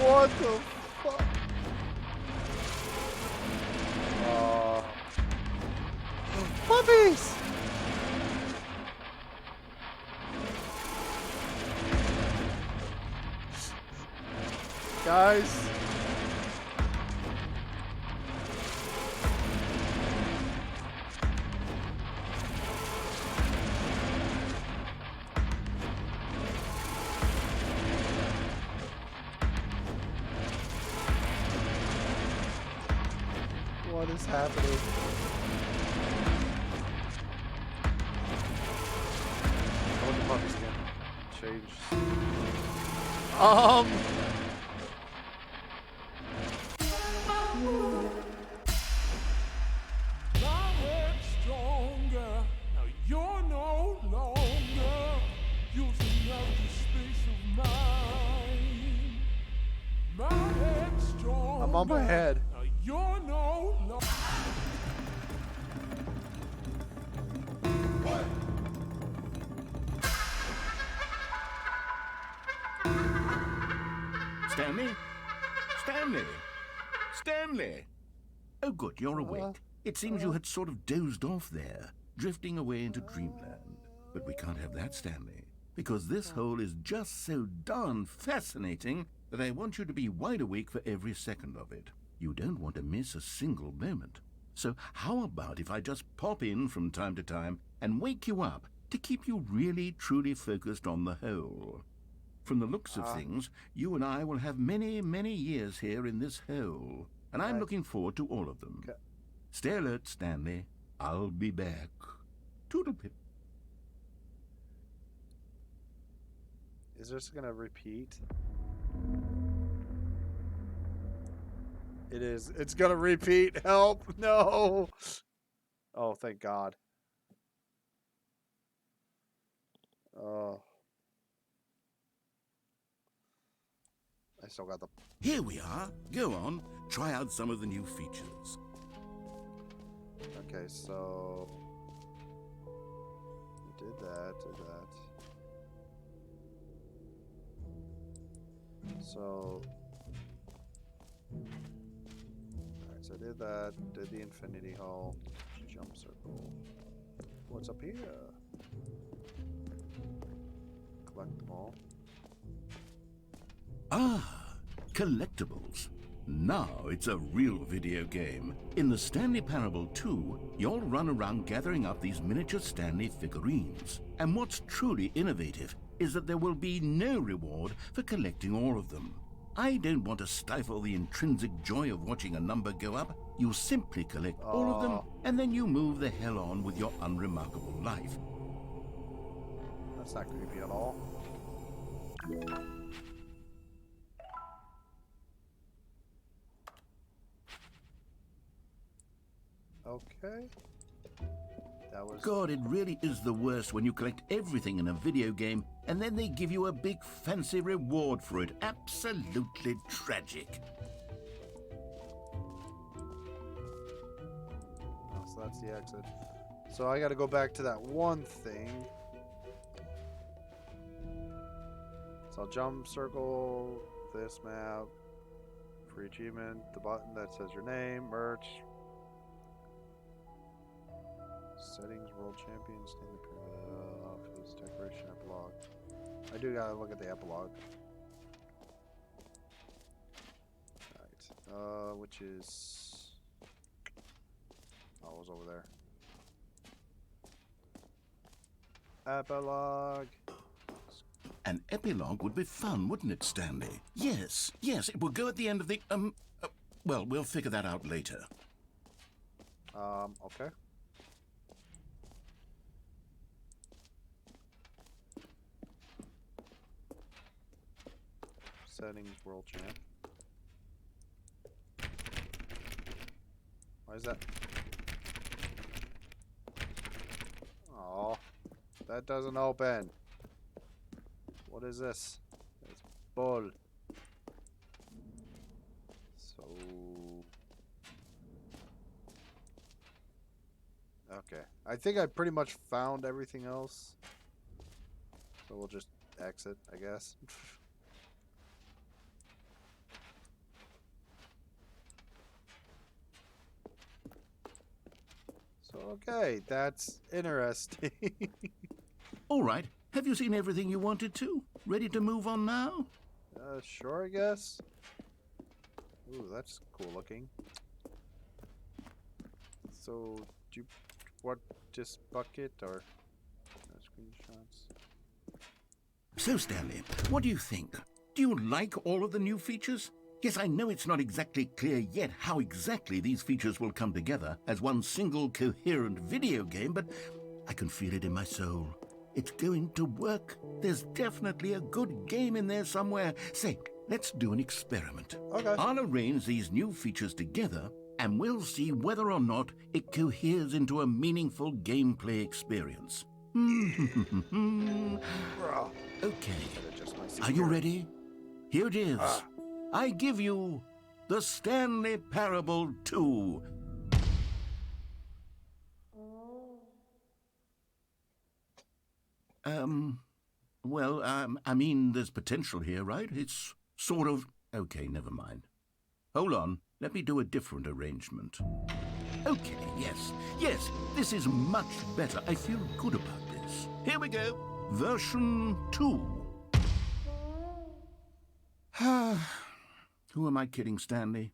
What the fuck? Puppies! Guys. What is happening? I want the puppies again. Change. My head's stronger. Now you're no longer using up the space of mine. My head's stronger. I'm on my head. Now you're no longer. Stanley? Stanley? Stanley? Oh, good, you're awake. It seems you had sort of dozed off there, drifting away into dreamland. But we can't have that, Stanley, because this hole is just so darn fascinating that I want you to be wide awake for every second of it. You don't want to miss a single moment. So how about if I just pop in from time to time and wake you up to keep you really, truly focused on the hole? From the looks of things, you and I will have many, many years here in this hole, and I'm looking forward to all of them. Stay alert, Stanley. I'll be back. Toodlepip. Is this gonna repeat? It is. It's gonna repeat. Help! No! Oh, thank God. Oh. I still got the... Here we are. Go on. Try out some of the new features. Okay, so... Did that. So... Alright, so I did that. Did the infinity hole. Jump circle. What's up here? Collect them all. Ah, collectibles. Now it's a real video game. In the Stanley Parable 2, you'll run around gathering up these miniature Stanley figurines. And what's truly innovative is that there will be no reward for collecting all of them. I don't want to stifle the intrinsic joy of watching a number go up. You simply collect all of them, and then you move the hell on with your unremarkable life. That's not creepy at all. Okay. That was... God, it really is the worst when you collect everything in a video game and then they give you a big fancy reward for it. Absolutely tragic. Oh, so that's the exit. So I gotta go back to that one thing. So I'll jump circle this map. Free achievement. The button that says your name. Merch. Settings, world champion, Stanley Pyramid, office, decoration, epilogue. I do gotta look at the epilogue. Alright, which is... Oh, it was over there. Epilogue! An epilogue would be fun, wouldn't it, Stanley? Yes, it will go at the end of the, well, we'll figure that out later. Okay. Settings, world champ. Why is that? Oh, that doesn't open. What is this? It's bull. So... Okay. I think I pretty much found everything else. So we'll just exit, I guess. So, okay, that's interesting. All right. Have you seen everything you wanted to? Ready to move on now? Sure, I guess. Ooh, that's cool looking. So, do you want this bucket or screenshots? So, Stanley, what do you think? Do you like all of the new features? Yes, I know it's not exactly clear yet how exactly these features will come together as one single coherent video game, but I can feel it in my soul. It's going to work. There's definitely a good game in there somewhere. Say, let's do an experiment. Okay. I'll arrange these new features together, and we'll see whether or not it coheres into a meaningful gameplay experience. Okay. Are you ready? Here it is. I give you the Stanley Parable 2. I mean, there's potential here, right? It's sort of... Okay, never mind. Hold on, let me do a different arrangement. Okay, yes, this is much better. I feel good about this. Here we go. Version 2. Who am I kidding, Stanley?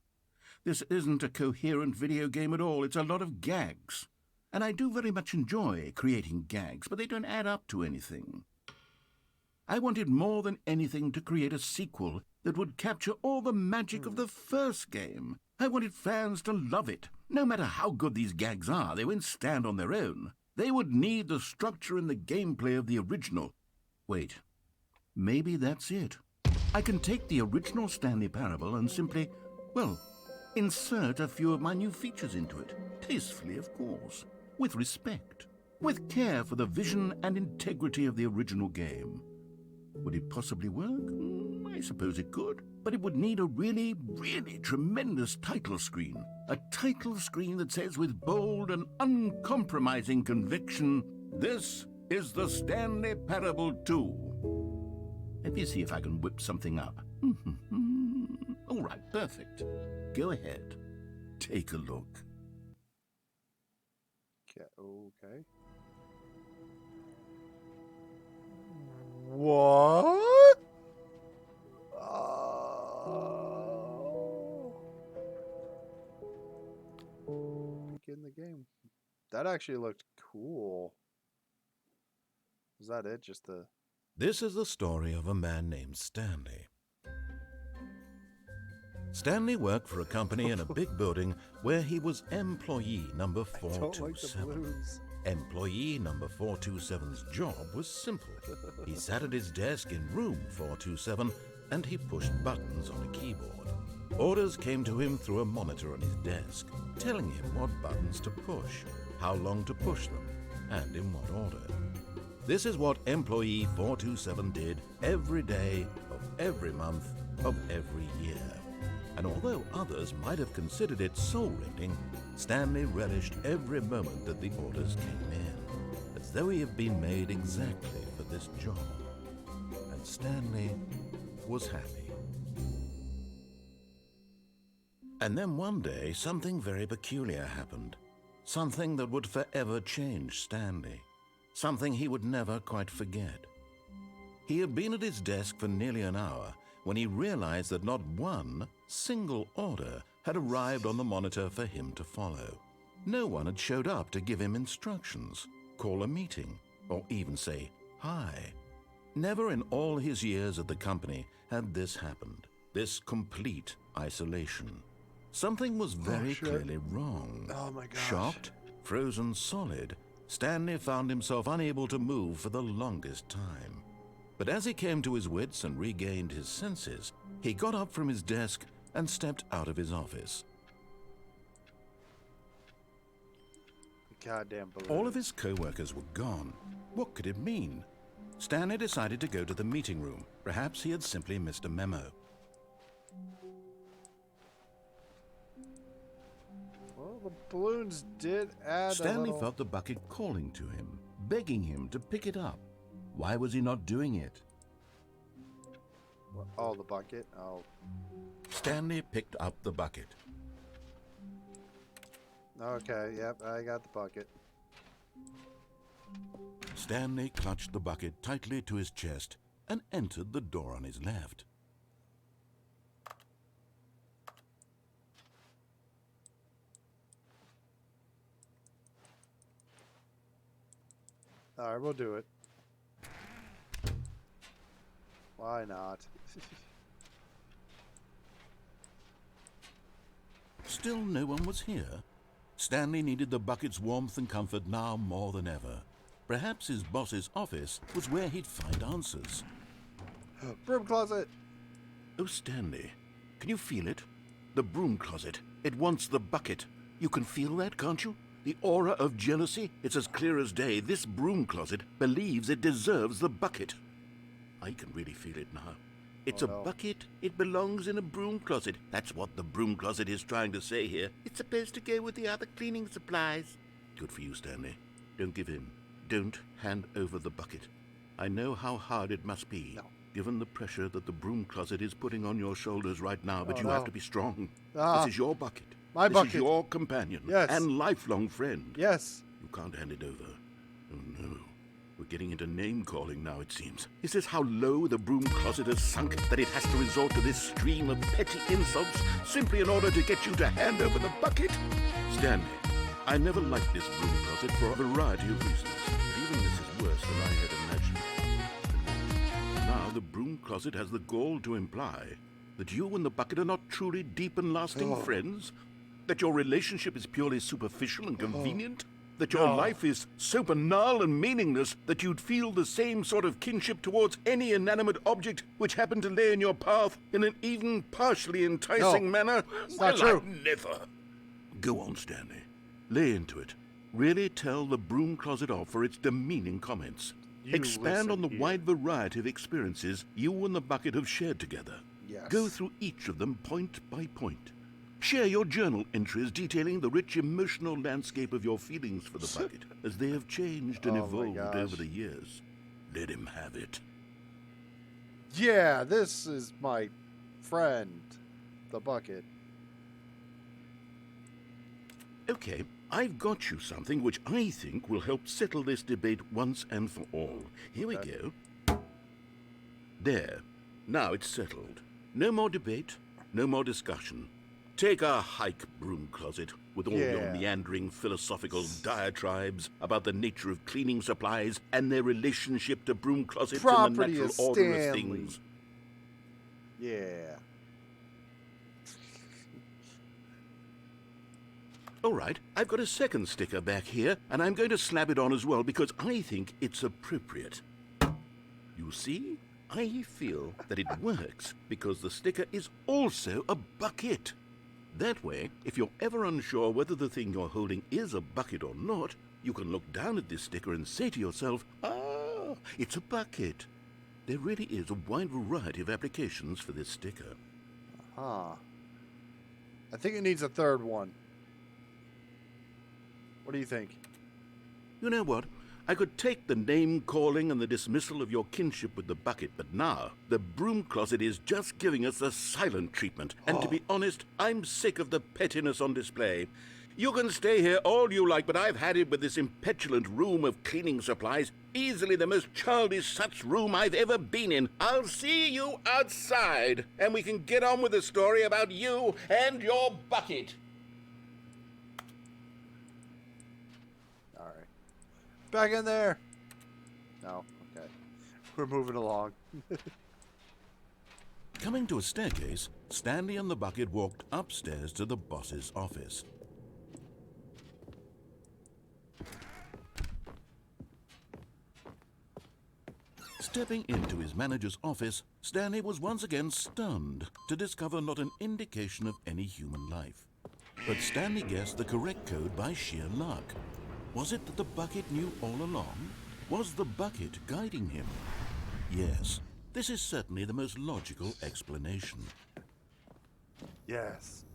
This isn't a coherent video game at all. It's a lot of gags. And I do very much enjoy creating gags, but they don't add up to anything. I wanted more than anything to create a sequel that would capture all the magic of the first game. I wanted fans to love it. No matter how good these gags are, they won't stand on their own. They would need the structure and the gameplay of the original. Wait, maybe that's it. I can take the original Stanley Parable and simply, well, insert a few of my new features into it. Tastefully, of course. With respect. With care for the vision and integrity of the original game. Would it possibly work? I suppose it could. But it would need a really, really tremendous title screen. A title screen that says with bold and uncompromising conviction, "This is the Stanley Parable 2. Let me see if I can whip something up. All right, perfect. Go ahead. Take a look. Okay. What? Begin the game. That actually looked cool. Is that it? Just the... This is the story of a man named Stanley. Stanley worked for a company in a big building where he was employee number 427. Employee number 427's job was simple. He sat at his desk in room 427 and he pushed buttons on a keyboard. Orders came to him through a monitor on his desk, telling him what buttons to push, how long to push them, and in what order. This is what employee 427 did every day of every month of every year. And although others might have considered it soul-rending, Stanley relished every moment that the orders came in, as though he had been made exactly for this job. And Stanley was happy. And then one day, something very peculiar happened. Something that would forever change Stanley. Something he would never quite forget. He had been at his desk for nearly an hour when he realized that not one single order had arrived on the monitor for him to follow. No one had showed up to give him instructions, call a meeting, or even say hi. Never in all his years at the company had this happened, this complete isolation. Something was very clearly wrong. Oh my gosh. Shocked, frozen solid, Stanley found himself unable to move for the longest time. But as he came to his wits and regained his senses, He got up from his desk and stepped out of his office. Goddamn balloon. All of his co-workers were gone. What could it mean? Stanley decided to go to the meeting room. Perhaps he had simply missed a memo. Well, the balloons did add Stanley a little... felt the bucket calling to him, begging him to pick it up. Why was he not doing it? Oh, the bucket? Oh. Stanley picked up the bucket. Okay, yep, I got the bucket. Stanley clutched the bucket tightly to his chest and entered the door on his left. Alright, we'll do it. Why not? Still no one was here. Stanley needed the bucket's warmth and comfort now more than ever. Perhaps his boss's office was where he'd find answers. Broom closet! Oh, Stanley, can you feel it? The broom closet. It wants the bucket. You can feel that, can't you? The aura of jealousy? It's as clear as day. This broom closet believes it deserves the bucket. I can really feel it now. It's a bucket. It belongs in a broom closet. That's what the broom closet is trying to say here. It's supposed to go with the other cleaning supplies. Good for you, Stanley. Don't give in. Don't hand over the bucket. I know how hard it must be, given the pressure that the broom closet is putting on your shoulders right now, but you have to be strong. This is your bucket. My bucket. This is your companion. Yes. And lifelong friend. Yes. You can't hand it over. Oh, no. We're getting into name-calling now, it seems. Is this how low the broom closet has sunk that it has to resort to this stream of petty insults simply in order to get you to hand over the bucket? Stanley, I never liked this broom closet for a variety of reasons, but even this is worse than I had imagined. And now the broom closet has the gall to imply that you and the bucket are not truly deep and lasting friends, that your relationship is purely superficial and convenient, that your life is so banal and meaningless that you'd feel the same sort of kinship towards any inanimate object which happened to lay in your path in an even partially enticing manner? It's not true. Never. Go on, Stanley. Lay into it. Really tell the broom closet off for its demeaning comments. Expand on the wide variety of experiences you and the bucket have shared together. Yes. Go through each of them point by point. Share your journal entries detailing the rich emotional landscape of your feelings for the bucket as they have changed and evolved over the years. Let him have it. Yeah, this is my friend, the bucket. Okay, I've got you something which I think will help settle this debate once and for all. Here we go. There. Now it's settled. No more debate, no more discussion. Take a hike, broom closet, with all your meandering philosophical diatribes about the nature of cleaning supplies and their relationship to broom closets and the natural order of things. Yeah. All right, I've got a second sticker back here, and I'm going to slap it on as well because I think it's appropriate. You see? I feel that it works because the sticker is also a bucket. That way, if you're ever unsure whether the thing you're holding is a bucket or not, you can look down at this sticker and say to yourself, ah, it's a bucket. There really is a wide variety of applications for this sticker. I think it needs a third one. What do you think? You know what? I could take the name-calling and the dismissal of your kinship with the bucket, but now the broom closet is just giving us the silent treatment. And to be honest, I'm sick of the pettiness on display. You can stay here all you like, but I've had it with this impetulant room of cleaning supplies. Easily the most childish such room I've ever been in. I'll see you outside, and we can get on with the story about you and your bucket. Back in there. No, okay. We're moving along. Coming to a staircase, Stanley and the bucket walked upstairs to the boss's office. Stepping into his manager's office, Stanley was once again stunned to discover not an indication of any human life. But Stanley guessed the correct code by sheer luck. Was it that the bucket knew all along? Was the bucket guiding him? Yes, this is certainly the most logical explanation. Yes,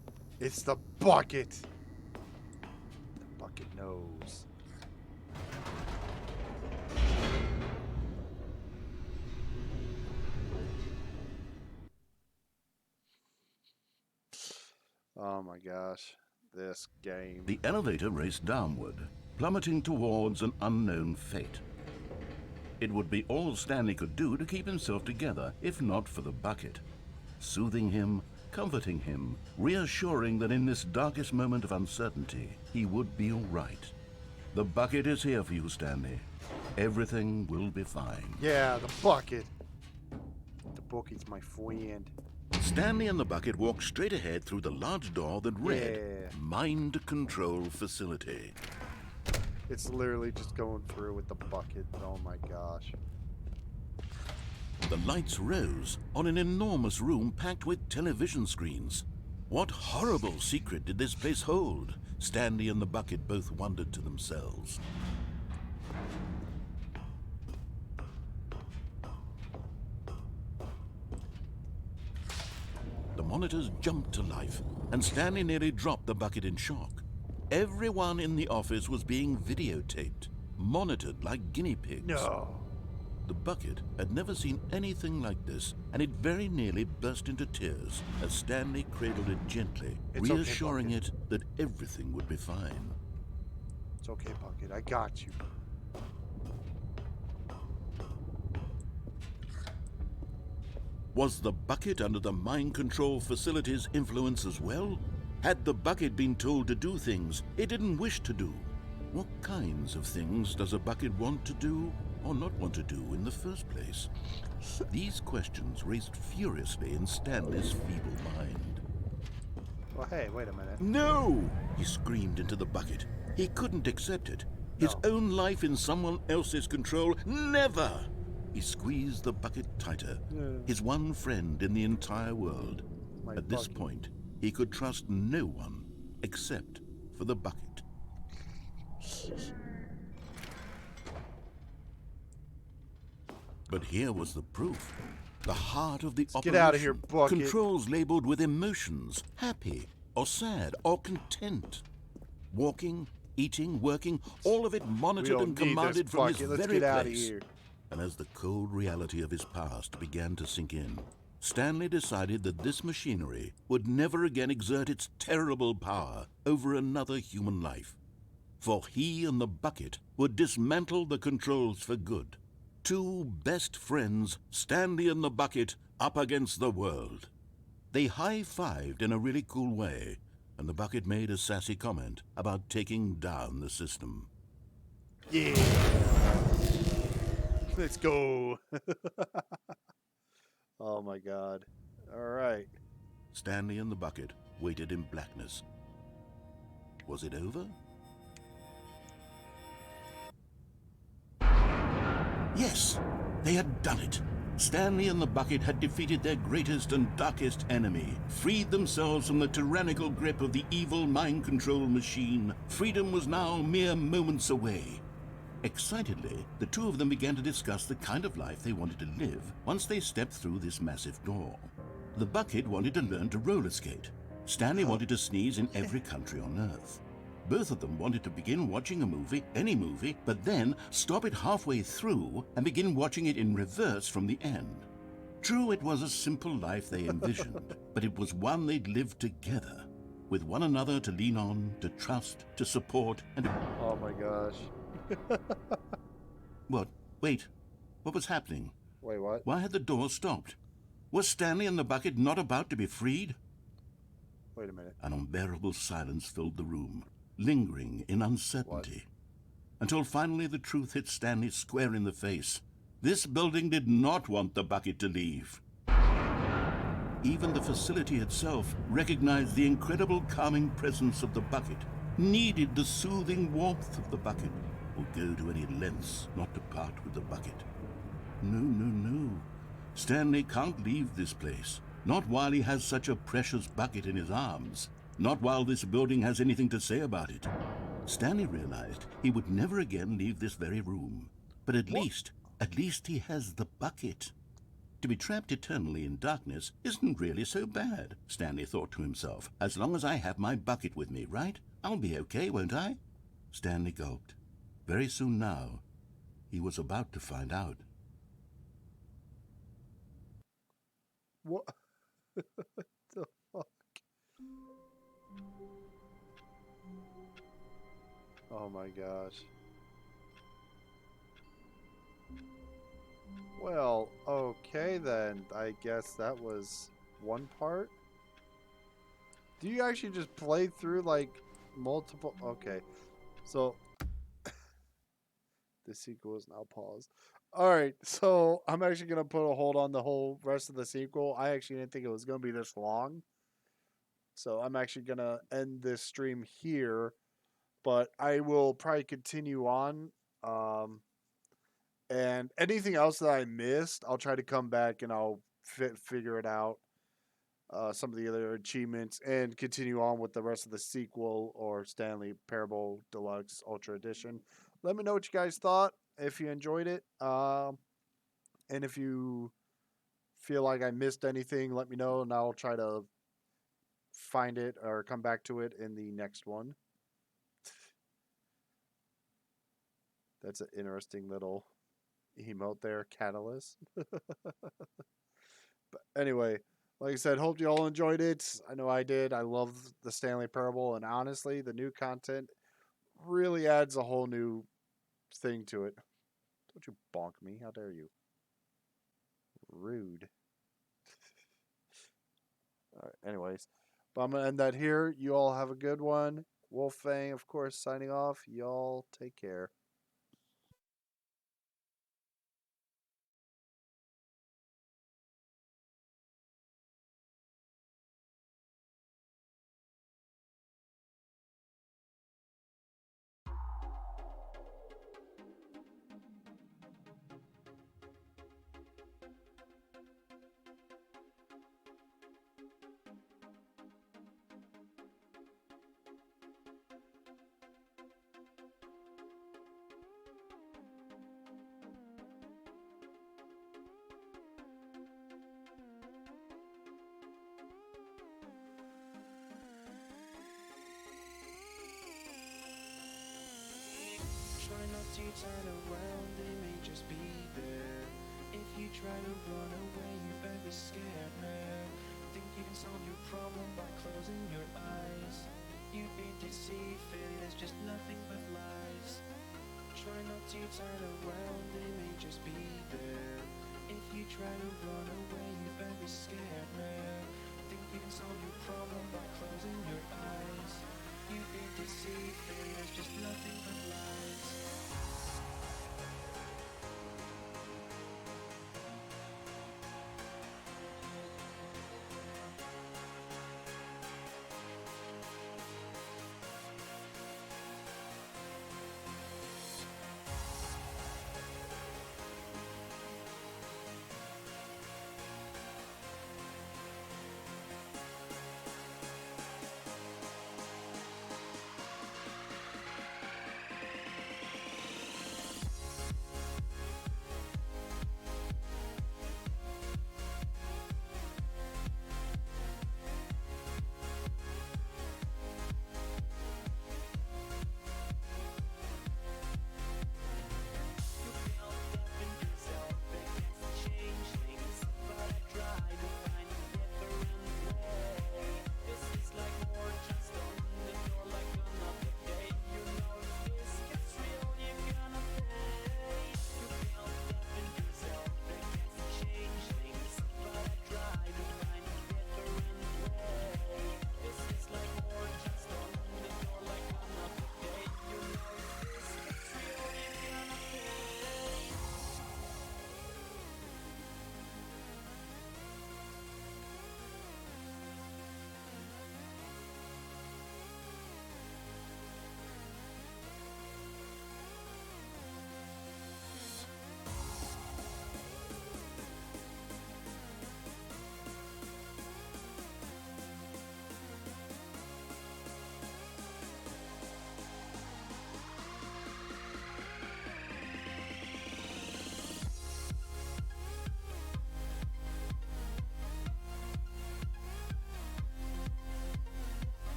it's the bucket. The bucket knows. Oh my gosh, this game. The elevator raced downward, plummeting towards an unknown fate. It would be all Stanley could do to keep himself together, if not for the bucket. Soothing him, comforting him, reassuring that in this darkest moment of uncertainty, he would be all right. The bucket is here for you, Stanley. Everything will be fine. Yeah, the bucket. The bucket's my friend. Stanley and the bucket walked straight ahead through the large door that read, Yeah. Mind Control Facility. It's literally just going through with the bucket. Oh my gosh. The lights rose on an enormous room packed with television screens. What horrible secret did this place hold? Stanley and the bucket both wondered to themselves. The monitors jumped to life, and Stanley nearly dropped the bucket in shock. Everyone in the office was being videotaped, monitored like guinea pigs. No. The bucket had never seen anything like this, and it very nearly burst into tears as Stanley cradled it gently, It's okay, reassuring Bucket. it that everything would be fine. It's okay, bucket. I got you. Was the bucket under the mind control facility's influence as well? Had the bucket been told to do things it didn't wish to do? What kinds of things does a bucket want to do or not want to do in the first place? These questions raced furiously in Stanley's feeble mind. Well, hey, wait a minute. No! He screamed into the bucket. He couldn't accept it. His own life in someone else's control, never! He squeezed the bucket tighter. His one friend in the entire world. My At this bucket. point, he could trust no one except for the bucket. But here was the proof. The heart of the operation. get out of here, bucket. Controls labeled with emotions, happy or sad or content. Walking, eating, working, all of it We monitored don't and need commanded this from bucket. his Let's very get out of place. here. And as the cold reality of his past began to sink in, Stanley decided that this machinery would never again exert its terrible power over another human life. For he and the bucket would dismantle the controls for good. Two best friends, Stanley and the bucket, up against the world. They high-fived in a really cool way, and the bucket made a sassy comment about taking down the system. Yeah. Let's go. Oh my god. All right. Stanley and the bucket waited in blackness. Was it over? Yes, they had done it. Stanley and the bucket had defeated their greatest and darkest enemy, freed themselves from the tyrannical grip of the evil mind control machine. Freedom was now mere moments away. Excitedly, the two of them began to discuss the kind of life they wanted to live once they stepped through this massive door. The bucket wanted to learn to roller skate. Stanley wanted to sneeze in every country on Earth. Both of them wanted to begin watching a movie, any movie, but then stop it halfway through and begin watching it in reverse from the end. True, it was a simple life they envisioned, but it was one they'd lived together, with one another to lean on, to trust, to support, and... Oh my gosh. What? Wait. What was happening? Wait, what? Why had the door stopped? Was Stanley and the bucket not about to be freed? Wait a minute. An unbearable silence filled the room, lingering in uncertainty. Until finally the truth hit Stanley square in the face. This building did not want the bucket to leave. Even the facility itself recognized the incredible calming presence of the bucket, needed the soothing warmth of the bucket, would go to any lengths not to part with the bucket. No, no, no. Stanley can't leave this place. Not while he has such a precious bucket in his arms. Not while this building has anything to say about it. Stanley realized he would never again leave this very room. But at least he has the bucket. To be trapped eternally in darkness isn't really so bad, Stanley thought to himself. As long as I have my bucket with me, right? I'll be okay, won't I? Stanley gulped. Very soon now, he was about to find out. What the fuck? Oh my gosh. Well, okay then. I guess that was one part. Do you actually just play through like multiple? Okay. So the sequel is now paused. All right, so I'm actually gonna put a hold on the whole rest of the sequel. I actually didn't think it was gonna be this long, so I'm actually gonna end this stream here. But I will probably continue on, and anything else that I missed, I'll try to come back and I'll figure it out. Some of the other achievements and continue on with the rest of the sequel or Stanley Parable Deluxe Ultra Edition. Let me know what you guys thought, if you enjoyed it. And if you feel like I missed anything, let me know and I'll try to find it or come back to it in the next one. That's an interesting little emote there, Catalyst. But anyway, like I said, hope you all enjoyed it. I know I did. I love the Stanley Parable, and honestly, the new content really adds a whole new thing to it. Don't you bonk me. How dare you? Rude. All right, anyways, but I'm going to end that here. You all have a good one. Wolf-fang, of course, signing off. Y'all take care. Try not to turn around, they may just be there. If you try to run away, you better be scared now. Think you can solve your problem by closing your eyes. You've been deceived, failure's just nothing but lies. Try not to turn around, they may just be there. If you try to run away, you better be scared now. Think you can solve your problem by closing your eyes. You've been deceived, failure's just nothing but lies.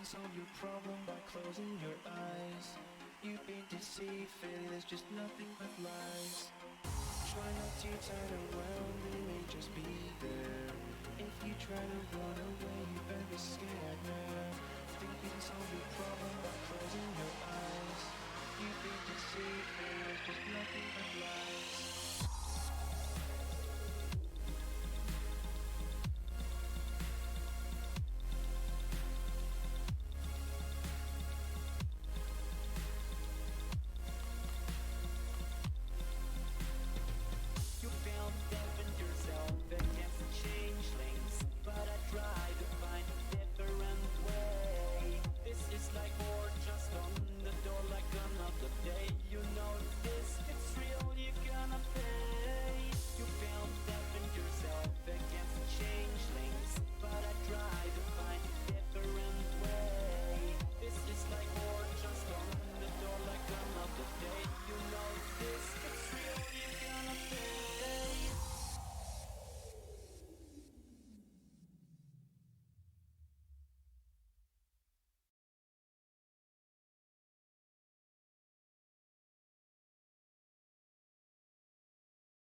can solve your problem by closing your eyes. You've been deceived, failure is just nothing but lies. Try not to turn around, they may just be there. If you try to run away, you better escape.